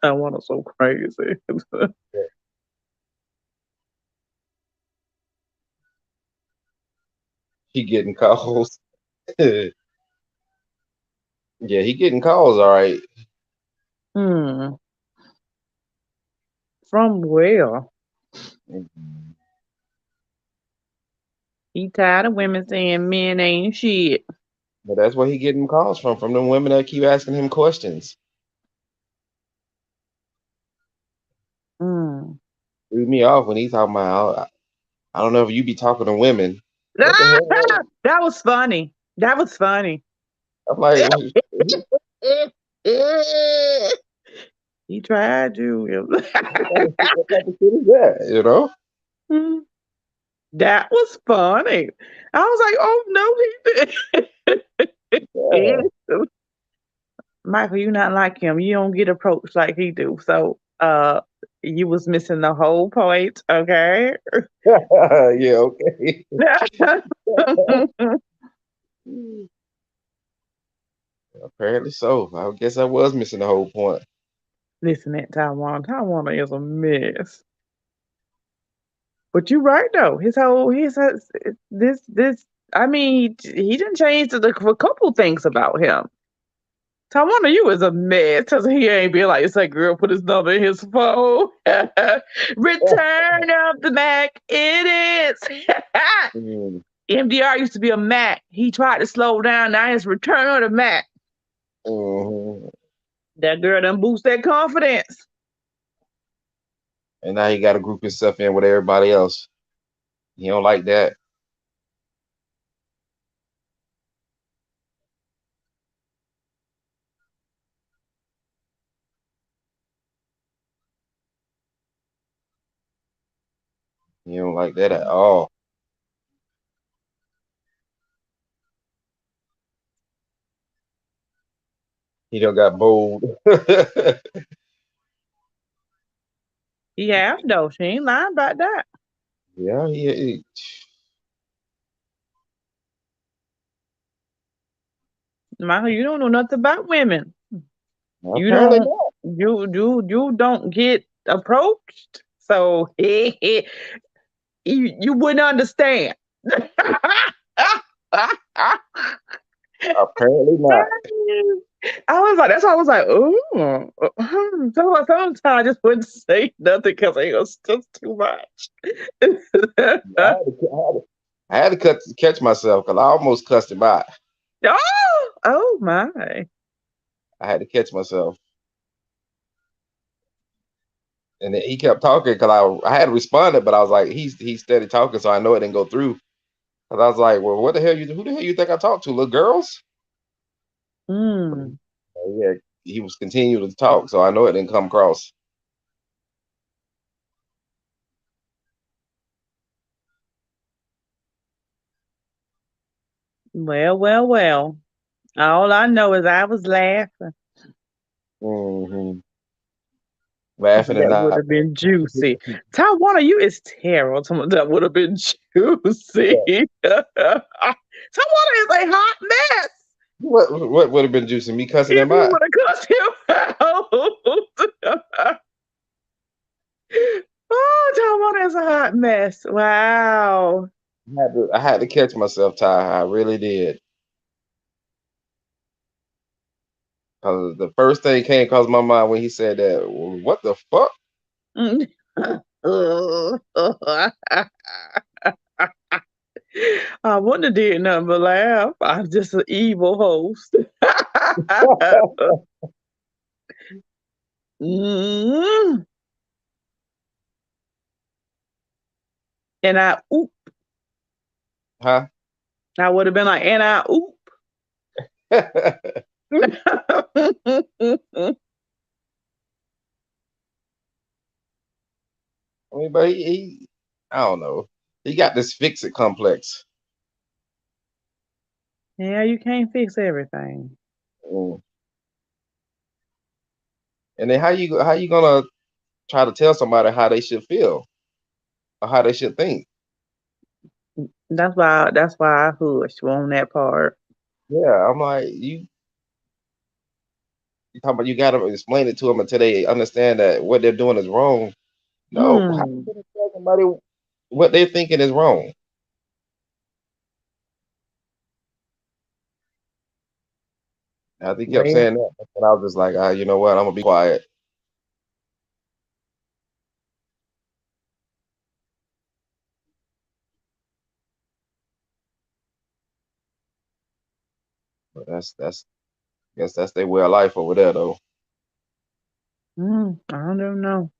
Taiwan is so crazy. He getting calls. Yeah, he getting calls, all right. Hmm. From where? Mhm. He tired of women saying men ain't shit. But that's where he getting calls from them women that keep asking him questions. Mm. Threw me off when he talking about, I don't know if you be talking to women. What the hell? That was funny. That was funny. I'm like, He tried to. what type of shit is that? You know? Hmm. That was funny. I was like, oh no, he Yeah. did. Michael, you not like him. You don't get approached like he do. So you was missing the whole point, okay? Yeah, okay. Apparently so. I guess I was missing the whole point. Listen, at Taiwan. Taiwan is a mess. But you're right though. This. I mean, he didn't change a couple things about him. Taiwan, you is a mess because he ain't be like, say, girl, put his number in his phone. Return of the Mac. It is. Mm, MDR used to be a Mac. He tried to slow down. Now it's Return of the Mac. mhm. That girl done boost that confidence. And now he got to group himself in with everybody else. He don't like that. He don't like that at all. He don't got bold. He have though. She ain't lying about that. Yeah, he Michael, you don't know nothing about women. You apparently don't not. you don't get approached. So you wouldn't understand. Apparently not. I was like, that's why I was like, oh. So sometimes I just wouldn't say nothing because it was just too much. I had to catch myself because I almost cussed him out. Oh my. I had to catch myself. And then he kept talking because I had responded, but I was like, he's steady talking, so I know it didn't go through. Because I was like, well, who the hell you think I talk to? Little girls? Mm. Yeah, he was continuing to talk, so I know it didn't come across. Well. All I know is I was laughing. Hmm. Laughing and That would not. have been juicy. Tawana, you is terrible. That would have been juicy. Tawana is a hot mess. What would have been juicy? Me cussing If him you out? would have cussed him out. Oh, Tawana is a hot mess. Wow. I had to catch myself, Ty. I really did. Because the first thing came across my mind when he said that, what the fuck? I wouldn't have did nothing but laugh. I'm just an evil host. Mm. And I oop. Huh? I would have been like, and I oop. I mean, but I don't know. He got this fix it complex. Yeah, you can't fix everything. Mm. And then how you gonna try to tell somebody how they should feel or how they should think? That's why I hush on that part. Yeah, I'm like you talking about you gotta explain it to them until they understand that what they're doing is wrong. No, how you gonna tell somebody what they're thinking is wrong? After he kept Well, saying that, and I was just like, you know what? I'm gonna be quiet. But that's I guess that's their way of life over there, though. I don't know.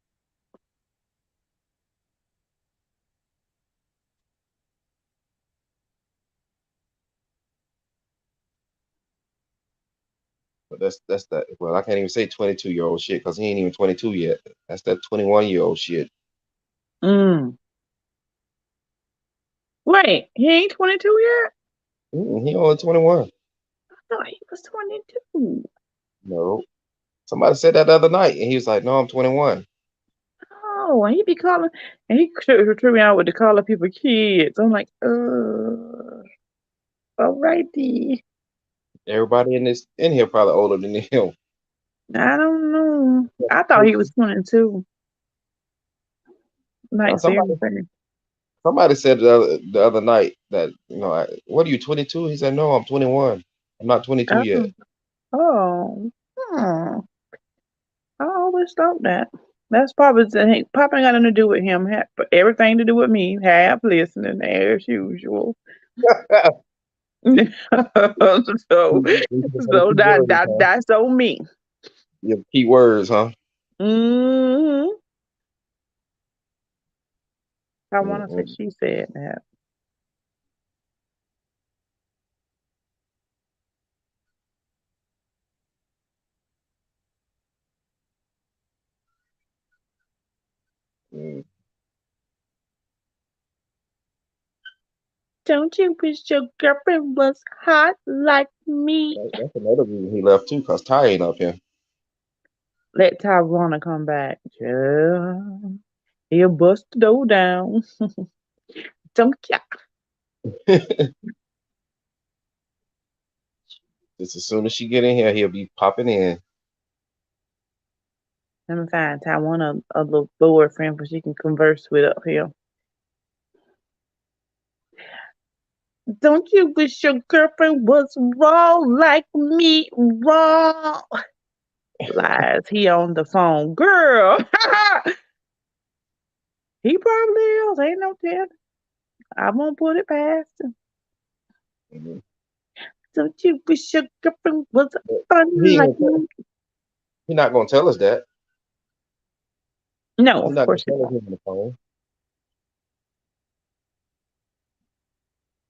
But that's that. Well, I can't even say 22-year-old shit because he ain't even 22 yet. That's that 21-year-old shit. Mm. Wait, he ain't 22 yet? He only 21. I thought he was 22. No, somebody said that the other night, and he was like, "No, I'm 21." Oh, and he be calling, and he threw me out with the calling people kids. I'm like, alrighty. Everybody in here probably older than him. I don't know. I thought he was 22. Like Somebody seriously. somebody said the other night that, what are you, 22? He said, no, I'm 21. I'm not 22 yet. Oh. Hmm. I always thought that. That's probably probably got nothing to do with him. But everything to do with me. Half listening as usual. so that's on me. Your key words, huh? Hmm. I want to say Mm-mm. she said that. Mm. Don't you wish your girlfriend was hot like me? That's another reason he left too, because Ty ain't up here. Let Tyrona come back. Yeah. He'll bust the door down. Don't ya? Just as soon as she get in here, he'll be popping in. Let me find Tyrona a little boyfriend so she can converse with up here. Don't you wish your girlfriend was raw like me? Raw. Lies. He on the phone. Girl. He probably is. Ain't no telling. I won't put it past him. Mhm. Don't you wish your girlfriend was He ain't like gonna me? He not gonna tell us that. No, He's of not gonna course tell us not. him on the phone.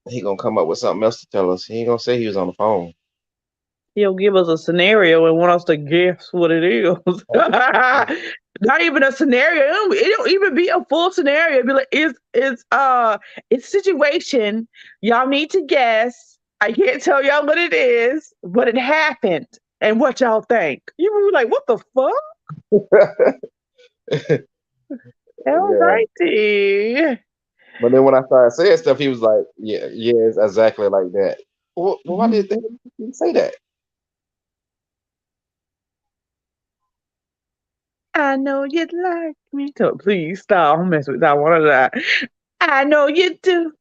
He gonna come up with something else to tell us. He ain't gonna say he was on the phone. He'll give us a scenario and want us to guess what it is. Not even a scenario. It don't even be a full scenario. It'd be like it's a situation. Y'all need to guess. I can't tell y'all what it is, but it happened. And what y'all think? You were like, what the fuck? All Yeah. righty. But then when I started saying stuff, he was like, "Yeah, yeah, it's exactly like that." Well, why did he say that? I know you'd like me to. Please stop. Don't mess with that one of that. I know you do.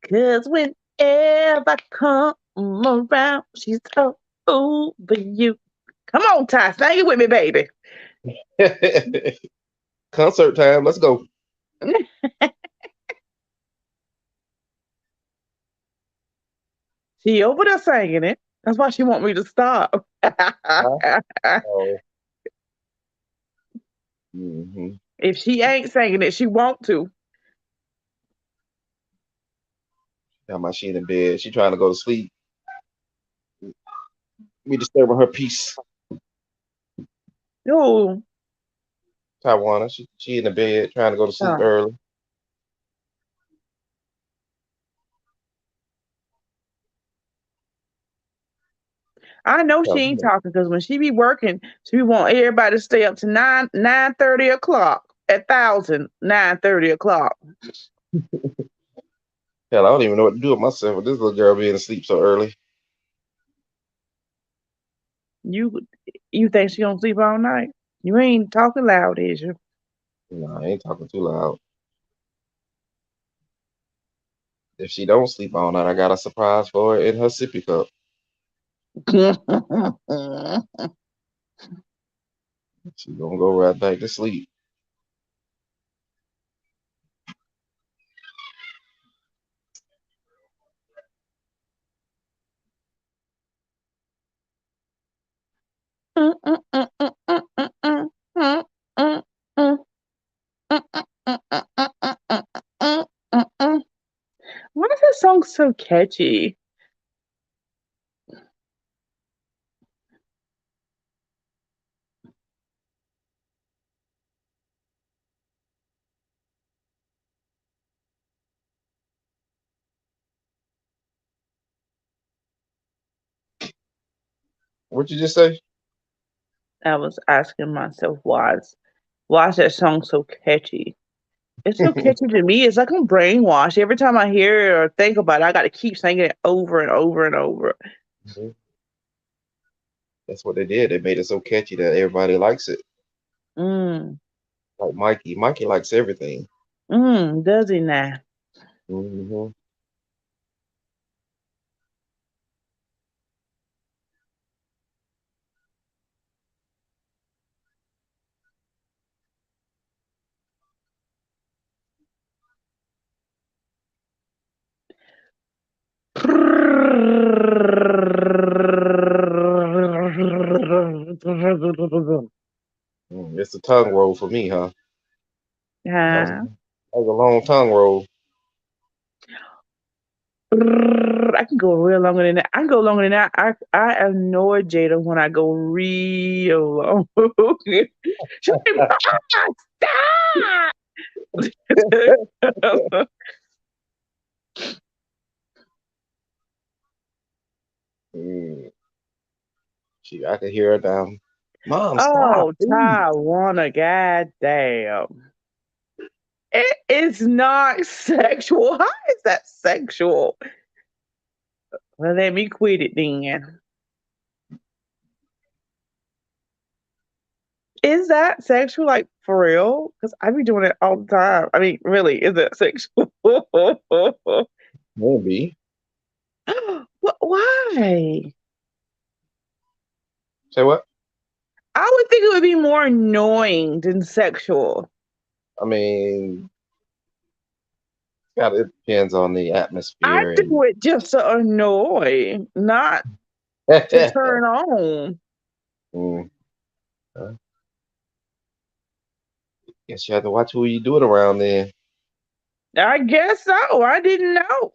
Cause whenever I come around, she's over you. Come on, Ty, sing it with me, baby. Concert time. Let's go. She over there singing it. That's why she want me to stop. Huh? Oh. Hmm. If she ain't singing it, she want to. Got my shit in bed. She trying to go to sleep. We disturbing her peace. Oh, Tawana, she in the bed trying to go to sleep uh, early. I know she So, ain't talking because when she be working, she want everybody to stay up to 9:30 o'clock. 9:30 o'clock. hell, I don't even know what to do with myself with this little girl being asleep so early. You think she gonna sleep all night? You ain't talking loud, is you? No, I ain't talking too loud. If she don't sleep all night, I got a surprise for her in her sippy cup. She gonna go right back to sleep. Why is that song so catchy? What you just say? I was asking myself why is that song so catchy? It's so catchy to me. It's like I'm brainwashed. Every time I hear it or think about it, I got to keep singing it over and over and over. Mhm. That's what they did. They made it so catchy that everybody likes it. Mm. Like Mikey. Mikey likes everything. Does he now? Hmm. It's a tongue roll for me, huh? That was, Yeah. that was a long tongue roll. I can go real longer than that. I can go longer than that. I annoy Jada when I go real long. She's like, stop! Mm. I can hear her down. Mom, stop, Oh, please. Tawana, goddamn. It is not sexual. How is that sexual? Well, let me quit it then. Is that sexual, like for real? Because I be doing it all the time. I mean, really, is that sexual? Maybe. Why? Say what? I would think it would be more annoying than sexual. I mean, it depends on the I atmosphere and do it just to annoy, not to turn on. Mm. Guess you have to watch who you do it around then. I guess so. I didn't know.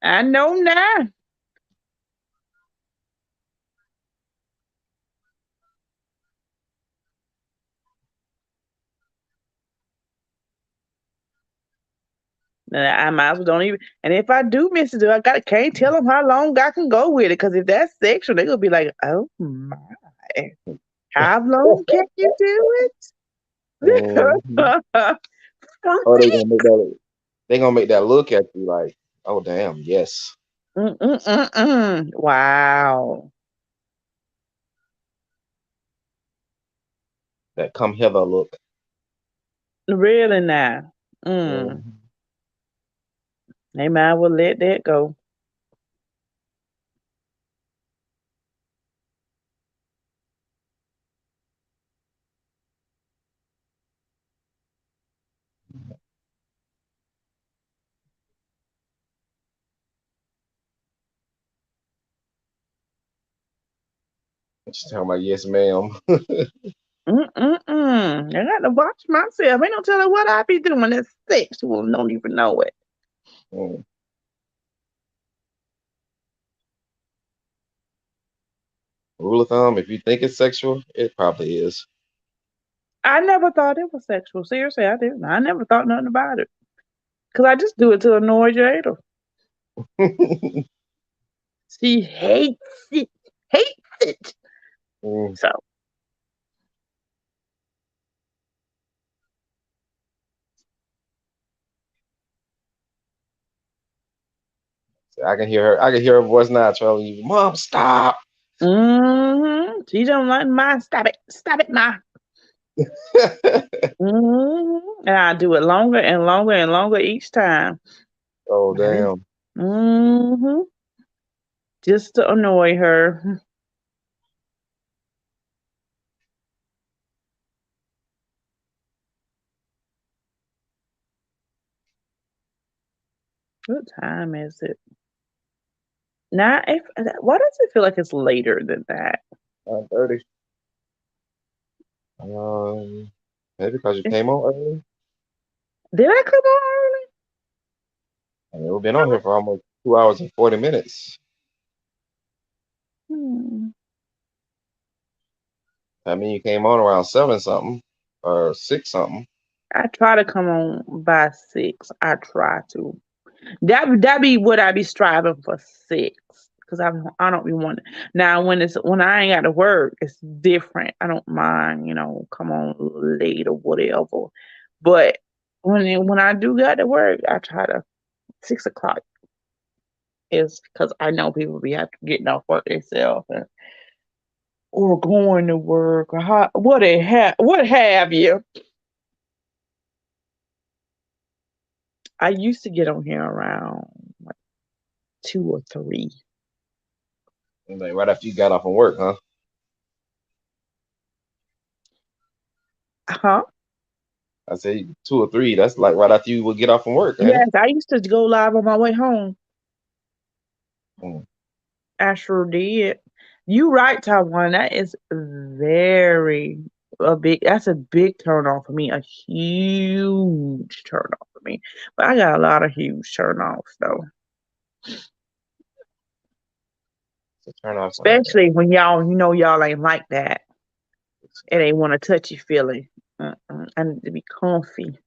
I know now. And I might as well don't even. And if I do miss it, can't tell them how long I can go with it. Because if that's sexual, they're gonna be like, "Oh my, how long can you do it?" Mhm. Oh, they gonna make that look at you like, oh damn, yes. Wow. That come hither look. Really now. Mhm. They might well let that go. She's talking about yes, ma'am. I got to watch myself. Ain't no telling what I be doing that's sexual and don't even know it. Mm. Rule of thumb, if you think it's sexual, it probably is. I never thought it was sexual. Seriously, I didn't. I never thought nothing about it. Because I just do it to annoy Jada. She hates it. Hates it. Mm. So, I can hear her. I can hear her voice now telling you, "Mom, stop." she don't like my stop it. Stop it, ma. And I do it longer and longer and longer each time. Oh damn. hmm Just to annoy her. What time is it? Now, why does it feel like it's later than that? 9:30. Maybe because you came on early. Did I come on And we've been on here for almost 2 hours and 40 minutes. early? I mean, you came on around 7 something or 6 something. I try to come on by 6. I try to. That be what I be striving for 6. Cause I don't be wanting. Now when I ain't got to work, it's different. I don't mind, come on late or whatever. But when I do got to work, I try to 6 o'clock. is because I know people be have to getting off work themselves or going to work or what have you. I used to get on here around like 2 or 3. Like right after you got off from work, huh? Huh? I say 2 or 3. That's like right after you would get off from work, ain't it? Yes, I used to go live on my way home. Mm. I sure did. You right, Taiwan. That is that's a big turn on for me. A huge turn on for me. But I got a lot of huge turn offs though. So turn off. Especially when y'all ain't like that. It ain't want a touchy feeling. I need to be comfy.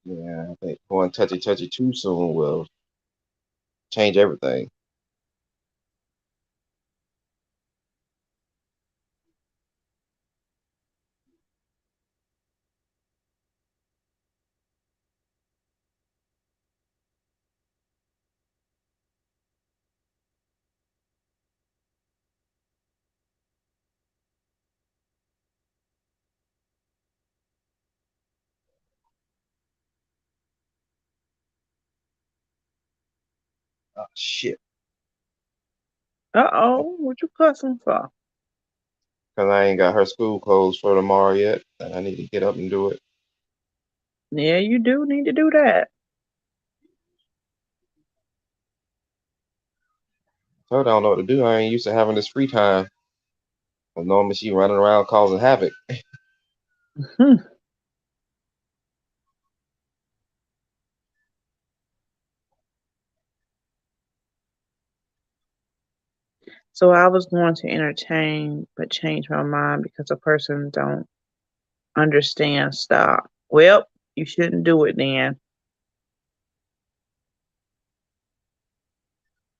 Yeah, I think going touchy too soon will change everything. Oh shit. What you cussing for? Because I ain't got her school clothes for tomorrow yet, and I need to get up and do it. Yeah, you do need to do that. Told her I don't know what to do. I ain't used to having this free time. Well, normally she running around causing havoc. Hmm. So I was going to entertain, but change my mind because a person don't understand stop. Well, you shouldn't do it then.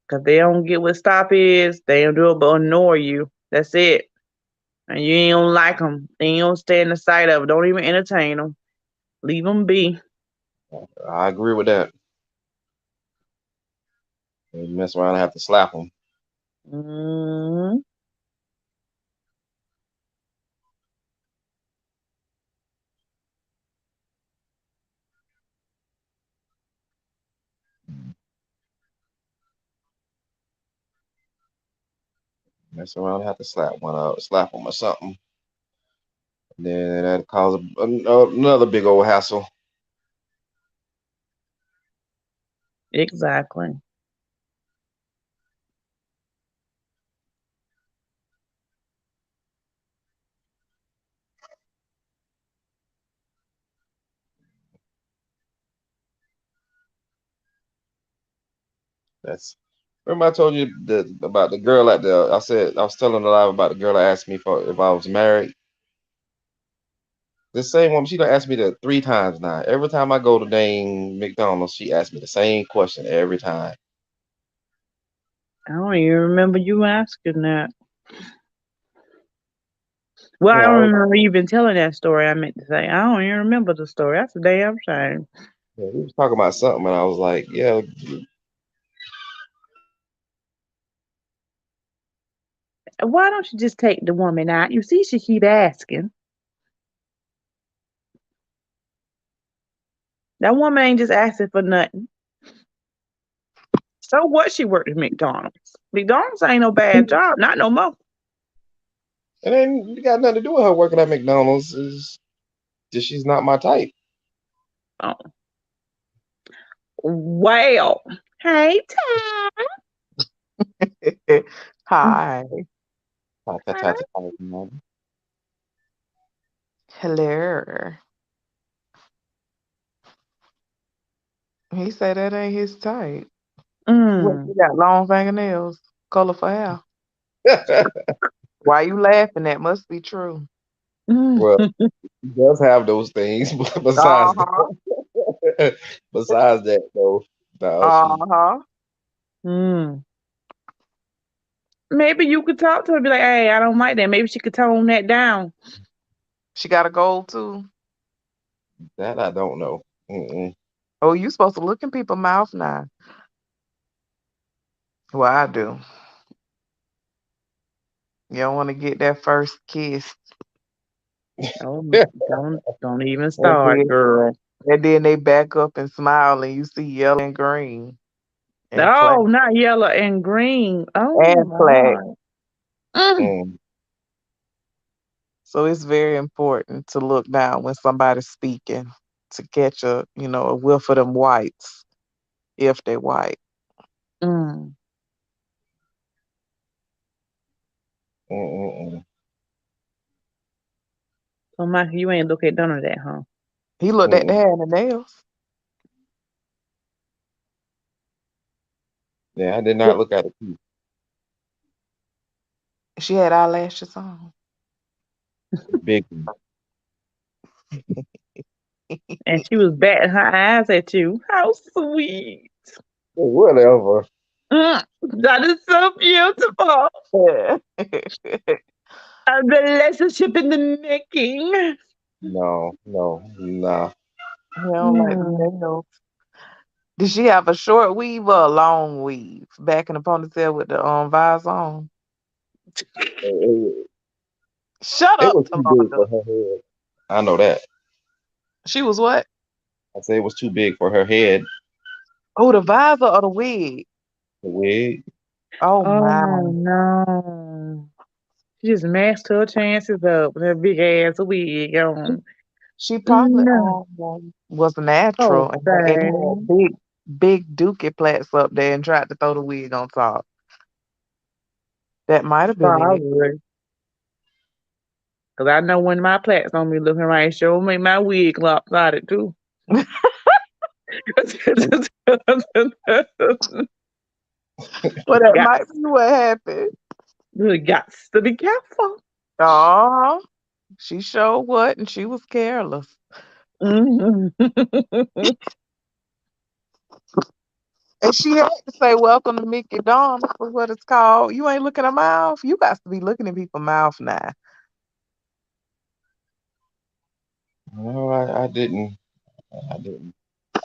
Because they don't get what stop is, they don't do it but ignore you. That's it. And you ain't gonna like them. They ain't gonna stay in the sight of it. Don't even entertain them. Leave them be. I agree with that. You mess around and have to slap them. Mm-hmm. Mess around and have to slap one out, slap them or something. Then that cause another big old hassle. Exactly. That's remember I told you about the girl at the. I said I was telling a lie about the girl that asked me for if I was married. The same woman, she done asked me that 3 times now. Every time I go to dang McDonald's, she asks me the same question every time. I don't even remember you asking that. Well, I Yeah, don't remember even telling that story. I meant to say I don't even remember the story. That's a damn shame. yeah, we was talking about something, and I was like, "Yeah, Why don't you just take the woman out? You see, she keep asking. That woman ain't just asking for nothing. So what? She worked at McDonald's. McDonald's ain't no bad job, not no more. and then you got nothing to do with her working at McDonald's. Is just she's not my type." Oh, well, hey, Ty. Hi. Hi. Hello. He said that ain't his type. What, Mm. you got long fingernails, colorful hair. Why you laughing? That must be true. Mm. Well, he does have those things, but besides Uh-huh. that, besides that though, no, she Uh-huh. Mm. Maybe you could talk to her and be like, hey, I don't like that. Maybe she could tone that down. She got a goal too. That I don't know. Mm-mm. Oh, you supposed to look in people's mouth now. Well, I do. You don't want to get that first kiss. Oh, don't even And start, then, girl. and then they back up and smile and you see yellow and green and Oh, plaid. not yellow and green. Oh And plaid. my. Mm. Mm. So it's very important to look down when somebody's speaking to catch a whiff of them whites if they white. Mm. Mm-mm. So my, you ain't look at none of that, huh? He looked at the Mm-mm. hair and the nails. Yeah, I did not look at it. She had eyelashes on. Big. And she was batting her eyes at you. How sweet. Whatever. Mm. That is so beautiful. Yeah. A relationship in the making. No, no, nah. He don't like the Mm. nails. Did she have a short weave or a long weave? Back in the ponytail with the visor on. It, Shut it up, was too big Talonda. for her head. I know that. She was what? I say it was too big for her head. Oh, the visor or the wig? The wig. Oh my. Oh no. She just messed her chances up with her big ass wig on. She probably No. was Oh, natural and it had thing. big dookie plaits up there and tried to throw the wig on top. That might have been it. Probably. Because I know when my plaits on me looking right, sure make my wig lopsided too. Well, that got, might be what happened. got to be careful. Oh, she sure what, and she was careless. Mhm. And she had to say, "Welcome to Mickey Dawn." Was what it's called. You ain't looking at my mouth. You got to be looking at people's mouth now. No, I didn't. I didn't.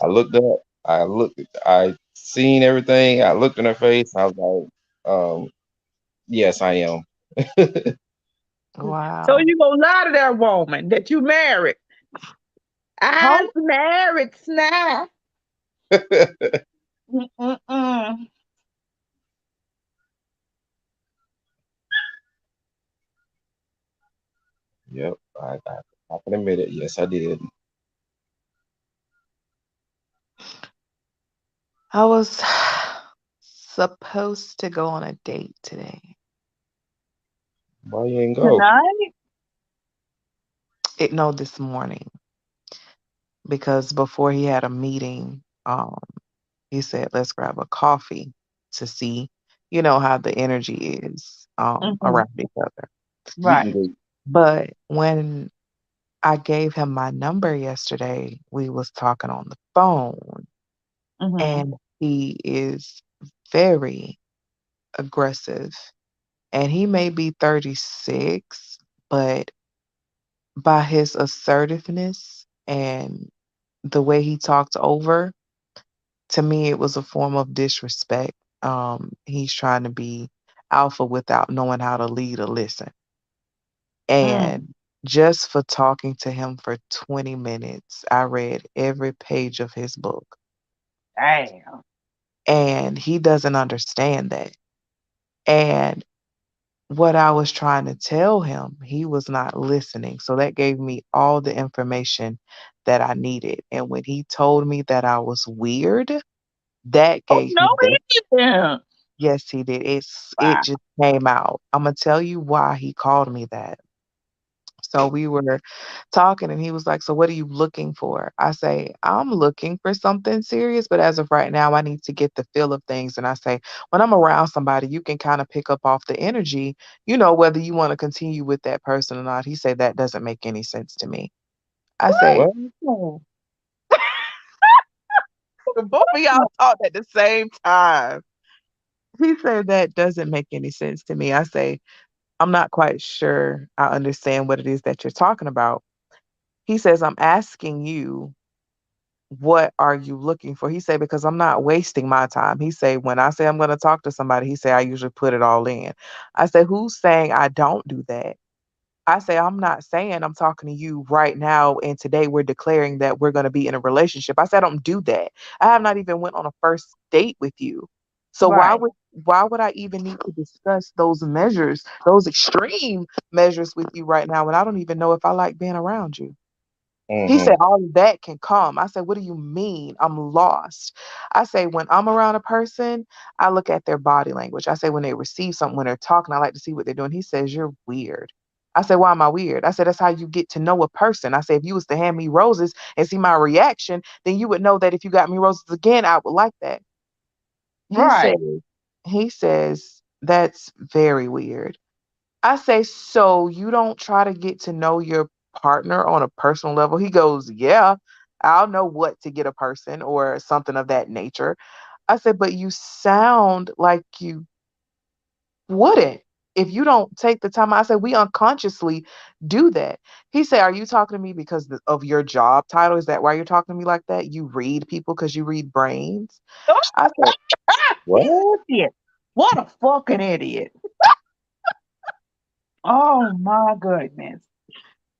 I looked up. I looked. I seen everything. I looked in her face. I was like, yes, I am. So Wow. you gonna lie to that woman that you married? Huh? I'm married now. Mm-mm-mm. Yep, I can admit it. Yes, I did. I was supposed to go on a date today. Why you ain't go? Tonight? No, this morning because before he had a meeting, he said, "Let's grab a coffee to see, how the energy is Hmm. around each other." Meet and Right. greet. But when I gave him my number yesterday, we was talking on the phone, Hmm. and he is very aggressive. And he may be 36, but by his assertiveness and the way he talked over, to me, it was a form of disrespect. He's trying to be alpha without knowing how to lead or listen. Mm. And just for talking to him for 20 minutes, I read every page of his book. Damn. And he doesn't understand that. And what I was trying to tell him, he was not listening. So that gave me all the information that I needed. And when he told me that I was weird, that Oh gave no, me the he didn't. yes, he did. It Wow. just came out. I'm gonna tell you why he called me that. So we were talking and he was like, "So what are you looking for?" I say, "I'm looking for something serious, but as of right now, I need to get the feel of things." And I say, when I'm around somebody, you can kind of pick up off the energy, whether you want to continue with that person or not. He said that doesn't make any sense to me. I say, What? Oh, both of y'all talked at the same time. He said that doesn't make any sense to me. I say, I'm not quite sure I understand what it is that you're talking about. He says, I'm asking you, what are you looking for? He said, because I'm not wasting my time. He said, when I say I'm going to talk to somebody, he said, I usually put it all in. I said, who's saying I don't do that? I say, I'm not saying I'm talking to you right now and today we're declaring that we're going to be in a relationship. I said, I don't do that. I have not even went on a first date with you. So Right. why would I even need to discuss those measures, those extreme measures with you right now when I don't even know if I like being around you? He said, Mm-hmm. all of that can come. I said, what do you mean? I'm lost. I say, when I'm around a person, I look at their body language. I say, when they receive something, when they're talking, I like to see what they're doing. He says, you're weird. I said, why am I weird? I said, that's how you get to know a person. I said, if you was to hand me roses and see my reaction, then you would know that if you got me roses again, I would like that. He says, Right. he says, that's very weird. I say, so you don't try to get to know your partner on a personal level? He goes, yeah, I'll know what to get a person or something of that nature. I said, but you sound like you wouldn't if you don't take the time. I said, we unconsciously do that. He said, are you talking to me because of your job title? Is that why you're talking to me like that? You read people because you read brains? I said, He's an What? idiot. What a fucking idiot. Oh my goodness.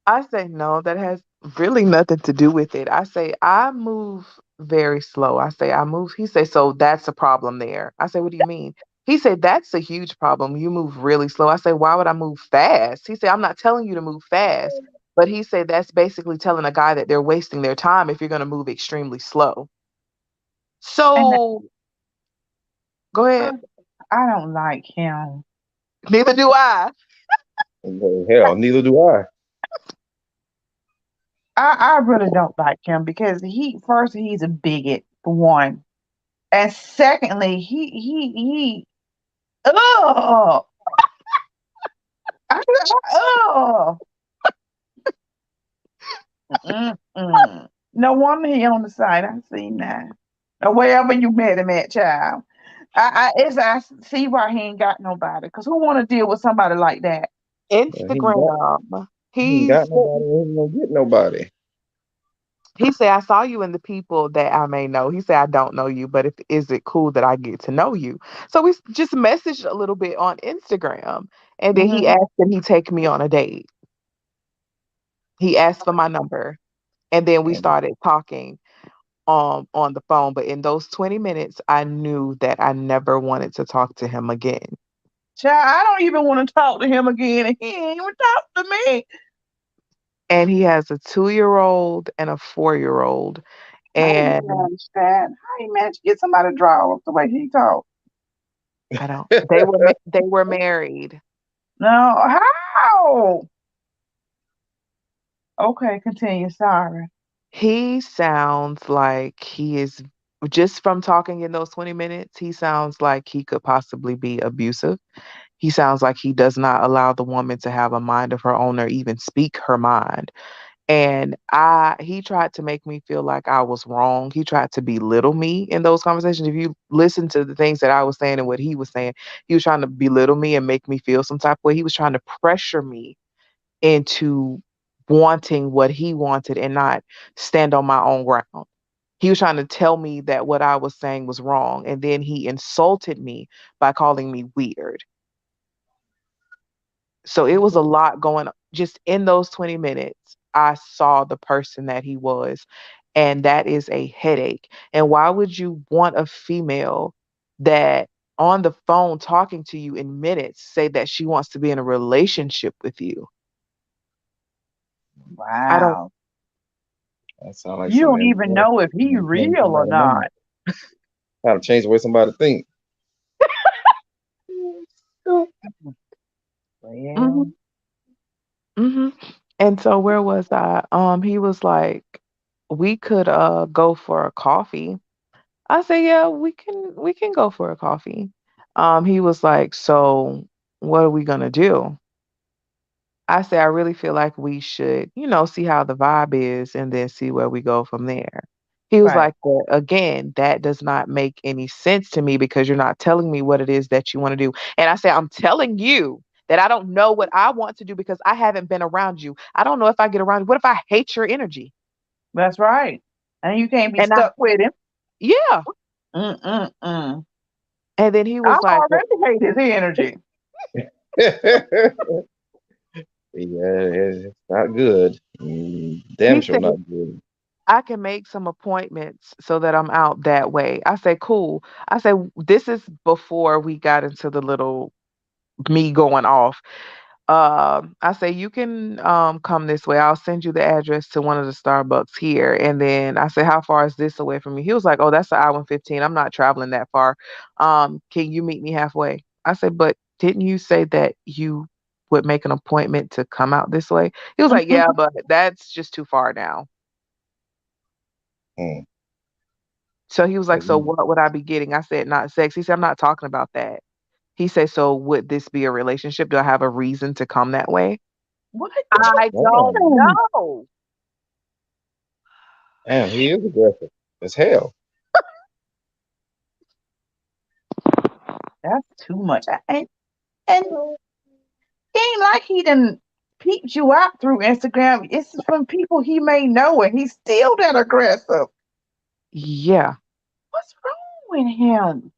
I say no, that has really nothing to do with it. I say I move very slow. I say I move. He say, so that's a problem there. I say, what do you mean? He said, that's a huge problem. You move really slow. I say, why would I move fast? He said, I'm not telling you to move fast, but he said that's basically telling a guy that they're wasting their time if you're going to move extremely slow. And So go I, ahead. I don't like him. Neither do I. Hell, neither do I. I really don't like him because he's a bigot for one. And secondly, oh, oh, no wonder he on the side. I seen that. Or wherever you met him at, child. I see why he ain't got nobody. Cause who want to deal with somebody like that? Instagram. He ain't got nobody. He ain't gonna get nobody. He said, I saw you in the people that I may know. He said, I don't know you, but if is it cool that I get to know you? So we just messaged a little bit on Instagram. And then he Hmm. asked that he take me on a date. He asked for my number. And then we Mm. started talking on the phone. But in those 20 minutes, I knew that I never wanted to talk to him again. Child, I don't even want to talk to him again, and he ain't even talk to me. And he has a 2-year-old and a 4-year-old. How you And manage that? How you manage to get somebody to draw up the way he talk? I don't they were married. No, how? Okay, continue. Sorry. He sounds like he is, just from talking in those 20 minutes, he sounds like he could possibly be abusive. He sounds like he does not allow the woman to have a mind of her own or even speak her mind. And he tried to make me feel like I was wrong. He tried to belittle me in those conversations. If you listen to the things that I was saying and what he was saying, he was trying to belittle me and make me feel some type of way. He was trying to pressure me into wanting what he wanted and not stand on my own ground. He was trying to tell me that what I was saying was wrong. And then he insulted me by calling me weird. So it was a lot going on. Just in those 20 minutes, I saw the person that he was. And that is a headache. And why would you want a female that on the phone talking to you in minutes say that she wants to be in a relationship with you? I don't Wow. That sound like You some don't even man. know if he Change real or somebody's mind. not. How to change the way somebody think. Well, Mhm, mhm. And so where was I? He was like, "We could go for a coffee." I said, "Yeah, we can go for a coffee." He was like, "So what are we gonna do?" I said, "I really feel like we should, see how the vibe is and then see where we go from there." He was Right. like, "Well, again, that does not make any sense to me because you're not telling me what it is that you want to do." And I said, "I'm telling you that I don't know what I want to do because I haven't been around you. I don't know if I get around you. What if I hate your energy?" That's right. And you can't be And I, stuck with him. yeah. Mm-mm-mm. And then he I was like, "Well, already hate his energy. Yeah, it's not good. Damn he sure said, not good. I can make some appointments so that I'm out that way." I say, "Cool." I say, "This is before we got into the little me going off." I say, "You can come this way. I'll send you the address to one of the Starbucks here." And then I say, "How far is this away from you?" He was like, "Oh, that's an hour and 15. I'm not traveling that far. Can you meet me halfway?" I said, "But didn't you say that you would make an appointment to come out this way?" He was like, "Yeah, but that's just too far now." Mm. So he was like, "So And what would I be getting?" I said, "Not sex." He said, "I'm not talking about that." He said, "So would this be a relationship? Do I have a reason to come that way?" What? I don't damn, know. damn, he is aggressive as hell. That's too much. And it ain't like he done peeped you out through Instagram. It's from people he may know, and he's still that aggressive. Yeah. What's wrong with him?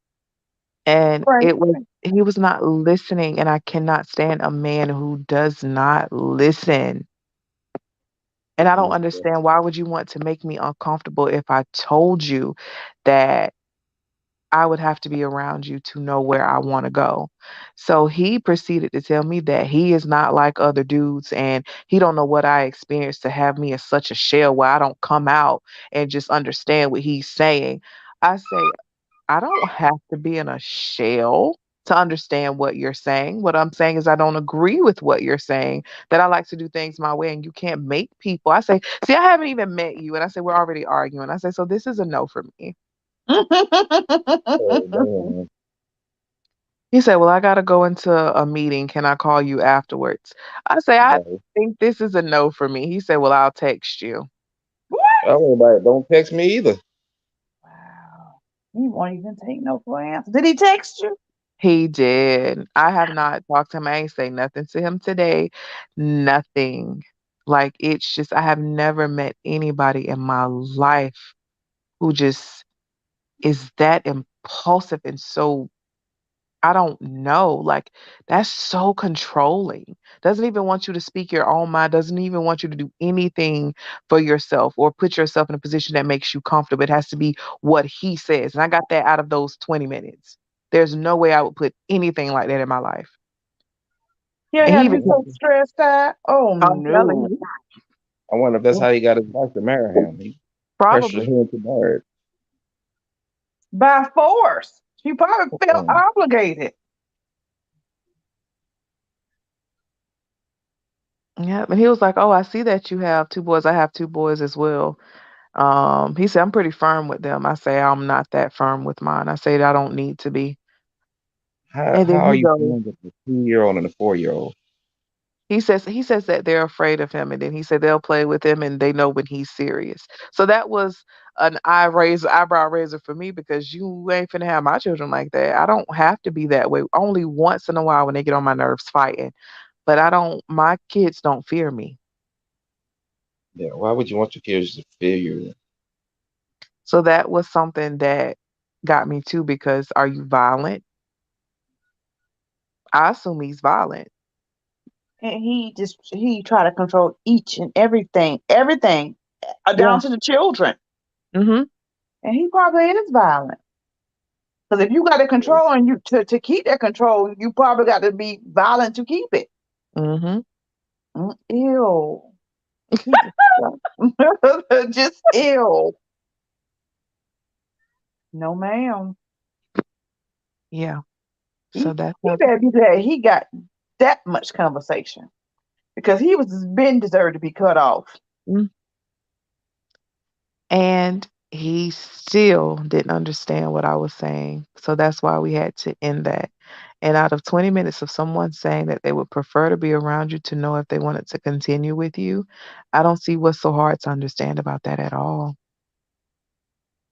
And Right. he was not listening, and I cannot stand a man who does not listen. And I don't He's understand, why would you want to make me uncomfortable if I told you that I would have to be around you to know where I want to go. So he proceeded to tell me that he is not like other dudes and he don't know what I experienced to have me as such a shell where I don't come out and just understand what he's saying. I say, I don't have to be in a shell to understand what you're saying. What I'm saying is I don't agree with what you're saying, that I like to do things my way and you can't make people. I say, see, I haven't even met you. And I say, we're already arguing. I say, so this is a no for me. oh, damn. He said, "Well, I gotta go into a meeting. Can I call you afterwards?" I say, "I No. think this is a no for me." He said, "Well, I'll text you." I mean, like, don't text me either. Wow. He won't even take no for an answer. Did he text you? He did. I have not talked to him. I ain't say nothing to him today. Nothing. Like, it's just, I have never met anybody in my life who just is that impulsive and so, I don't know. Like, that's so controlling. Doesn't even want you to speak your own mind, doesn't even want you to do anything for yourself or put yourself in a position that makes you comfortable. It has to be what he says. And I got that out of those 20 minutes. There's no way I would put anything like that in my life. Yeah, And he had even, you so stressed out. Oh I'm telling no. you, I wonder if that's how he got his wife to marry him. He pressured probably. her into marriage. By force. She probably felt Mm. obligated. Yeah. And he was like, "Oh, I see that you have two boys. I have two boys as well." He said, "I'm pretty firm with them." I say, "I'm not that firm with mine." I said, "I don't need to be." How And then how are he you goes, friends with a 2-year-old and a 4-year-old? he says that they're afraid of him, and then he said they'll play with him and they know when he's serious. So that was an eyebrow raiser for me because you ain't finna have my children like that. I don't have to be that way. Only once in a while when they get on my nerves fighting. But I don't my kids don't fear me. Yeah, why would you want your kids to fear you? So that was something that got me too because are you violent? I assume he's violent. And he try to control each and everything, Yeah. down to the children. Mhm. And he probably is violent. Because if you got to control and you to keep that control, you probably got to be violent to keep it. Mhm. Ew. He just ill. No, ma'am. Yeah. He So that's he how. better be glad he got that much conversation because he was been deserved to be cut off. Mm. And he still didn't understand what I was saying. So that's why we had to end that. And out of 20 minutes of someone saying that they would prefer to be around you to know if they wanted to continue with you, I don't see what's so hard to understand about that at all.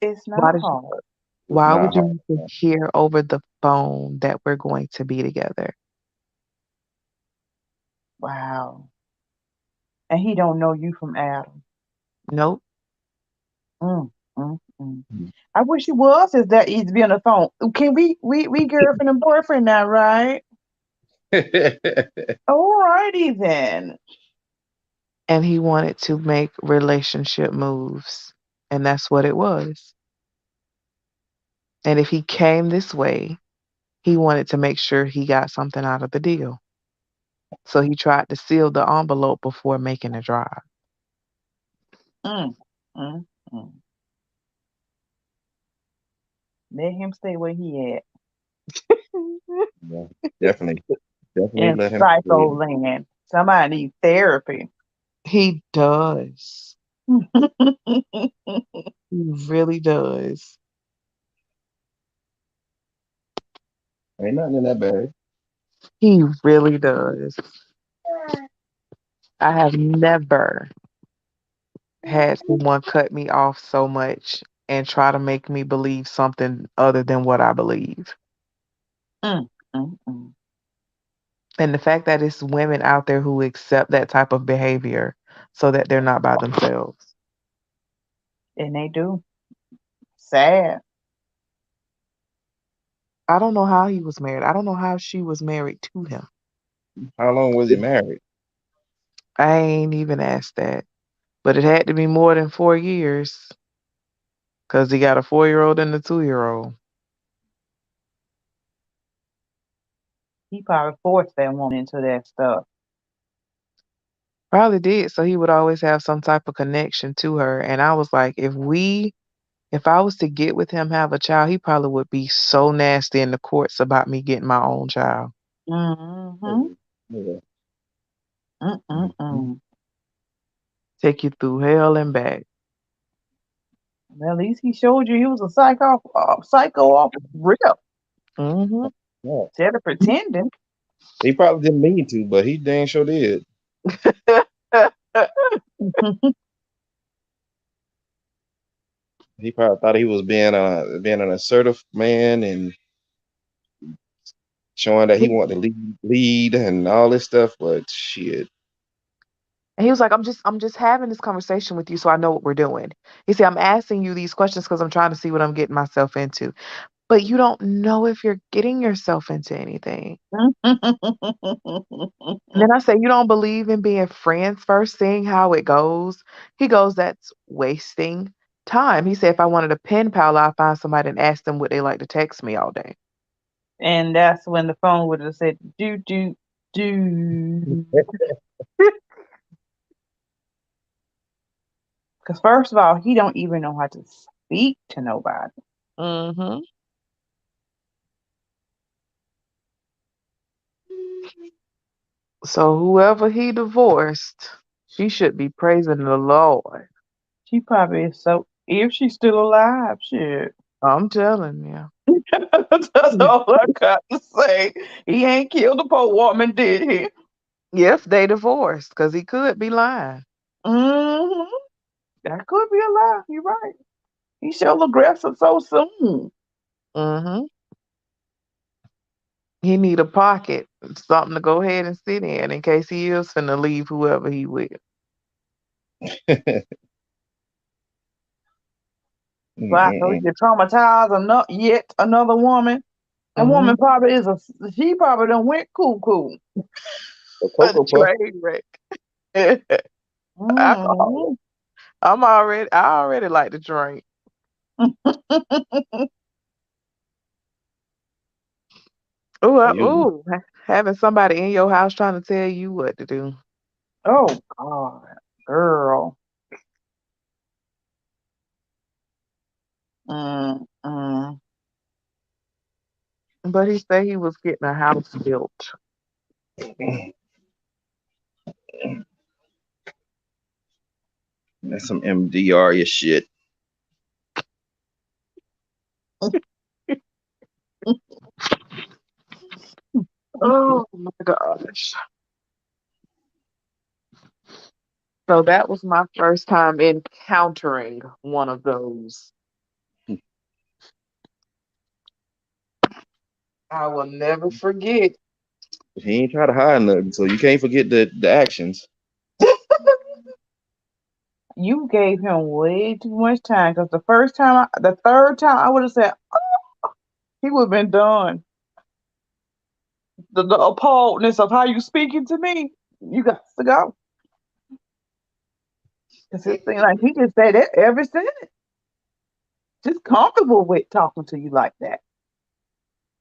It's Why not did hard. why Nah, would you need to hear over the phone that we're going to be together? Wow. And he don't know you from Adam. Nope. Mm, mm. I wish he was as that easy to be on the phone. Can we girlfriend and boyfriend now, right? Alrighty then. And he wanted to make relationship moves. And that's what it was. And if he came this way, he wanted to make sure he got something out of the deal. So he tried to seal the envelope before making the drive. Mm, mm. Let him stay where he at. yeah, definitely In let him. psycho land. Somebody needs therapy. He does. He really does. Ain't nothing in that bag. He really does. I have never had someone cut me off so much and try to make me believe something other than what I believe. Mm, mm. And the fact that it's women out there who accept that type of behavior so that they're not by themselves. And they do. Sad. I don't know how he was married. I don't know how she was married to him. How long was he married? I ain't even asked that. But it had to be more than 4 years because he got a 4-year-old and a 2-year-old. He probably forced that woman into that stuff. Probably did. So he would always have some type of connection to her. And I was like, if I was to get with him, have a child, he probably would be so nasty in the courts about me getting my own child. Mm-hmm. Yeah. Mm-mm-mm. Take you through hell and back. Well, at least he showed you he was a psycho off rip. Hmm Yeah. Instead of pretending. He probably didn't mean to, but he dang sure did. He probably thought he was being an assertive man and showing that he wanted to lead and all this stuff, but shit. And he was like, I'm just having this conversation with you so I know what we're doing. He said, I'm asking you these questions because I'm trying to see what I'm getting myself into. But you don't know if you're getting yourself into anything. And then I say, you don't believe in being friends first, seeing how it goes? He goes, that's wasting time. He said, if I wanted a pen pal, I'd find somebody and ask them what they like to text me all day. And that's when the phone would have said, do, do, do. Because first of all, he don't even know how to speak to nobody. Mm-hmm. So whoever he divorced, she should be praising the Lord. She probably is so, if she's still alive, shit. I'm telling you. That's all I got to say. He ain't killed the poor woman, did he? If they divorced, because he could be lying. Mm-hmm. That could be a lie. You're right. He so aggressive so soon. Mm-hmm. He need a pocket, something to go ahead and sit in case he is finna leave whoever he with. Wow, so he get traumatized yet another woman. The woman probably she probably done went cuckoo. The A Cocoa Puff. train wreck. Mm-hmm. Alcohol. I already like to drink. You Having somebody in your house trying to tell you what to do. Oh God, girl. Mm-mm. But he said he was getting a house built. that's some MDR shit. Oh my gosh. So that was my first time encountering one of those. I will never forget. He ain't try to hide nothing, so you can't forget the actions. You gave him way too much time because the third time, I would have said, oh, he would have been done. The appalledness of how you speaking to me, you got to go. Because it seems like he just said it every sentence. Just comfortable with talking to you like that.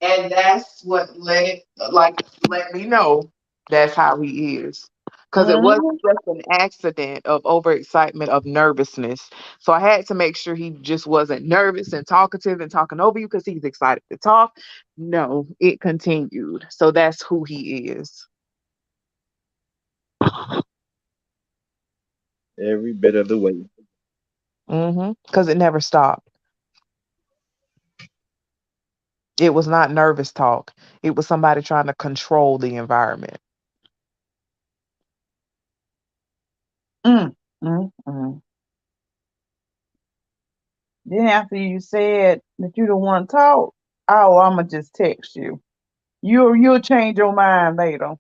And that's what let me know that's how he is. Because it wasn't Mhm. just an accident of overexcitement of nervousness. So I had to make sure he just wasn't nervous and talkative and talking over you because he's excited to talk. No, it continued. So that's who he is. Every bit of the way. Because it never stopped. It was not nervous talk. It was somebody trying to control the environment. Mm, mm. Then after you said that you don't want to talk, oh, I'ma just text you. You'll change your mind later.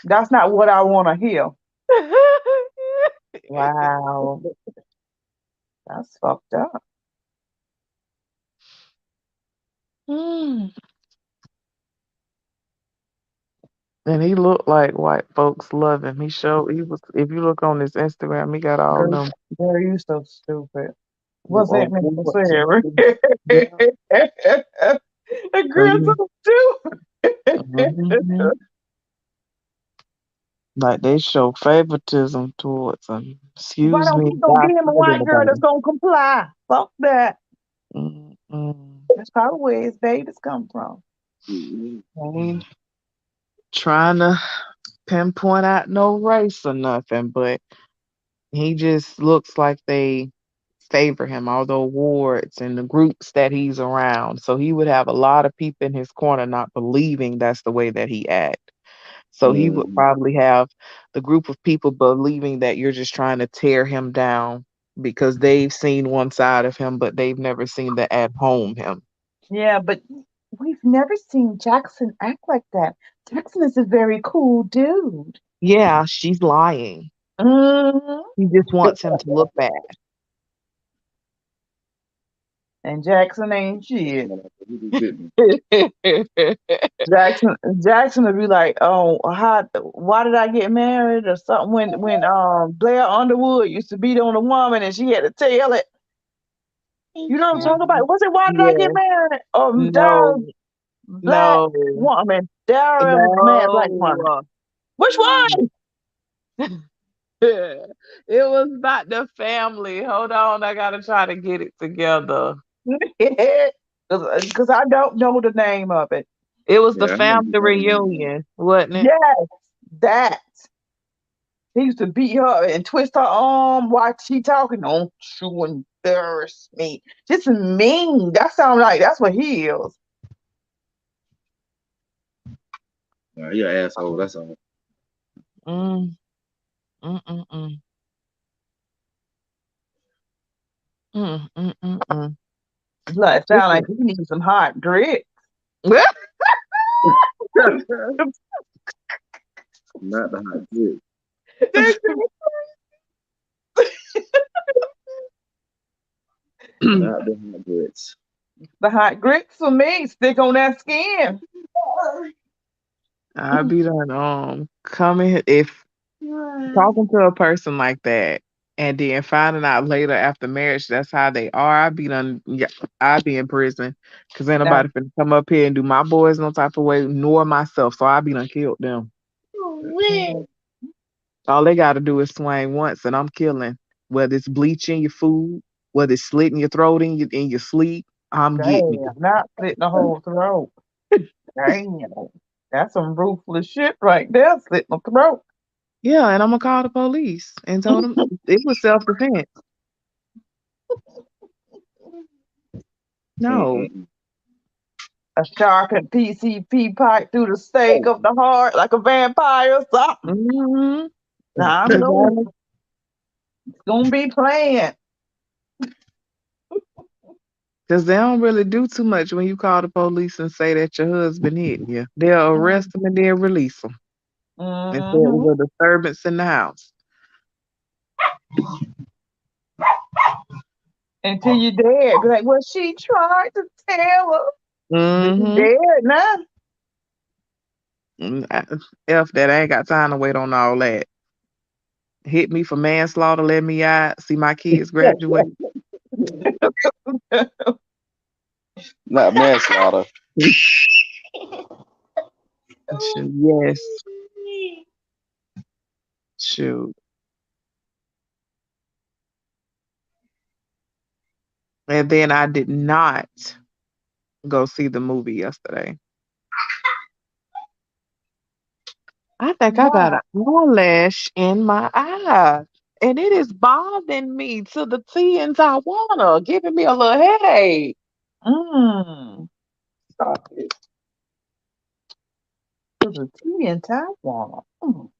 That's not what I want to hear. Wow, that's fucked up. Mm. And he looked like white folks love him. He was, if you look on his Instagram, he got all Girl, them. girl, you so stupid. What's that mean for What's his Sarah? name? Yeah. The girl's so stupid. Mhm. Like they show favoritism towards him. Why Excuse don't me, he gonna God get him a forbid white girl that's anybody. gonna comply? Fuck that. Mm-mm. That's probably where his babies come from. Mhm. Ain't trying to pinpoint out no race or nothing, but he just looks like they favor him, all the awards and the groups that he's around. So he would have a lot of people in his corner not believing that's the way that he act. So he would Mhm. probably have the group of people believing that you're just trying to tear him down because they've seen one side of him, but they've never seen the at home him. Yeah, but we've never seen Jackson act like that. Jackson is a very cool dude. Yeah, she's lying. hmm He just wants him to look bad. And Jackson ain't shit. He just didn't. Jackson Jackson would be like, "Oh, why did I get married?" or something. When Blair Underwood used to beat on a woman and she had to tell it. You know what I'm talking Mhm. about? Was it why did I get Yeah. married? No, Daryl black no, woman, Daryl mad black woman. no. Which one? It was about the family. Hold on, I gotta try to get it together. Because I don't know the name of it. It was the Yeah, I remember family that. reunion, wasn't it? Yes, that. He used to beat her and twist her arm while she talking. Don't you embarrass me. Just mean. That sounds like that's what he is. Nah, he an asshole. That's all. Mm, mm, mm, mm. Mm, mm, mm, mm. Like, Just sound like he needs some hot grits. Not the hot shit. Not the hot grits. The hot grits for me stick on that skin. I be done coming if talking to a person like that and then finding out later after marriage that's how they are, I'd be in prison because ain't Now, nobody finna come up here and do my boys no type of way nor myself. So I be done killed them. All they gotta do is swing once and I'm killing. Whether it's bleaching your food, whether it's slitting your throat in your sleep, I'm getting damn, it. not slitting the whole throat. Damn. That's some ruthless shit right there, slitting the throat. Yeah, and I'm gonna call the police and told them it was self defense. No. Mm-mm. A sharpened PCP pipe through the stake of the heart like a vampire or something. Mm-hmm. I know it's gonna be playing. Because they don't really do too much when you call the police and say that your husband hit you. They'll arrest them and then release them. And say it Mm-hmm. was a disturbance in the house. Until you're dead. Be like, well, she tried to tell us. But you Mm-hmm. dead now. F that, I ain't got time to wait on all that. Hit me for manslaughter, let me out, see my kids graduate. Not manslaughter. Shoot, yes. Shoot. And then I did not go see the movie yesterday. I think I got an eyelash in my eye. And it is bothering me to the T in Tijuana, giving me a little headache. Mm. Stop it. There's a tea in Taiwan. Mm.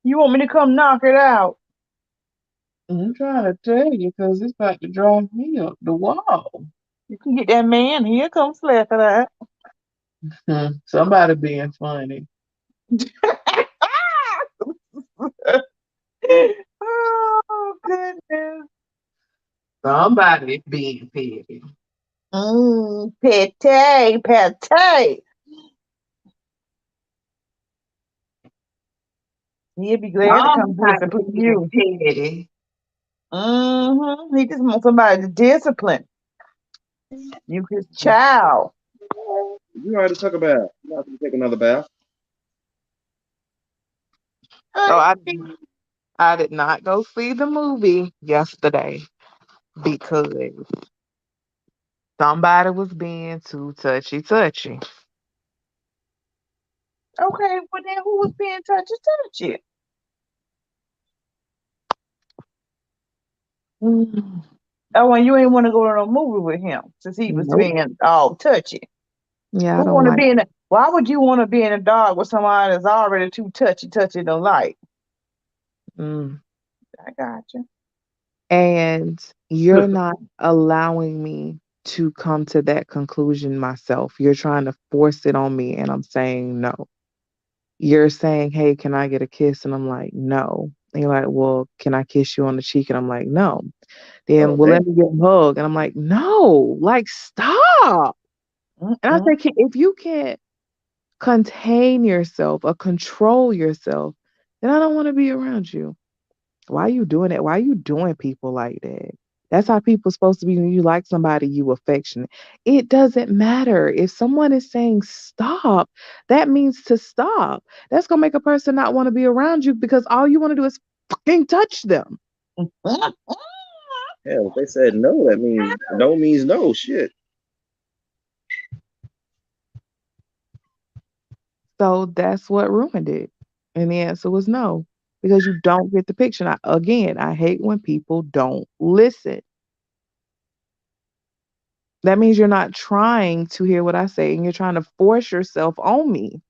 You want me to come knock it out? I'm trying to tell you because it's about to drive me up the wall. You can get that man. Here comes Slacker that. Somebody being funny. Oh, goodness. Somebody being petty. Pate. He'll be glad to come discipline you. Petty. Mm-hmm. He just wants somebody to discipline. You his child. You already took a bath. You have to take another bath. So I did not go see the movie yesterday because somebody was being too touchy. Okay, well then who was being touchy? Mm, Oh, and you ain't want to go to no movie with him since he was Nope. being all touchy. Yeah, I Who don't want to like. be in? Why would you want to be in a dog with somebody that's already too touchy don't like? Mm. I got you. And you're not allowing me to come to that conclusion myself. You're trying to force it on me, and I'm saying no. You're saying, hey, can I get a kiss? And I'm like, no. And you're like, well, can I kiss you on the cheek? And I'm like, no. Then, well, Okay. let me get a hug. And I'm like, no, like, stop. And I Mm-mm. say, if you can't contain yourself or control yourself, then I don't want to be around you. Why are you doing that? Why are you doing people like that? That's how people supposed to be when you like somebody, you affectionate. It doesn't matter. If someone is saying stop, that means to stop. That's gonna make a person not want to be around you because all you want to do is fucking touch them. Mm-mm. Hell, if they said no, that means no means no. Shit. So that's what ruined it. And the answer was no. Because you don't get the picture. And I hate when people don't listen. That means you're not trying to hear what I say and you're trying to force yourself on me.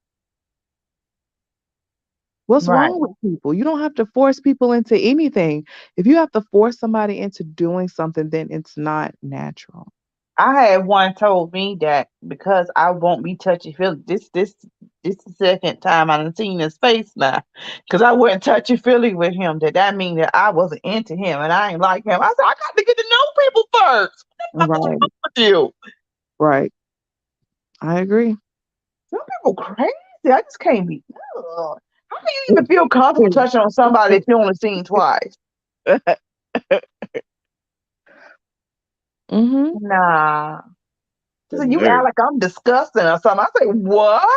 What's Right. wrong with people? You don't have to force people into anything. If you have to force somebody into doing something, then it's not natural. I had one told me that because I won't be touchy feely. This the second time I've seen his face now. Because I wasn't touchy feely with him. That mean that I wasn't into him and I ain't like him. I said I got to get to know people first. What's Right, wrong with you? right. I agree. Some people crazy. I just can't be. Ugh. How can you even feel comfortable touching on somebody that you only seen twice? hmm Nah. The So you act nerve. like I'm disgusting or something. I say what?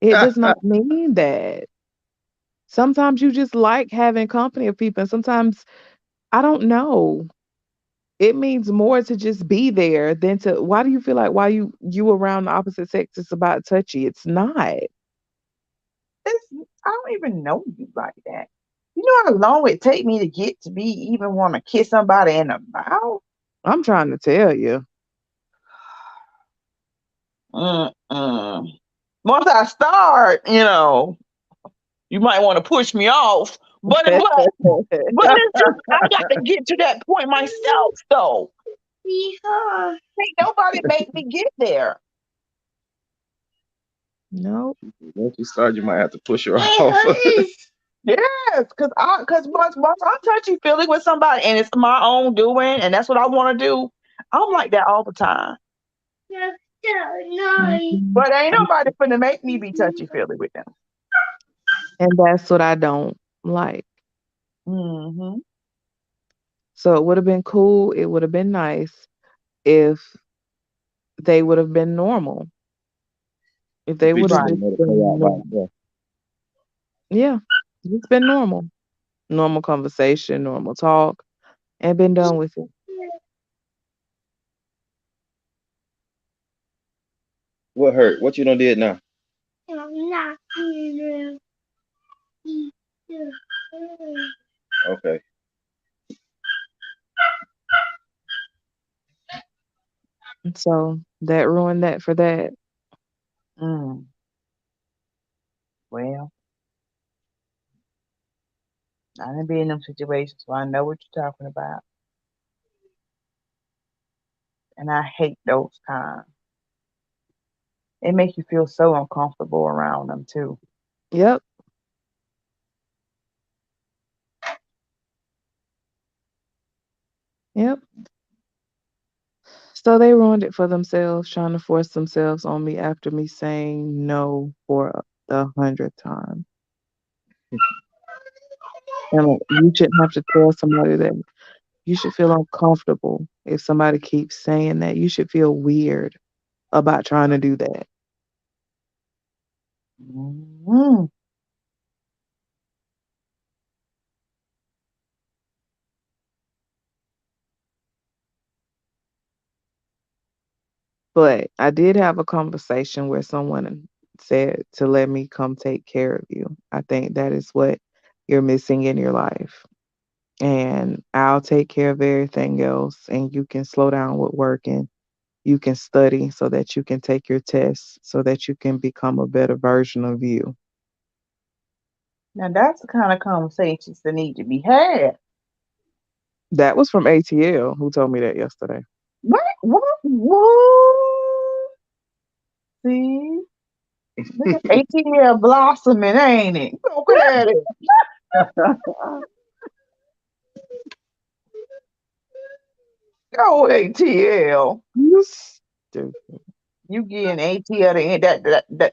It does not mean that. Sometimes you just like having company of people, and sometimes I don't know. It means more to just be there than to. Why do you feel like why you around the opposite sex is about touchy? It's not. It's, I don't even know you like that. You know how long it take me to get to be even want to kiss somebody in the mouth? I'm trying to tell you. Mm-mm. Once I start, you might want to push me off. But it's just I got to get to that point myself, though. Ain't nobody make me get there. Nope. Once you start, you might have to push her off. Yes, cause once I'm touchy feely with somebody and it's my own doing and that's what I want to do, I'm like that all the time. Mhm. But ain't nobody finna make me be touchy feely with them. And that's what I don't like. Mm-hmm. So it would have been cool. It would have been nice if they would have been normal. If they would Bitches have Right. just didn't let it play been out by normal. itself. Yeah, just been normal. Normal conversation, normal talk, and been done with it. What hurt? What you done did now? Okay. And so that ruined that for that. Mm. Well, I didn't be in them situations, so I know what you're talking about. And I hate those times. It makes you feel so uncomfortable around them too. Yep. Yep. So they ruined it for themselves, trying to force themselves on me after me saying no for the 100th time. And you shouldn't have to tell somebody that. You should feel uncomfortable if somebody keeps saying that. You should feel weird about trying to do that. Mm. But I did have a conversation where someone said to let me come take care of you. I think that is what you're missing in your life. And I'll take care of everything else, and you can slow down with work and you can study so that you can take your tests so that you can become a better version of you. Now that's the kind of conversations that need to be had. That was from ATL who told me that yesterday. What? What? What? See? Look at ATL blossoming, ain't it? Look at it. Go ATL. You stupid. You getting ATL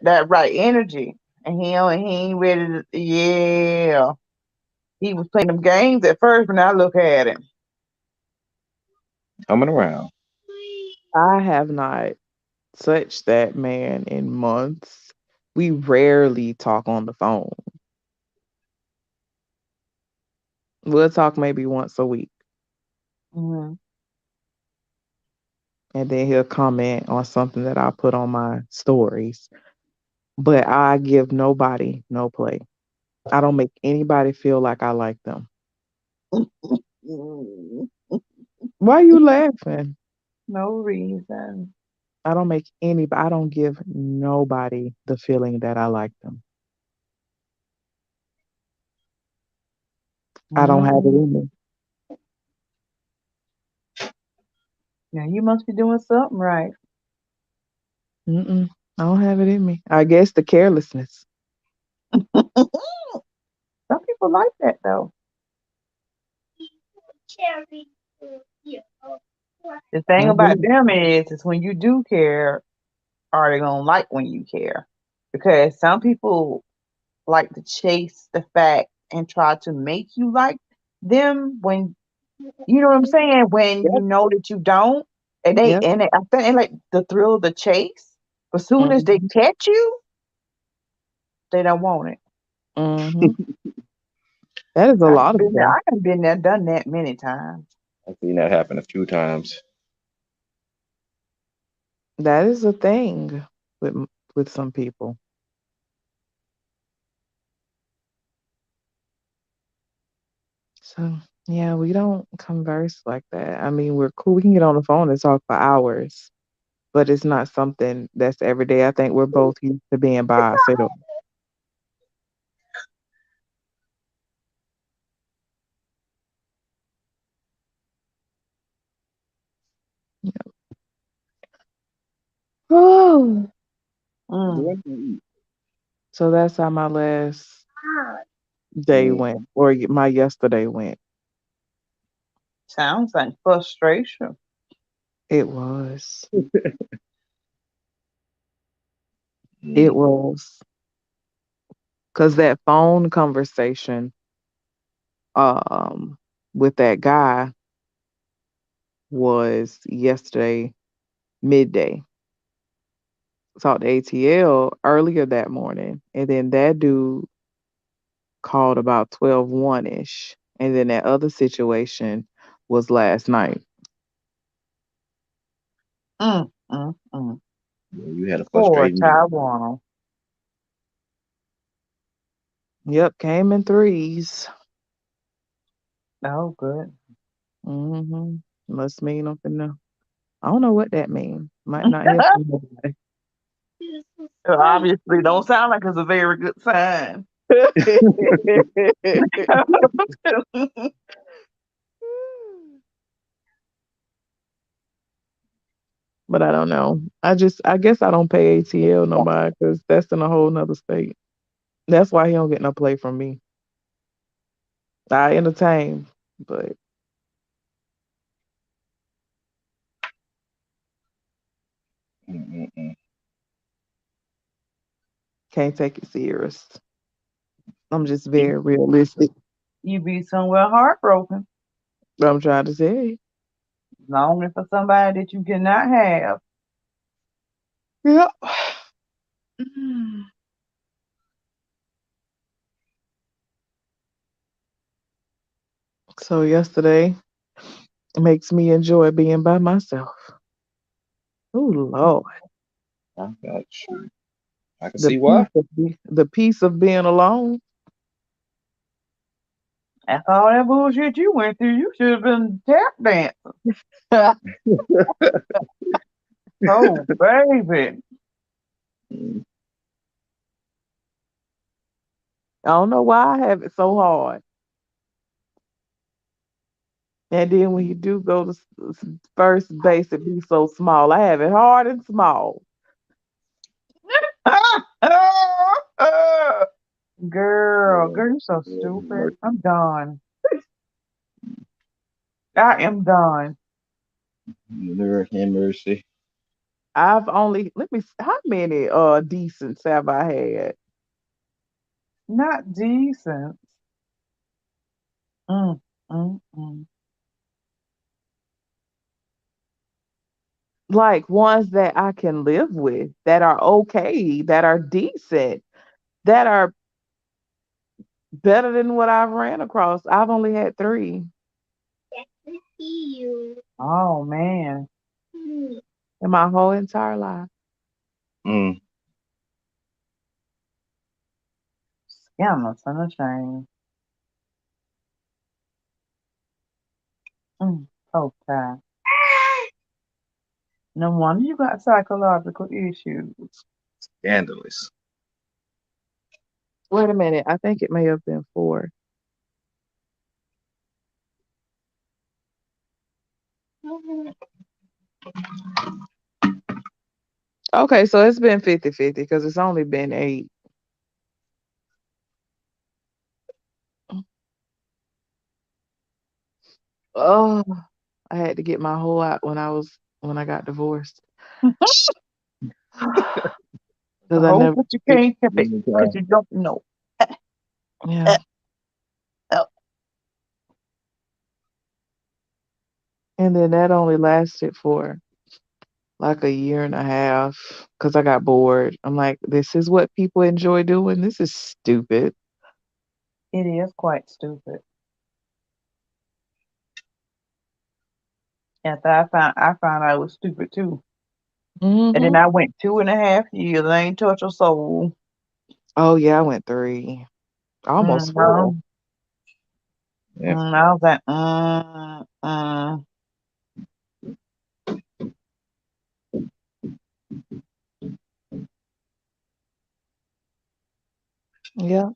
that right energy. And he ain't ready to, yeah. He was playing them games at first, but now look at him. Coming around. I have not touched that man in months. We rarely talk on the phone. We'll talk maybe once a week. Mhm. And then he'll comment on something that I put on my stories. But I give nobody no play. I don't make anybody feel like I like them. Mm, Why are you laughing? no reason. I don't give nobody the feeling that I like them. I don't have it Mm-mm. in me. Now you must be doing something right. Mm-mm. I don't have it in me. I guess the carelessness. Some people like that though. The thing about Mhm. them is when you do care, are they gonna like when you care? Because some people like to chase the fact and try to make you like them when you know what I'm saying, when you Yep. know that you don't. Yep. I think they like the thrill of the chase. But soon as they Mhm. catch you, they don't want it. Mhm. That is a lot of them. I have been there, done that many times. I've seen that happen a few times. That is a thing with some people. So yeah, we don't converse like that. I mean, we're cool. We can get on the phone and talk for hours, but it's not something that's every day. I think we're both used to being by ourselves. Oh, Mm, so that's how my last day went, or my yesterday went. sounds like frustration. It was. It was because that phone conversation um with that guy was yesterday midday. Talked to ATL earlier that morning, and then that dude called about 12 ish, and then that other situation was last night. Mm. You had a Poor frustrating day. Taiwan. Yep, came in threes. Oh, good. Mm-hmm. Must mean I'm finna. I don't know what that means. Might not help anybody. Obviously, don't sound like it's a very good sign. But I don't know. I guess I don't pay ATL no mind because that's in a whole nother state. That's why he don't get no play from me. I entertain, but Mm-mm-mm. can't take it serious. I'm just very realistic. You be somewhere heartbroken, I'm trying to say, longing for somebody that you cannot have. yep. So yesterday makes me enjoy being by myself. Oh Lord, I got you. I can the see why. the peace of being alone. After all that bullshit you went through, you should have been tap dancing. I Oh, baby. don't know why I have it so hard. And then when you do go to first base, it be so small. I have it hard and small. Girl, you're so stupid. I'm done. I am done. Lord have mercy. I've only let me how many decents have I had? Not decent. Mm, mm. Like ones that I can live with, that are okay, that are decent, that are better than what I've ran across. I've only had three Oh, man. in my whole entire life. Mm. Scandalous and a shame. Okay. No wonder you got psychological issues. Scandalous. Wait a minute, I think it may have been four. Okay, so it's been 50-50 because it's only been eight. Oh, I had to get my whole out when I got divorced. Because I Hope never that you can't keep it Okay. because you don't know. yeah. Oh, And then that only lasted for like a year and a half because I got bored. I'm like, this is what people enjoy doing. This is stupid. it is quite stupid. After I found I was stupid too. And then Hmm. I went 2.5 years. I ain't touch a soul. Oh yeah, I went three, almost four. Mhm. Yeah. I was like, Yeah.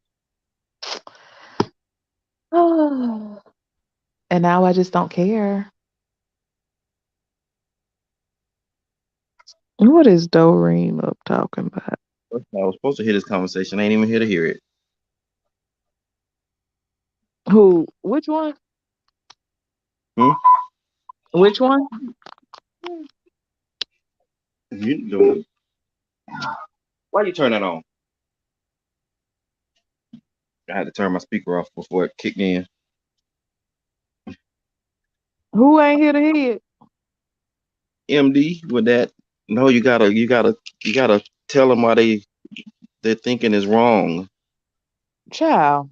And now I just don't care. What is Doreen up talking about? I was supposed to hear this conversation. I ain't even here to hear it. Who? Which one? Hmm? Which one? You doing? Why you turn that on? I had to turn my speaker off before it kicked in. Who ain't here to hear it? MD with that. No, you gotta tell them why their thinking is wrong. Child.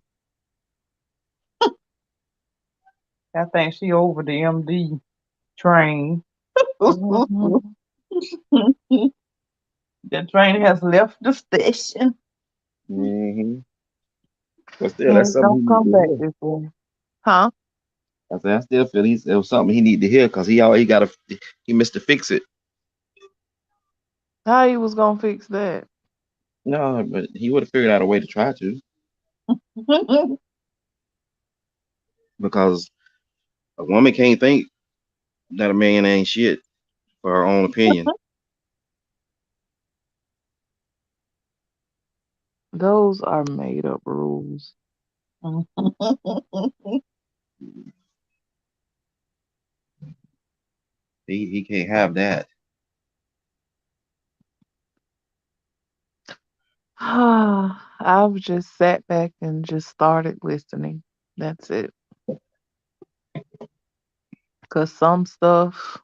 I think she over the MD train. Mhm. The train has left the station. Mm-hmm. But still, that's And something don't he need come to back hear. this way. Huh? I said, I still feel it was something he need to hear because he missed to fix it. How you was gonna fix that? No, but he would have figured out a way to try to because a woman can't think that a man ain't shit for her own opinion. Those are made up rules. He can't have that. I've just sat back and just started listening. That's it. Because some stuff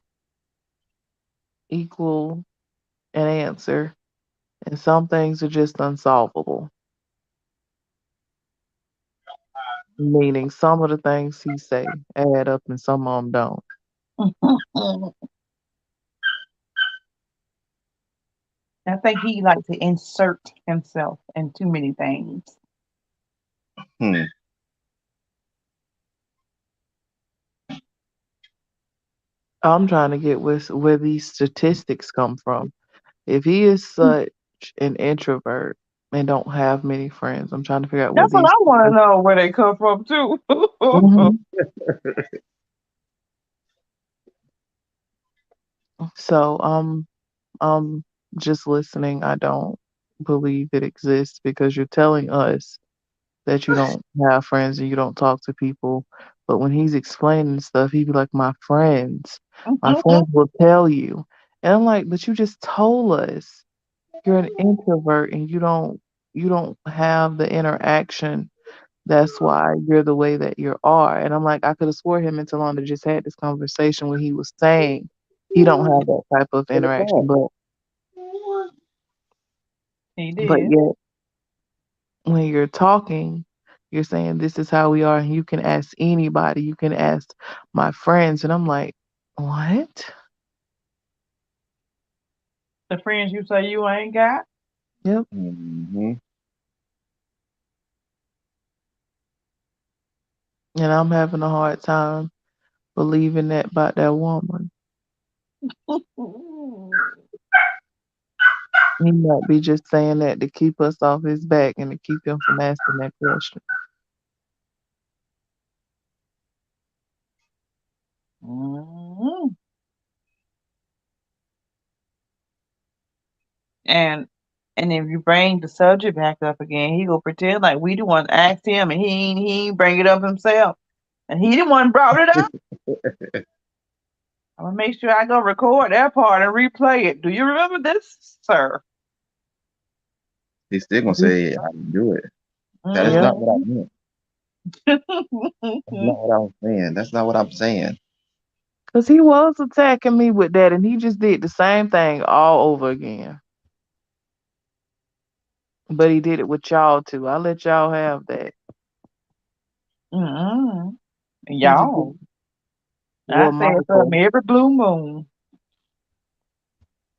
equal an answer, and some things are just unsolvable. Meaning some of the things he say add up and some of them don't. I think he likes to insert himself in too many things. Hmm. I'm trying to get where these statistics come from. If he is such an introvert and don't have many friends, I'm trying to figure out where That's what these. I want to know where they come from too. Mhm. So just listening. I don't believe it exists because you're telling us that you don't have friends and you don't talk to people. But when he's explaining stuff, he'd be like, my friends will tell you. And I'm like, but you just told us you're an introvert and you don't have the interaction. That's why you're the way that you are. And I'm like, I could have swore him and Talonda just had this conversation when he was saying he don't have that type of What was interaction, that? He but did. yet when you're talking, you're saying this is how we are, and you can ask anybody, you can ask my friends, and I'm like, what? The friends you say you ain't got. Yep. Mm-hmm. And I'm having a hard time believing that about that woman. He might be just saying that to keep us off his back and to keep him from asking that question. Mhm. And and if you bring the subject back up again, he gonna pretend like we the one asked him, and he ain't bring it up himself, and he the one brought it up. I'm gonna make sure I go record that part and replay it. Do you remember this, sir? He's still gonna say I didn't do it. That is Yeah. not what I meant. That's not what I was saying. That's not what I'm saying. Because he was attacking me with that, and he just did the same thing all over again. But he did it with y'all too. I let y'all have that. Mm-mm. He just did Y'all, it I with say Michael. something every blue moon.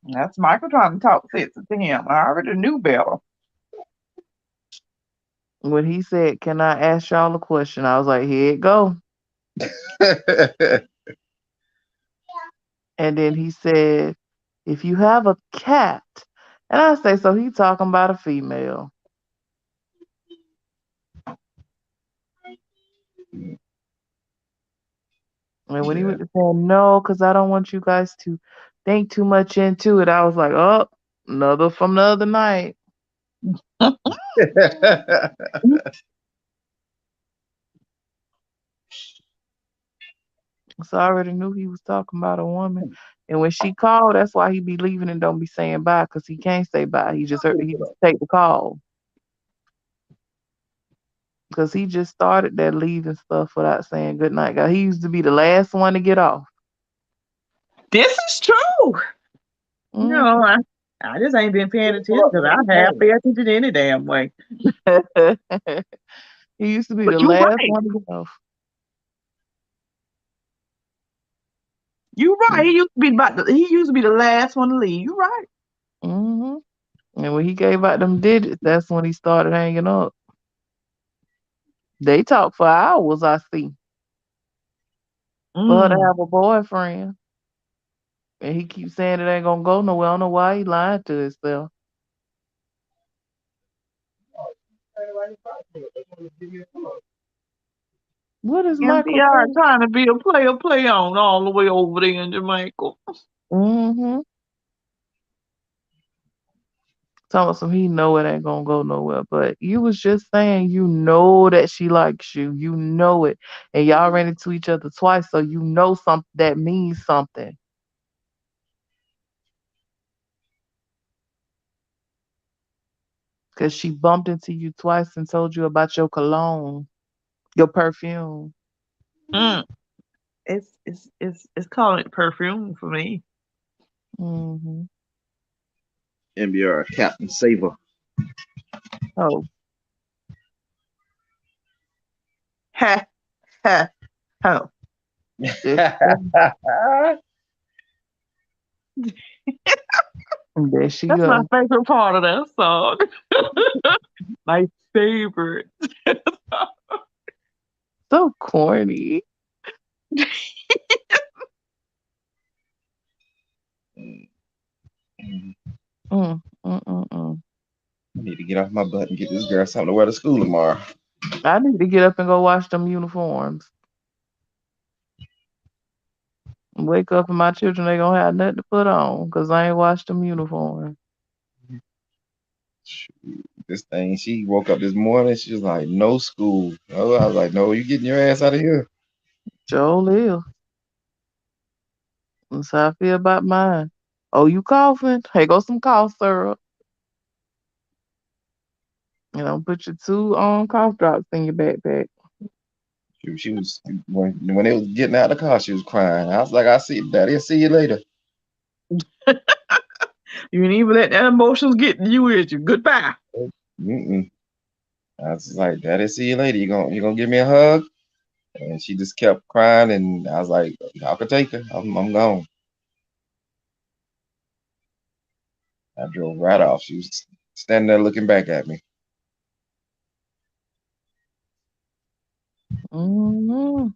That's Michael trying to talk sense to him. I already knew better. When he said, "Can I ask y'all a question?" I was like, "Here it go." And then he said, "If you have a cat," and I say, "So he talking about a female?" And when he went to say no, because I don't want you guys to think too much into it, I was like, "Oh, another from the other night." So I already knew he was talking about a woman. And when she called, that's why he be leaving and don't be saying bye, because he can't say bye. He just take the call. Because he just started that leaving stuff without saying good night. He used to be the last one to get off. This is true. Mm. No, I just ain't been paying attention because I have pay attention any damn way. He used to be But the you last right. one to get off. You right. He used to be the last one to leave. You right. Hmm. And when he gave out them digits, that's when he started hanging up. They talked for hours, I see, for her to have a boyfriend. And he keeps saying it ain't gonna go nowhere. I don't know why he lying to himself. What is Michael NPR saying? trying to be a play on all the way over there in Jamaica. Mm-hmm. Telling some he know it ain't gonna go nowhere. But you was just saying you know that she likes you. You know it. And y'all ran into each other twice, so you know something that means something. Cause she bumped into you twice and told you about your cologne, your perfume. Mm. It's calling it perfume for me. Mm-hmm. NBR Captain Saver. Oh. Ha ha ho. And there she That's my go. favorite part of that song. My favorite. So corny. Mm, mm. I need to get off my butt and get this girl something to wear to school tomorrow. I need to get up and go wash them uniforms. Wake up and my children ain't gonna have nothing to put on because I ain't washed them uniforms. This thing, she woke up this morning. She was like, "No school." Oh, I was like, "No, you getting your ass out of here." Joe live. That's how I feel about mine. Oh, you coughing? Hey, go some cough syrup. Put your two cough drops in your backpack. She was when it was getting out of the car, she was crying. I was like, "I see, Daddy. I'll see you later." You didn't even let that emotions get you with you. Goodbye. Mm-mm. I was like, "Daddy, see you later. You gonna give me a hug?" And she just kept crying, and I was like, "I could take her. I'm gone." I drove right off. She was standing there looking back at me. Mm-hmm.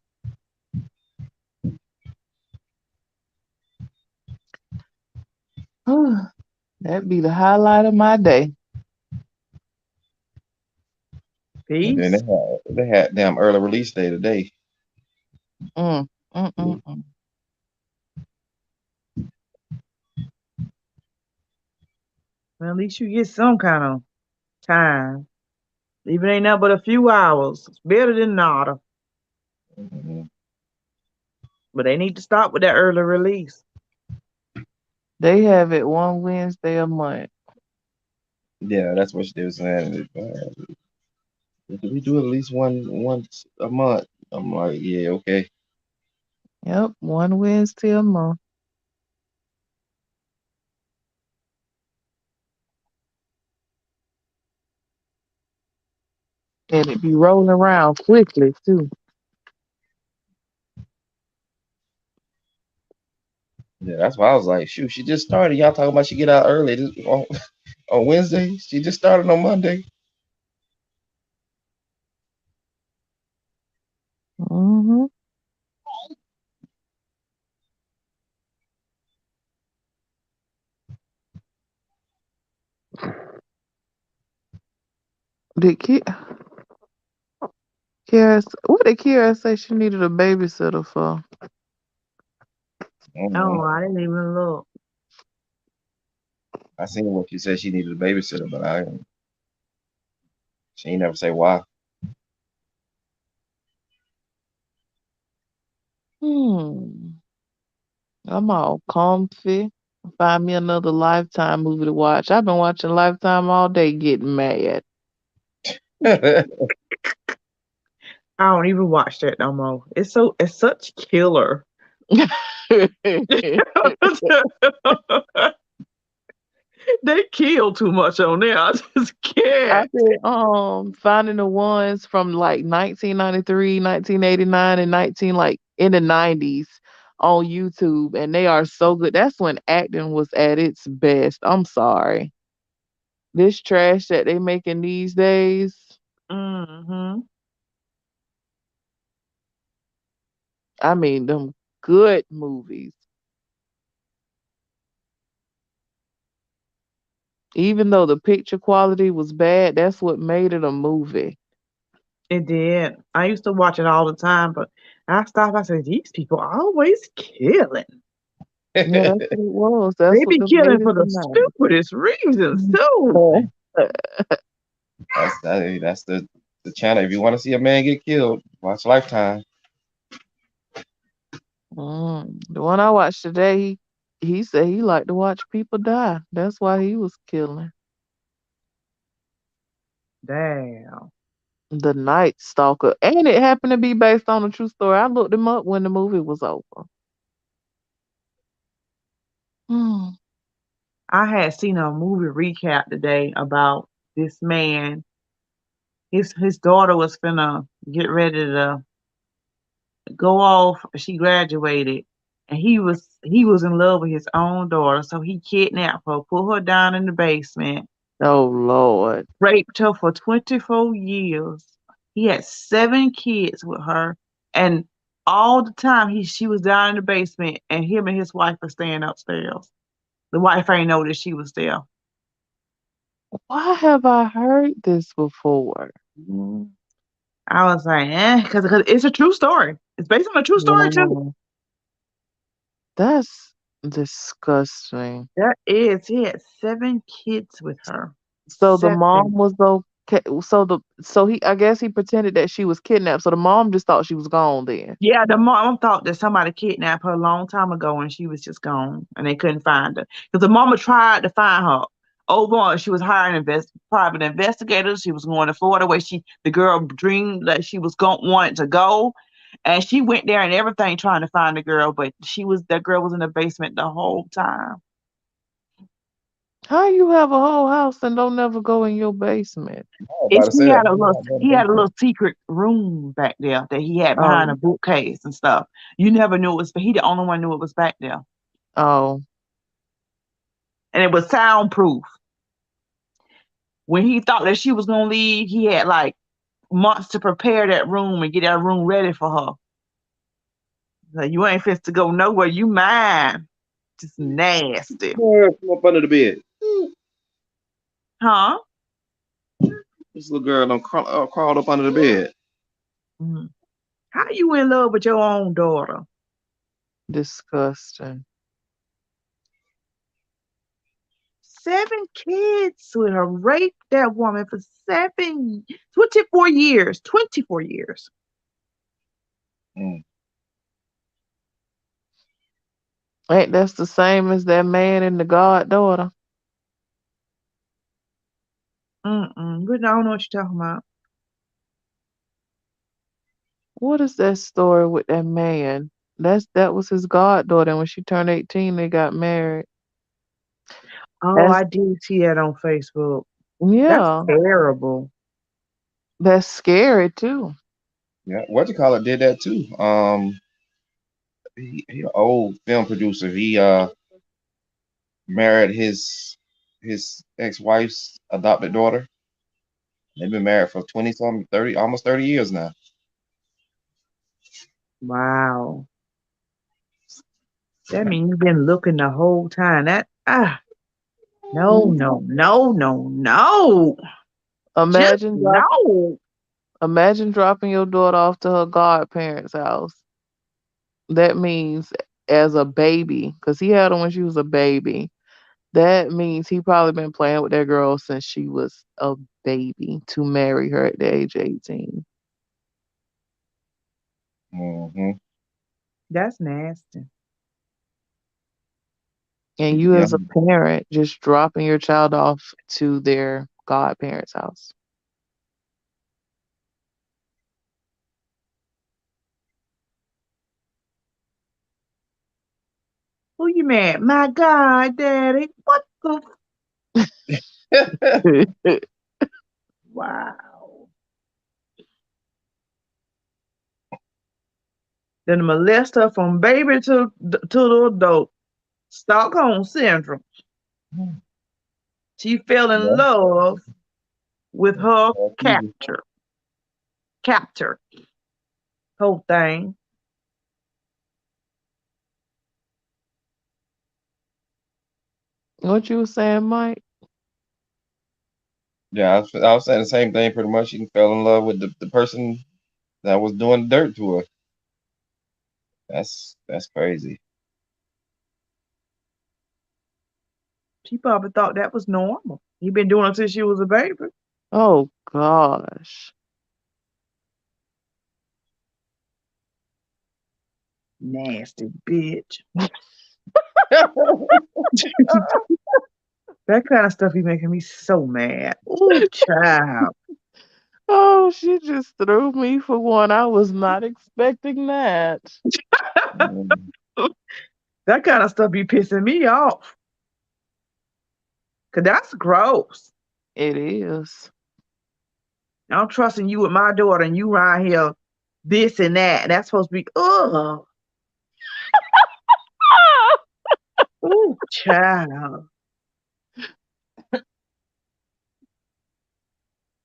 That'd be the highlight of my day. And then Peace. they had damn early release day today. Mm, mm, mm, mm. Well, at least you get some kind of time. Even ain't nothing but a few hours. It's better than nada. Mhm. But they need to stop with that early release. They have it one Wednesday a month. Yeah, that's what they were saying. Do we do at least once a month? I'm like, yeah, okay. Yep, one Wednesday a month. And it be rolling around quickly too. Yeah, that's why I was like, shoot, she just started. Y'all talking about she get out early on Wednesday? She just started on Monday. Mm-hmm. Did what did Kiara say she needed a babysitter for? Oh, I didn't even look. I seen what she said she needed a babysitter, but she ain't never say why. I'm all comfy. Find me another Lifetime movie to watch. I've been watching Lifetime all day, getting mad. I don't even watch that no more. It's such killer. They kill too much on there. I just I've can't. been finding the ones from like 1993, 1989, and 19 like in the 90s on YouTube, and they are so good. That's when acting was at its best. I'm sorry. This trash that they making these days, Mm-hmm. I mean them good movies. Even though the picture quality was bad, that's what made it a movie. It did. I used to watch it all the time, but I stopped. I said, these people always killing. Yeah, that's what it was. They That's what be the killing made for it the tonight. stupidest reasons too. That's the channel. If you want to see a man get killed, watch Lifetime. The one I watched today, he said he liked to watch people die. That's why he was killing. Damn. The Night Stalker. And it happened to be based on a true story. I looked him up when the movie was over. Hmm. I had seen a movie recap today about this man. His daughter was finna get ready to go off. She graduated, and he was in love with his own daughter, so he kidnapped her, put her down in the basement, Oh Lord. raped her for 24 years. He had 7 kids with her, and all the time she was down in the basement, and him and his wife were staying upstairs. The wife ain't know that she was there. Why have I heard this before? Mhm. I was like, because it's a true story. It's based on a true story too. Wow. That's disgusting. That is, he had 7 kids with her. So the 7. mom was okay. So he, I guess he pretended that she was kidnapped. So the mom just thought she was gone then. Yeah, the mom thought that somebody kidnapped her a long time ago and she was just gone and they couldn't find her. Because the mama tried to find her over, she was hiring private investigators. She was going to Florida where the girl dreamed that she was wanted to go. And she went there and everything trying to find the girl, but that girl was in the basement the whole time. How you have a whole house and don't never go in your basement? I was about to say He that. had a little he had a little secret room back there that he had behind a Oh, bookcase and stuff. You never knew it was, but he the only one knew it was back there. oh, And it was soundproof. When he thought that she was gonna leave, he had like months to prepare that room and get that room ready for her. Like, you ain't fit to go nowhere. You mine. Just nasty. Girl, come up under the bed. Huh? This little girl done crawled up under the bed. Mhm. How you in love with your own daughter? disgusting. 7 kids with her, raped that woman for 24 years. 24 years. Mm. Ain't that's the same as that man and the goddaughter? But I don't know what you're talking about. What is that story with that man? That was his goddaughter, and when she turned 18, they got married. Oh, That's I did see that on Facebook. That's yeah, terrible. that's scary too. Yeah, what you call it did that too. He an old film producer. He married his ex-wife's adopted daughter. They've been married for 20 something, 30, almost 30 years now. Wow. That means you've been looking the whole time. No, no, no, no, no. Just Imagine no. imagine dropping your daughter off to her godparents' house. That means as a baby, because he had her when she was a baby. That means he probably been playing with that girl since she was a baby to marry her at the age of 18. Mm-hmm. That's nasty. And you Yeah. as a parent just dropping your child off to their godparents' house. Who you mad? My God, Daddy. What the? Wow. Then molest her from baby to the adult. Stockholm syndrome. She fell in Yeah. love with her That's easy. captor. Whole thing. What you was saying, Mike? Yeah, I was saying the same thing pretty much. She fell in love with the person that was doing dirt to her. That's crazy. She probably thought that was normal. He been doing it since she was a baby. Oh gosh. Nasty bitch. That kind of stuff be making me so mad. Ooh, child. Oh, she just threw me for one. I was not expecting that. Mm. That kind of stuff be pissing me off. Cause that's gross. It is. I'm trusting you with my daughter and you around here this and that. And that's supposed to be ooh, child.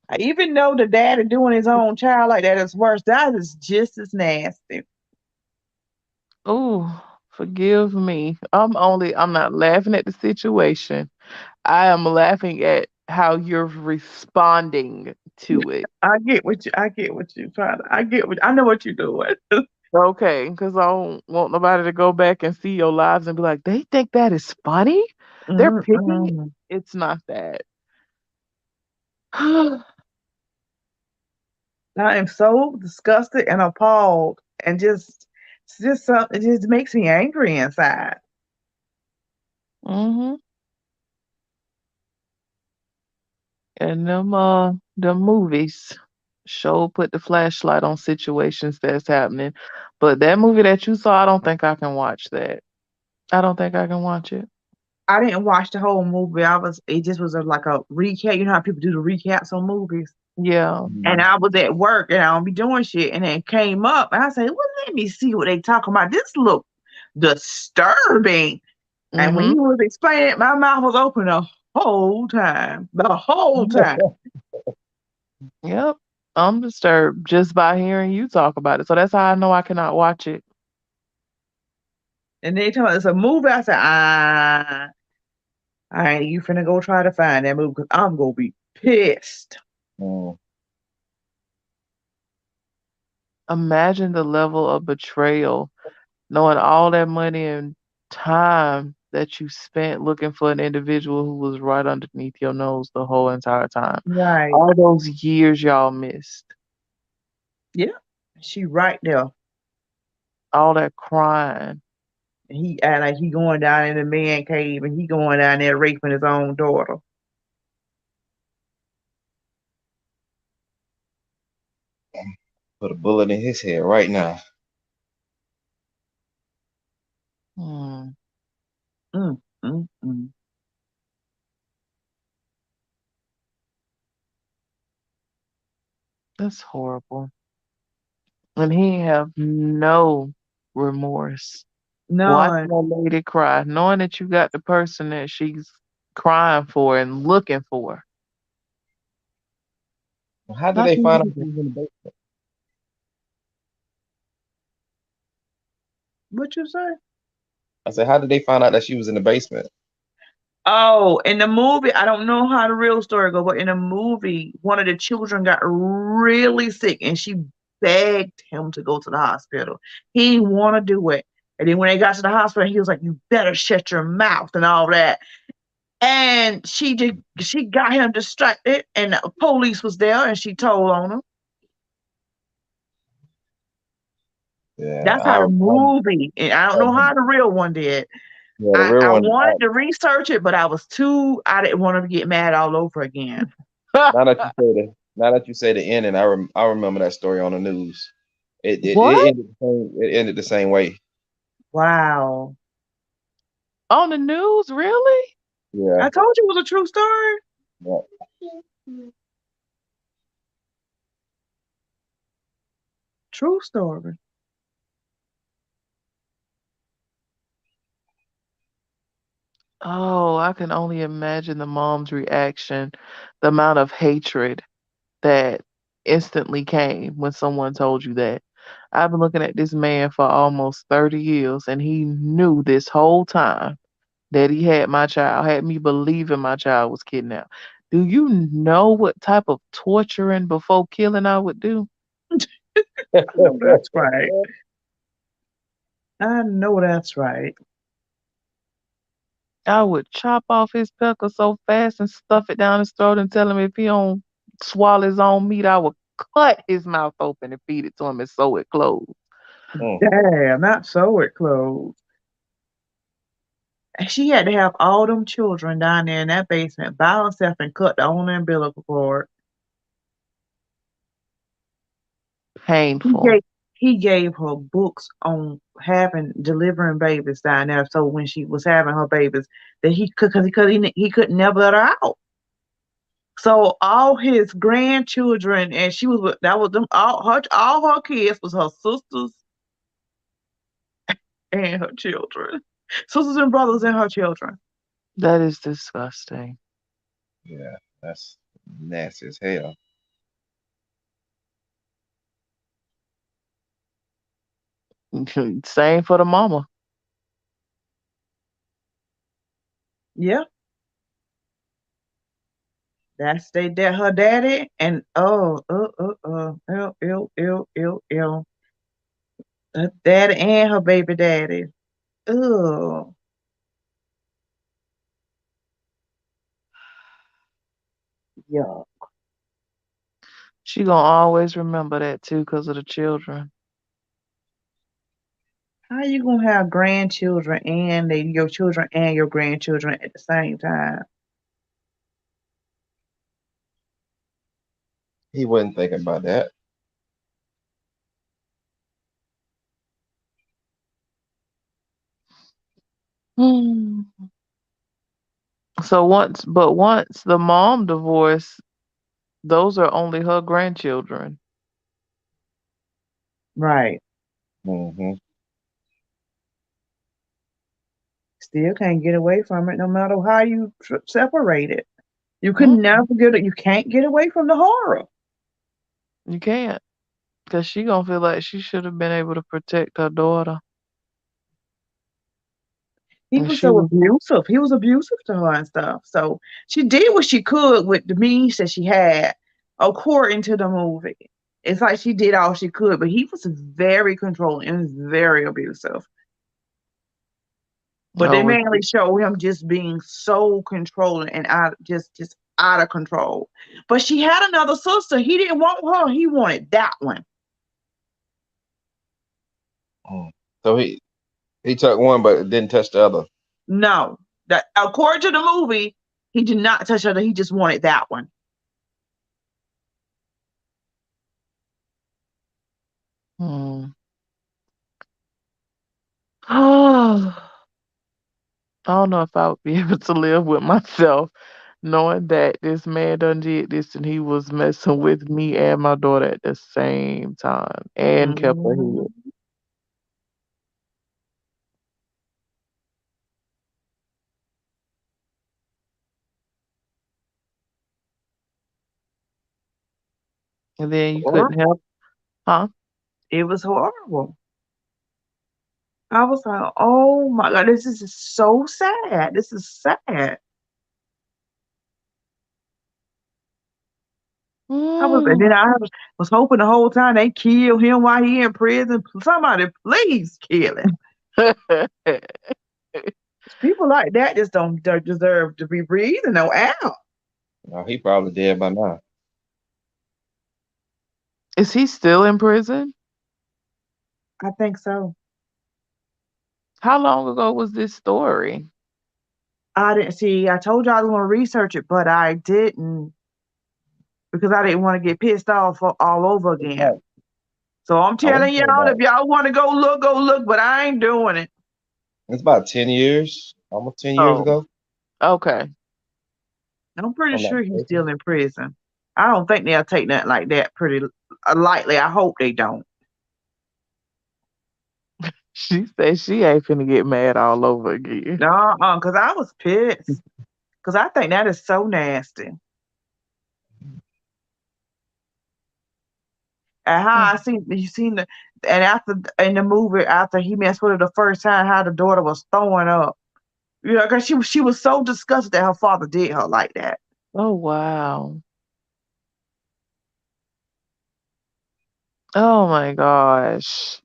I even know the daddy doing his own child like that is worse. That is just as nasty. Oh, forgive me. I'm not laughing at the situation. I am laughing at how you're responding to it. I get what you trying to I know what you're doing. Okay, because I don't want nobody to go back and see your lives and be like, they think that is funny? They're picking it. Mm-mm. It's not that. I am so disgusted and appalled and it's just something it just makes me angry inside. hmm And them movies show put the flashlight on situations that's happening. But that movie that you saw, I don't think I can watch that. I don't think I can watch it. I didn't watch the whole movie. It just was like a recap. You know how people do the recaps on movies? Yeah. And Mhm. I was at work and I don't be doing shit. And then it came up and I said, well, let me see what they talking about. This look disturbing. And when hmm he was explaining it, my mouth was open the whole time. The whole time. Yep. I'm disturbed just by hearing you talk about it. So that's how I know I cannot watch it. And they talking about it's a movie. I said, all right, you finna go try to find that movie because I'm gonna be pissed. Mm. Imagine the level of betrayal, knowing all that money and time that you spent looking for an individual who was right underneath your nose the whole entire time. Right. All those years y'all missed. Yeah. She right there. All that crying. And he act like he going down in the man cave and he going down there raping his own daughter. Put a bullet in his head right now. Hmm, Mm, mm, mm. that's horrible. And he ain't have no remorse. Watching None. that lady cry, knowing that you got the person that she's crying for and looking for. How did How they can find out you he was in the basement? What you say? I said, how did they find out that she was in the basement? Oh, in the movie, I don't know how the real story goes, but in the movie, one of the children got really sick and she begged him to go to the hospital. He didn't want to do it. And then when they got to the hospital, he was like, "You better shut your mouth," and all that. And she got him distracted, and the police was there, and she told on him. Yeah, That's how the movie, and I don't know how the real one did. yeah, the real I one. wanted to research it, but I didn't want to get mad all over again. Now that you say the ending, I remember that story on the news. It What? ended the same. It ended the same way. Wow. On the news, really? Yeah. I told you it was a true story. Yeah. True story. Oh, I can only imagine the mom's reaction, the amount of hatred that instantly came when someone told you that. I've been looking at this man for almost 30 years, and he knew this whole time that he had my child, had me believing my child was kidnapped. Do you know what type of torturing before killing I would do? I know that's right. I know that's right. I would chop off his pecker so fast and stuff it down his throat and tell him if he don't swallow his own meat, I would cut his mouth open and feed it to him and sew it closed. Damn, not sew it closed. And she had to have all them children down there in that basement by herself and cut the only umbilical cord. He Painful. gave, he gave her books on delivering babies down there. So when she was having her babies, that he could never let her out. So all his grandchildren, and she was with that was them all her kids was her sisters and her children, sisters and brothers and her children. That is disgusting. Yeah, that's nasty as hell. Same for the mama. Yeah, that her daddy and her daddy and her baby daddy. Oh, yeah. She gonna always remember that too because of the children. How you gonna have grandchildren and your children and your grandchildren at the same time? He wasn't thinking about that. Hmm. So once the mom divorced, those are only her grandchildren. Right. Mm-hmm. Still can't get away from it, no matter how you separate it. You Mm, can never get it. You can't get away from the horror. you can't, because she gonna feel like she should have been able to protect her daughter. He And was she so was abusive. He was abusive to her and stuff. So she did what she could with the means that she had, according to the movie. It's like she did all she could, but he was very controlling and very abusive. But they over. mainly show him just being so controlling and just out of control. But she had another sister. He didn't want her. He wanted that one. So he took one, but didn't touch the other. No, that according to the movie, he did not touch her. He just wanted that one. Hmm. I don't know if I would be able to live with myself knowing that this man done did this and he was messing with me and my daughter at the same time and kept her Mhm. head. And then you Or couldn't help, huh? it was horrible. I was like, oh my God, this is so sad. This is sad. And then I was hoping the whole time they kill him while he in prison. Somebody please kill him. People like that just don't deserve to be breathing no air. No, he probably dead by now. Is he still in prison? I think so. How long ago was this story? I didn't see. I told you I was going to research it, but I didn't because I didn't want to get pissed off all over again. So I'm telling y'all, if y'all want to go look, but I ain't doing it. It's about 10 years, almost 10 years ago. Okay. I'm pretty sure he's still in prison. I don't think they'll take nothing like that pretty lightly. I hope they don't. She said she ain't finna get mad all over again. Because I was pissed. Because I think that is so nasty. And how you seen and after in the movie, after he messed with her the first time, how the daughter was throwing up. You know, because she was so disgusted that her father did her like that. Oh, wow. Oh, my gosh.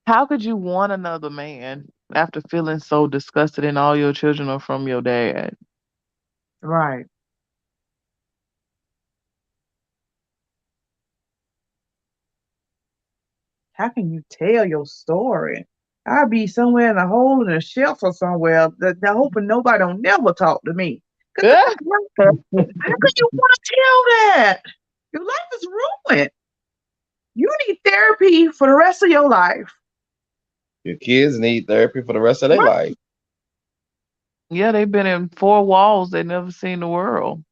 How could you want another man after feeling so disgusted and all your children are from your dad? Right. How can you tell your story? I'll be somewhere in a hole in a shelter somewhere, hoping nobody don't never talk to me. How could you want to tell that? Your life is ruined. You need therapy for the rest of your life. Your kids need therapy for the rest of their life. Yeah, they've been in 4 walls. They never seen the world.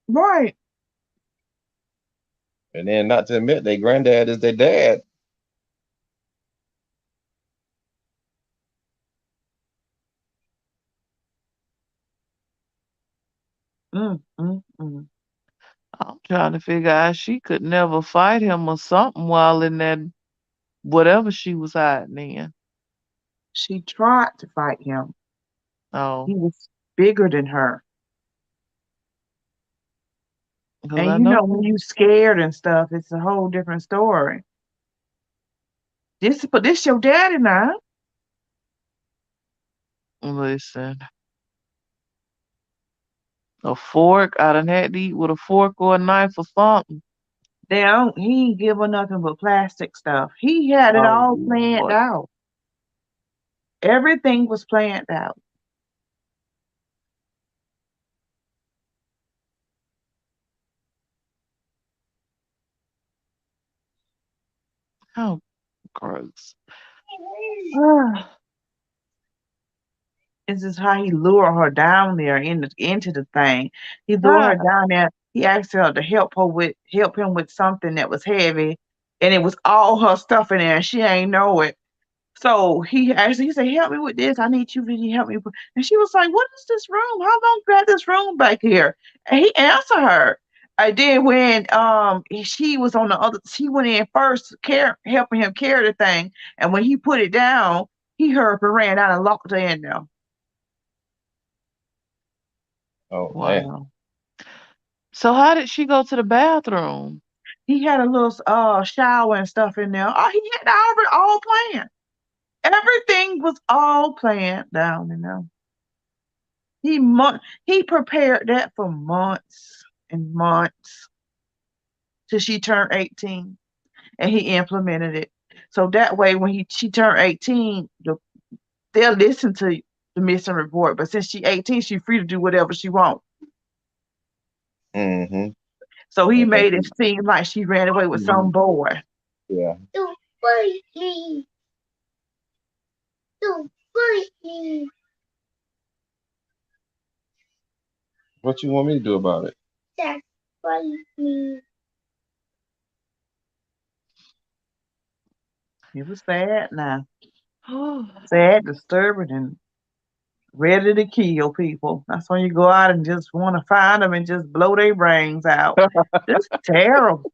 Right. And then not to admit their granddad is their dad. I'm trying to figure out she could never fight him or something while in that whatever she was hiding in. She tried to fight him. Oh. He was bigger than her. And I you know know when you scared and stuff, it's a whole different story. This your daddy now. Listen. A fork, I done had to eat with a fork or a knife or something. He ain't give her nothing but plastic stuff. He had it all planned out. Everything was planned out. Oh, gross. This is how he lured her down there into the thing. He lured her down there. He asked her to help him with something that was heavy, and it was all her stuff in there, and she ain't know it. So he said, "Help me with this. I need you to help me." And she was like, "What is this room? How long you got this room back here?" And he answered her. I did when she was on the other. She went in first, helping him carry the thing, and when he put it down, he hurried and ran out and locked her in there. Oh, wow. man. So how did she go to the bathroom? He had a little shower and stuff in there. Oh, he had all planned. Everything was all planned down in there. He prepared that for months and months till she turned 18, and he implemented it. So that way, when she turned 18, they'll listen to the missing report. But since she's 18, she's free to do whatever she wants. So he made it seem like she ran away with some boy. Yeah. Don't fight me. Don't fight me. What you want me to do about it? Don't fight me. It was sad now. Sad, disturbing, and ready to kill people. That's when you go out and just want to find them and just blow their brains out. It's terrible.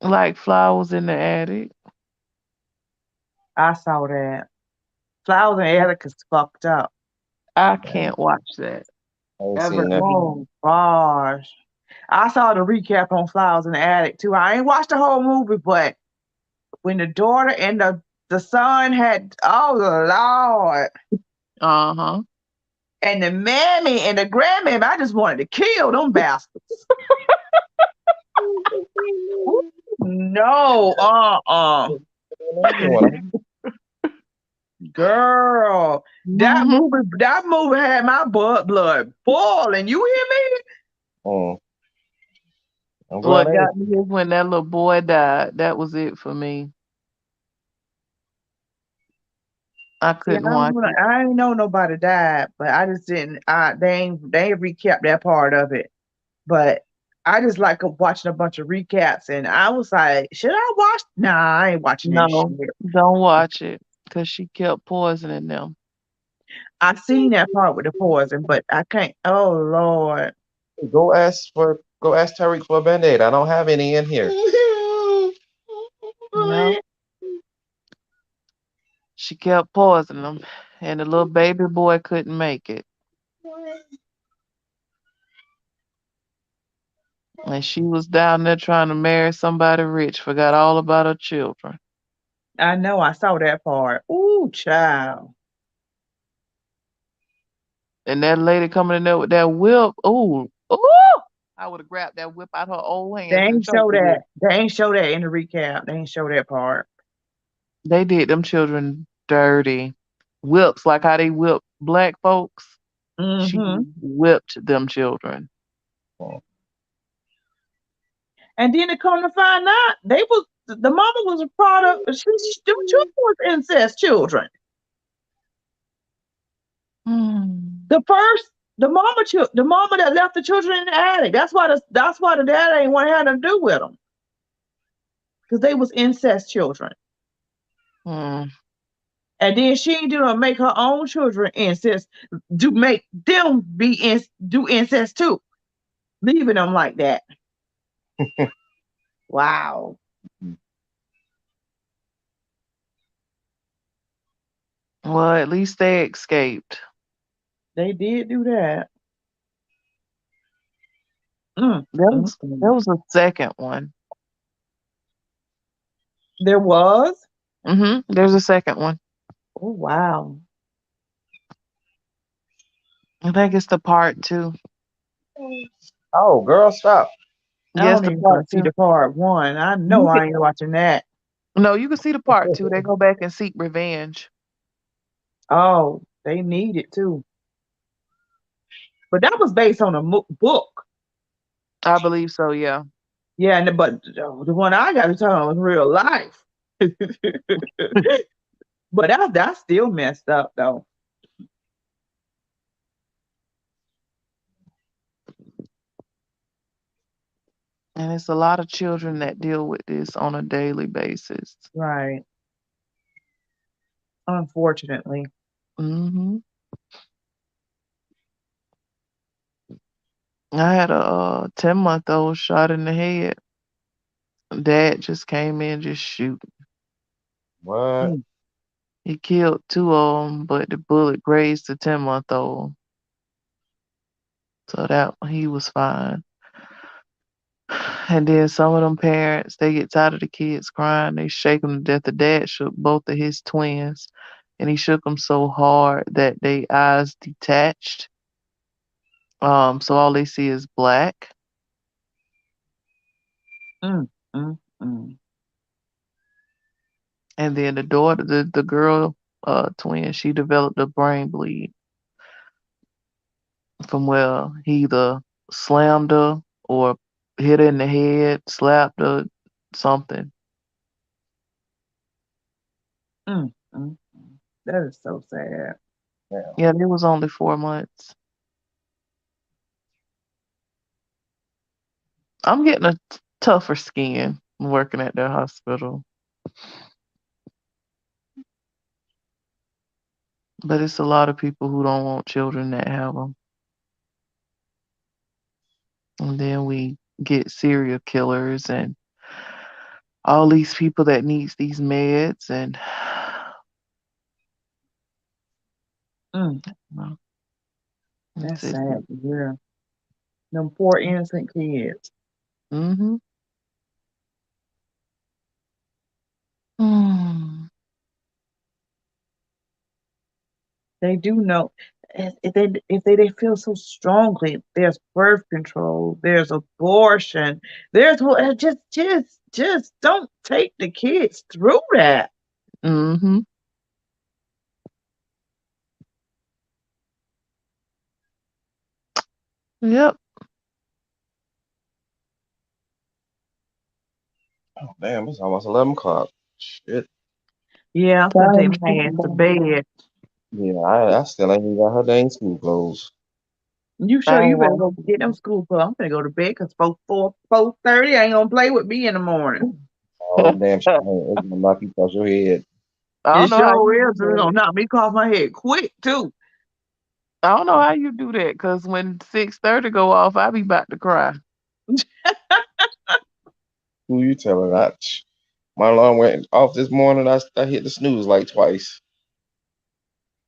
Like Flowers in the Attic. I saw that. Flowers and Attic is fucked up. I can't watch that. I ain't Ever seen that. again. Oh gosh. I saw the recap on Flowers in the Attic too. I ain't watched the whole movie, but when the daughter and the son had, oh Lord, Uh-huh. and the mammy and the grandmammy, I just wanted to kill them bastards. No, girl, Mhm. that movie had my blood boiling. You hear me? Mm. I'm glad What I got me is when that little boy died. That was it for me. I Yeah, couldn't watch it. I ain't know nobody died, but I just didn't. They ain't recapped that part of it. But I just like watching a bunch of recaps, and I was like, should I watch? Nah, I ain't watching that shit. No, don't watch it. Cause she kept poisoning them. I seen that part with the poison, but I can't. Oh Lord, go ask Tariq for a band-aid. I don't have any in here. Yeah. She kept poisoning them. And the little baby boy couldn't make it. And she was down there trying to marry somebody rich, forgot all about her children. I know. I saw that part. Ooh, child. And that lady coming in there with that whip, ooh, I would have grabbed that whip out her old They hands and ain't choked show her with that. it. They ain't show that in the recap. They ain't show that part. They did them children dirty. Whips, like how they whip black folks. She Mm-hmm. whipped them children. And then to come to find out, the mama was a product. Them children was incest children. Hmm. The mama that left the children in the attic. That's why the dad ain't want to have nothing to do with them because they was incest children. Hmm. And then she ain't do to make her own children incest, do make them do incest too, leaving them like that. Wow, Well, at least they escaped. they did do that. Mm, There mm, was there mm. was a second one. There was. There's a second one. Oh wow. I think it's the part two. Oh, girl, stop. I Yes, don't the even want part to see two. the part one. I know You I can, ain't watching that. no, you can see the part two. They go back and seek revenge. Oh, they need it too. But that was based on a book. I believe so, yeah. Yeah, but the one I got to tell on was real life. But that's still messed up though. And it's a lot of children that deal with this on a daily basis. Right. Unfortunately. hmm I had a 10-month-old shot in the head. Dad just came in just shooting. What? Mm, He killed two of them, but the bullet grazed the 10-month-old. So that he was fine. And then some of them parents, they get tired of the kids crying. They shake them to death. The dad shook both of his twins, and he shook them so hard that their eyes detached. So all they see is black. mm, mm, mm. And then the daughter, the girl twin, she developed a brain bleed from where he either slammed her or hit her in the head, slapped her, something. Mm, mm, mm. That is so sad. Yeah. Yeah, it was only 4 months. I'm getting a tougher skin working at the hospital, but it's a lot of people who don't want children that have them. And then we get serial killers and all these people that needs these meds and Mm, well, that's sad to hear. Them poor innocent kids. Mm-hmm. Mm. They do know if they feel so strongly. There's birth control. There's abortion. Just don't take the kids through that. Mm-hmm. Yep. Oh, damn, it's almost 11 o'clock. Shit. Yeah, I'm gonna take my ass to bed. Yeah, I still ain't even got her dang school clothes. You sure you better go get them school clothes. I'm gonna go to bed because 4:30 ain't gonna play with me in the morning. Oh, damn, shit, it's gonna knock you across your head. I don't It know how sure you is. It's do gonna that. knock me off my head quick too. I don't know how you do that, cause when 6:30 go off, I be about to cry. Who you telling that? My alarm went off this morning. I hit the snooze like twice.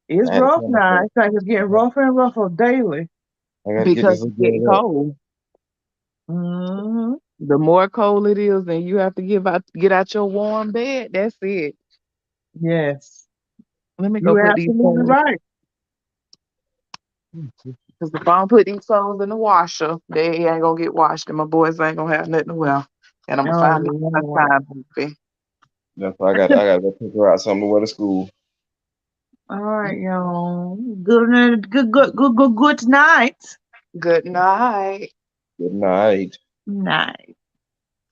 It's I had to rough turn my now. phone. It's like it's getting rougher and rougher daily. I gotta get Because this it's getting again up. cold. Hmm. The more cold it is, and you have to get out your warm bed. That's it. Yes, Let me go you're put these absolutely clothes. right. Because if I don't put these clothes in the washer, they ain't gonna get washed, and my boys ain't gonna have nothing to wear. And I'm gonna Oh find my Lord. time, baby. That's why I gotta go pick her out something to wear to school. All right, y'all. Good night. Good night. Good night. Night.